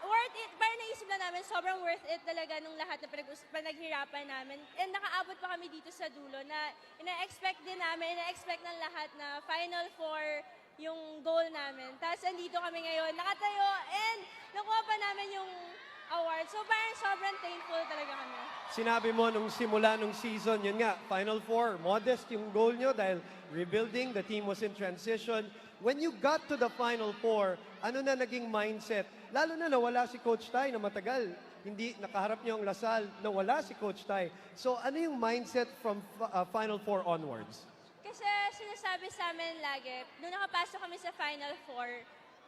E: worth it. Parang naisip na namin, sobrang worth it talaga nung lahat na panaghirapan namin. And nakaabot pa kami dito sa dulo na ina-expect din namin, ina-expect ng lahat na Final Four yung goal namin. Tapos andito kami ngayon, nakatayo, and nakuha pa namin yung award. So parang sobrang thankful talaga kami.
B: Sinabi mo nung simula nung season, yun nga, Final Four, modest yung goal nyo dahil rebuilding, the team was in transition. When you got to the Final Four, ano na naging mindset? Lalo na nawala si Coach Tai na matagal. Hindi nakaharap niyo ang Lasal, nawala si Coach Tai. So ano yung mindset from Final Four onwards?
E: Kasi sinasabi sa amin lagi, nung nakapasok kami sa Final Four,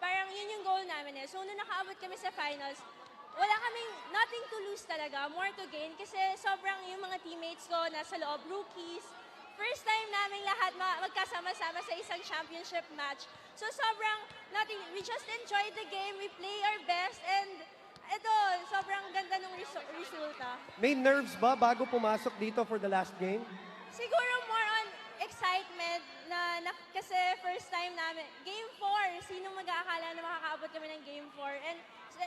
E: parang yun yung goal namin eh. So nung nakaabot kami sa finals, wala kaming nothing to lose talaga, more to gain. Kasi sobrang yung mga teammates ko nasa loob, rookies. First time namin lahat magkasama-sama sa isang championship match. So sobrang nothing, we just enjoyed the game, we play our best, and ito, sobrang ganda ng resulta.
B: May nerves ba bago pumasok dito for the last game?
E: Siguro more on excitement na kasi first time namin. Game 4, sino mag-aakala na makakaabot kami ng Game 4? And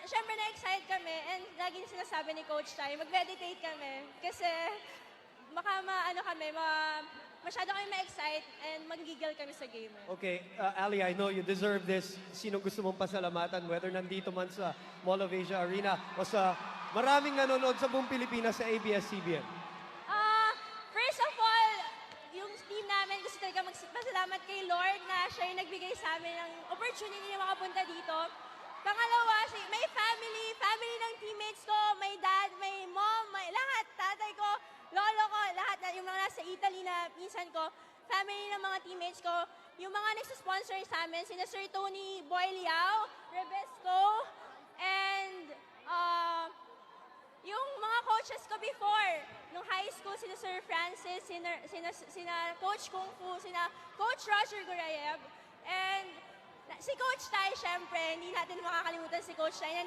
E: syempre na-excite kami, and laging sinasabi ni Coach Tai, mag-meditate kami. Kasi masyado kami ma-excite and magigil kami sa game.
B: Okay, Ali, I know you deserve this. Sino gusto mong pasalamatan, whether nandito man sa Mall of Asia Arena o sa maraming nanonood sa buong Pilipinas sa ABS-CBN?
E: First of all, yung team namin gusto talaga magpasalamat kay Lord na siya yung nagbigay sa amin ng opportunity na makapunta dito. Pangalawa, may family ng teammates ko, may dad, may mom, may lahat, tatay ko, lolo ko, lahat na yung mga nasa Italy na pinsan ko, family ng mga teammates ko, yung mga nagsusponsor sa amin, sina Sir Tony Boy Liao, Rebesco, and yung mga coaches ko before, nung high school, sina Sir Francis, sina Coach Kung Fu, sina Coach Roger Gurayev, and si Coach Tai, syempre, hindi natin makakalimutan si Coach Tai na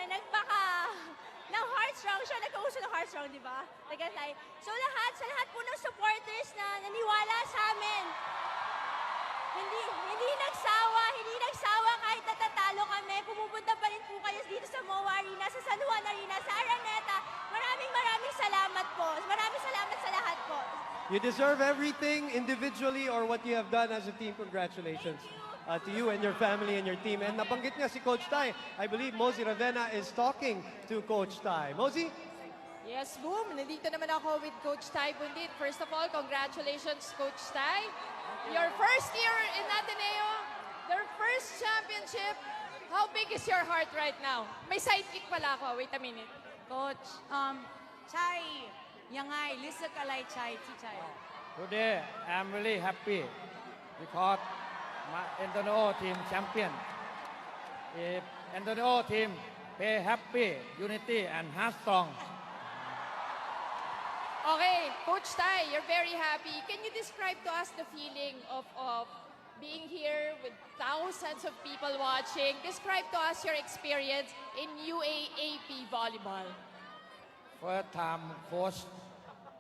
E: nagpaka ng Heartstrong. Siya nagkauso ng Heartstrong, di ba? Tagatay. So sa lahat po ng supporters na naniwala sa amin, hindi nagsawa kahit natatalo kami. Pumupunta pa rin po kayo dito sa MOA Arena, sa San Juan Arena, sa Araneta. Maraming salamat po. Maraming salamat sa lahat po.
B: You deserve everything individually or what you have done as a team. Congratulations. To you and your family and your team. And nabanggit niya si Coach Tai. I believe Mosey Ravenna is talking to Coach Tai. Mosey?
N: Yes, boom. Nandito naman ako with Coach Tai Bundit. First of all, congratulations, Coach Tai. Your first year in Ateneo, their first championship. How big is your heart right now? May sidekick pala ako. Wait a minute.
O: Coach, Chai, Yangay, Lisa Kalay Chai, Chai.
D: Today, I'm really happy because my Antonio team champion. If Antonio team play happy, unity and heart strong,
N: Okay, Coach Tai, you're very happy. Can you describe to us the feeling of being here with thousands of people watching? Describe to us your experience in UAAP volleyball.
D: First time coach,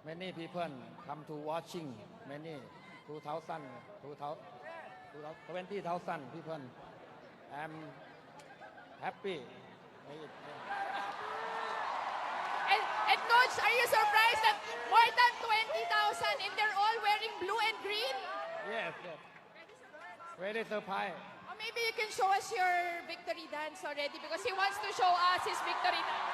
D: many people come to watching, many 20,000 20,000 people. I'm happy.
N: And Coach, are you surprised that more than 20,000 and they're all wearing blue and green?
D: Yes, yes. Very surprised.
N: Or maybe you can show us your victory dance already because he wants to show us his victory dance.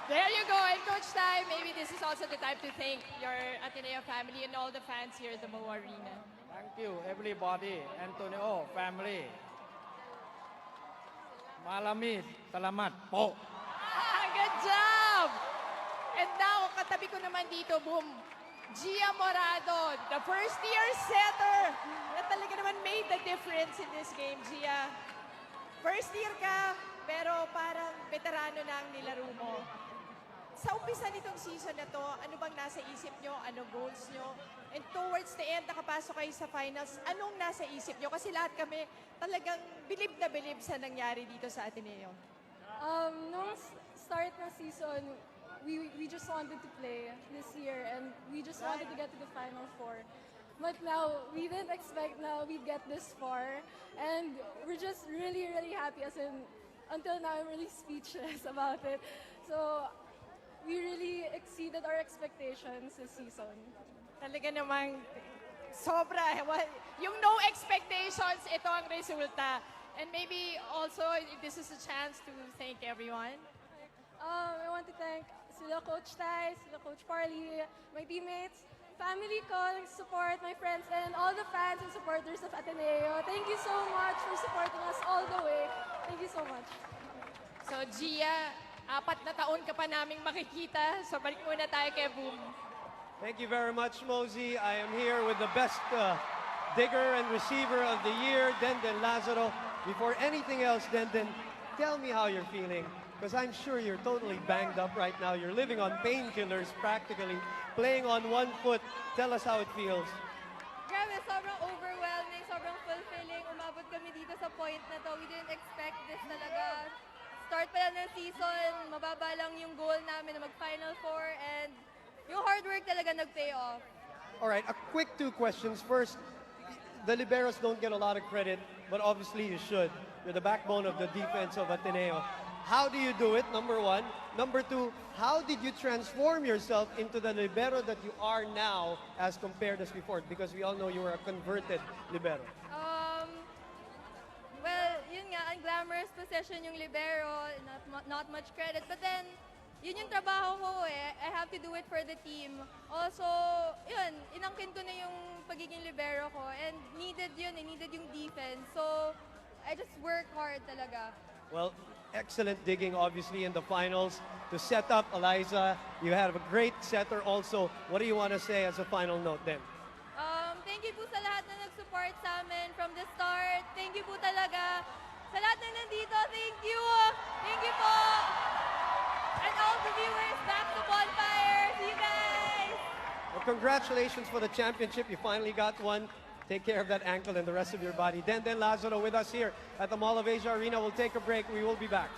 N: There you go. And Coach Tai, maybe this is also the time to thank your Ateneo family and all the fans here at the Mo Arena.
D: Thank you, everybody. Antonio, family. Malamit, salamat po.
N: Good job! And now, katabi ko naman dito, boom, Gia Morado, the first-year setter na talaga naman made the difference in this game, Gia. First year ka, pero parang veterano na ang nilaro mo. Sa umpisa nitong season na to, ano bang nasa isip nyo? Anong goals nyo? And towards the end, nakapasok kayo sa finals, anong nasa isip nyo? Kasi lahat kami talagang bilib na bilib sa nangyari dito sa Ateneo.
P: Nung start na season, we just wanted to play this year and we just wanted to get to the Final Four. But now, we didn't expect now we'd get this far. And we're just really, really happy. As in, until now, I'm really speechless about it. So, we really exceeded our expectations this season.
N: Talaga namang sobra. Yung no expectations, ito ang resulta. And maybe also, this is a chance to thank everyone.
P: I want to thank sila Coach Tai, sila Coach Parley, my teammates, family ko, support, my friends, and all the fans and supporters of Ateneo. Thank you so much for supporting us all the way. Thank you so much.
N: So, Gia, 4 na taon ka pa naming makikita. So, balik muna tayo kay Boom.
B: Thank you very much, Mosey. I am here with the best digger and receiver of the year, Denden Lazaro. Before anything else, Denden, tell me how you're feeling. Because I'm sure you're totally banged up right now. You're living on painkillers practically, playing on one foot. Tell us how it feels.
Q: Grabe, sobrang overwhelming, sobrang fulfilling. Umabot kami dito sa point na to. We didn't expect this talaga. Start pa lang ng season, mababa lang yung goal namin na mag-Final Four and yung hard work talaga nag-pay off.
B: All right, a quick 2 questions. First, the liberos don't get a lot of credit, but obviously you should. You're the backbone of the defense of Ateneo. How do you do it, number 1? Number 2, how did you transform yourself into the libero that you are now as compared as before? Because we all know you were a converted libero.
Q: Well, yun nga, unglamorous position yung libero, not much credit. But then, yun yung trabaho ko eh. I have to do it for the team. Also, yun, inangkin ko na yung pagiging libero ko. And needed yun, needed yung defense. So, I just work hard talaga.
B: Well, excellent digging, obviously, in the finals to set up Eliza. You have a great setter also. What do you want to say as a final note then?
Q: Thank you po sa lahat na nag-support sa amin from the start. Thank you po talaga. Sa lahat na nandito, thank you. Thank you po. And all the viewers, back to Bonfire. See you guys.
B: Well, congratulations for the championship. You finally got one. Take care of that ankle and the rest of your body. Denden Lazaro with us here at the Mall of Asia Arena. We'll take a break. We will be back.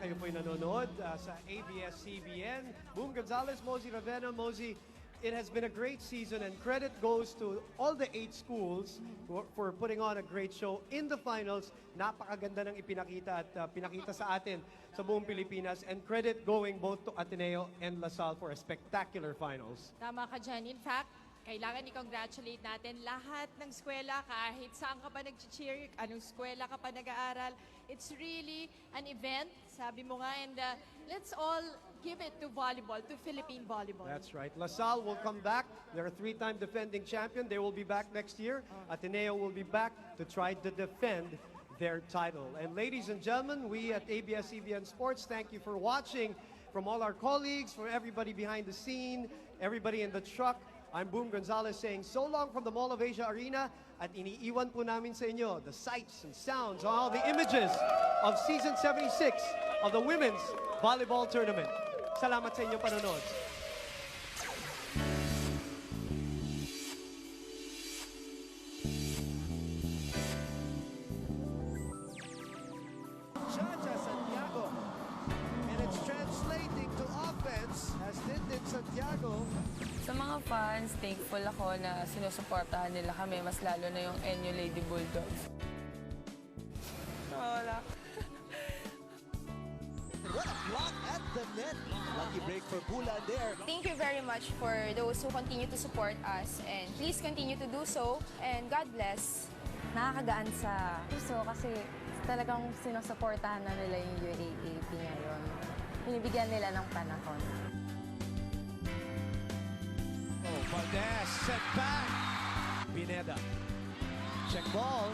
B: Kayo po'y nanonood sa ABS-CBN. Boom Gonzalez, Mosey Ravena. Mosey, it has been a great season and credit goes to all the 8 schools for putting on a great show in the finals. Napakaganda ng ipinakita at pinakita sa atin sa buong Pilipinas. And credit going both to Ateneo and LaSalle for a spectacular finals.
N: Tama ka dyan. In fact, kailangan i-congratulate natin lahat ng eskwela, kahit saan ka pa nag-cheer, anong eskwela ka pa nag-aaral. It's really an event, sabi mo nga, and let's all give it to volleyball, to Philippine volleyball.
B: That's right. LaSalle will come back. They're a 3-time defending champion. They will be back next year. Ateneo will be back to try to defend their title. And ladies and gentlemen, we at ABS-CBN Sports, thank you for watching. From all our colleagues, for everybody behind the scene, everybody in the truck, I'm Boom Gonzalez saying so long from the Mall of Asia Arena. At iniiwan po namin sa inyo the sights and sounds, all the images of Season 76 of the Women's Volleyball Tournament. Salamat sa inyong panonood. Chacha Santiago. And it's translating to offense as Tintin Santiago.
R: Sa mga fans, thankful ako na sinusuportahan nila kami, mas lalo na yung NU Lady Bulldogs. Wala.
S: What a block at the net. Lucky break for Bulan there.
T: Thank you very much for those who continue to support us and please continue to do so and God bless.
U: Nakakagaan sa puso kasi talagang sinusuportahan na nila yung UAAP ngayon. Binibigyan nila ng panahon.
S: Oh, Valdez, set back. Pineda. Check ball.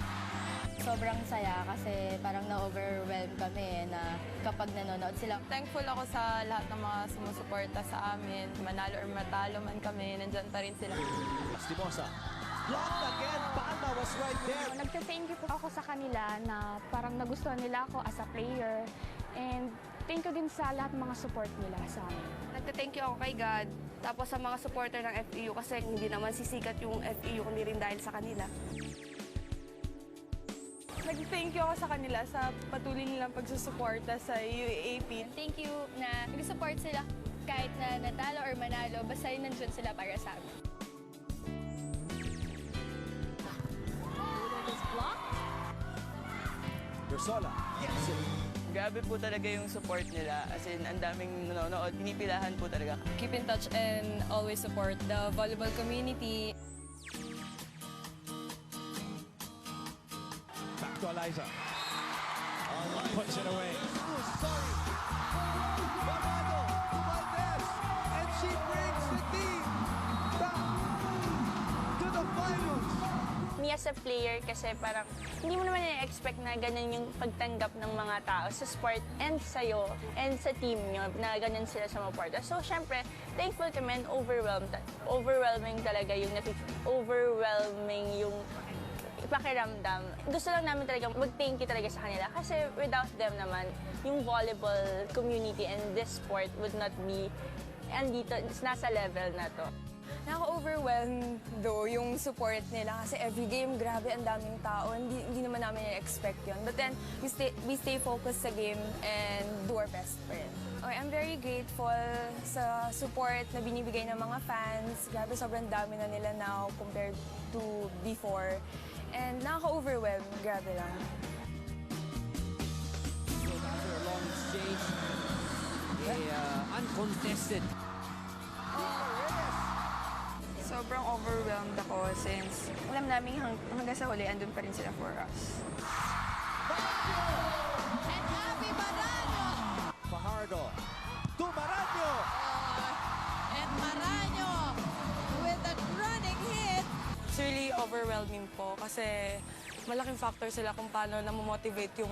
I: Sobrang saya kasi parang na-overwhelm kami na kapag nanonood sila.
R: Thankful ako sa lahat ng mga sumusuporta sa amin. Manalo or matalo man kami, nandyan pa rin sila.
S: Stimosa. Blocked again. Palma was right there.
V: Nagte-thank you po ako sa kanila na parang nagustuhan nila ako as a player. And thank you din sa lahat ng mga support nila sa amin.
W: Nagte-thank you ako kay God. Tapos sa mga supporter ng FEU kasi hindi naman sisikat yung FEU kundi rin dahil sa kanila.
R: Nag-thank you ako sa kanila sa patuloy nilang pagsusuporta sa UAAP.
T: Thank you na nag-support sila kahit na natalo or manalo, basta rin nandun sila para sa amin.
S: Russel. Yes.
R: Grabe po talaga yung support nila. As in, ang daming nanonood, pinipilahan po talaga. Keep in touch and always support the volleyball community.
S: Back to Eliza. Puts it away.
B: Oh, sorry. Bamado to Valdez. And she brings the team back to the finals.
E: Me as a player kasi parang hindi mo naman i-expect na ganun yung pagtanggap ng mga tao sa sport and sa'yo and sa team nyo na ganun sila sa mga. So, syempre, thankful kami and overwhelming talaga yung pakiramdam. Gusto lang namin talaga mag-thank you talaga sa kanila kasi without them naman, yung volleyball community and this sport would not be andito, nasa level na to.
R: Nakaka-overwhelm though yung support nila kasi every game, grabe ang daming tao. Hindi naman namin i-expect yun. But then, we stay focused sa game and do our best for it. Okay, I'm very grateful sa support na binibigay ng mga fans. Grabe, sobrang dami na nila now compared to before. And nakaka-overwhelm, grabe lang.
X: So after a long exchange, uncontested.
R: Sobrang overwhelmed ako since alam namin hanggang sa huli, andun pa rin sila for us.
C: And Abby Maraño.
S: Fajardo. To Maraño.
C: And Maraño with a running hit.
R: It's really overwhelming po kasi malaking factor sila kung paano namomotivate yung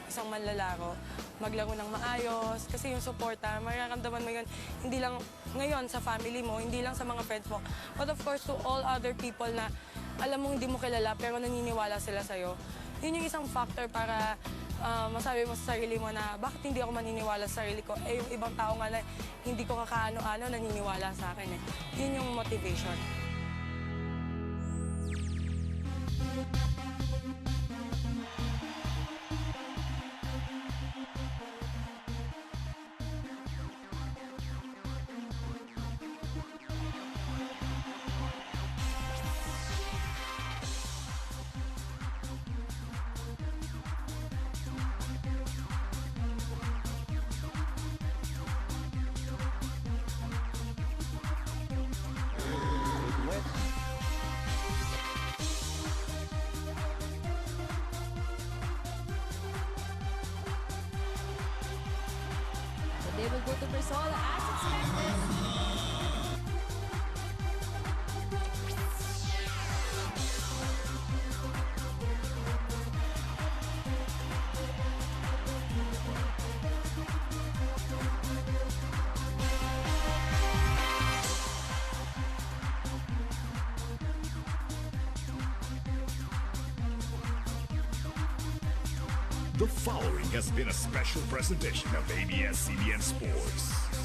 R: isang manlalaro maglaro ng maayos. Kasi yung suporta, mararamdaman mo yun, hindi lang ngayon sa family mo, hindi lang sa mga friends mo, but of course to all other people na alam mo hindi mo kilala pero naniniwala sila sa'yo. Yun yung isang factor para masabi mo sa sarili mo na bakit hindi ako maniniwala sa sarili ko. Eh yung ibang tao nga na hindi ko kakaano-ano naniniwala sa akin eh. Yun yung motivation.
C: They will go to Russel as expected.
A: The following has been a special presentation of ABS-CBN Sports.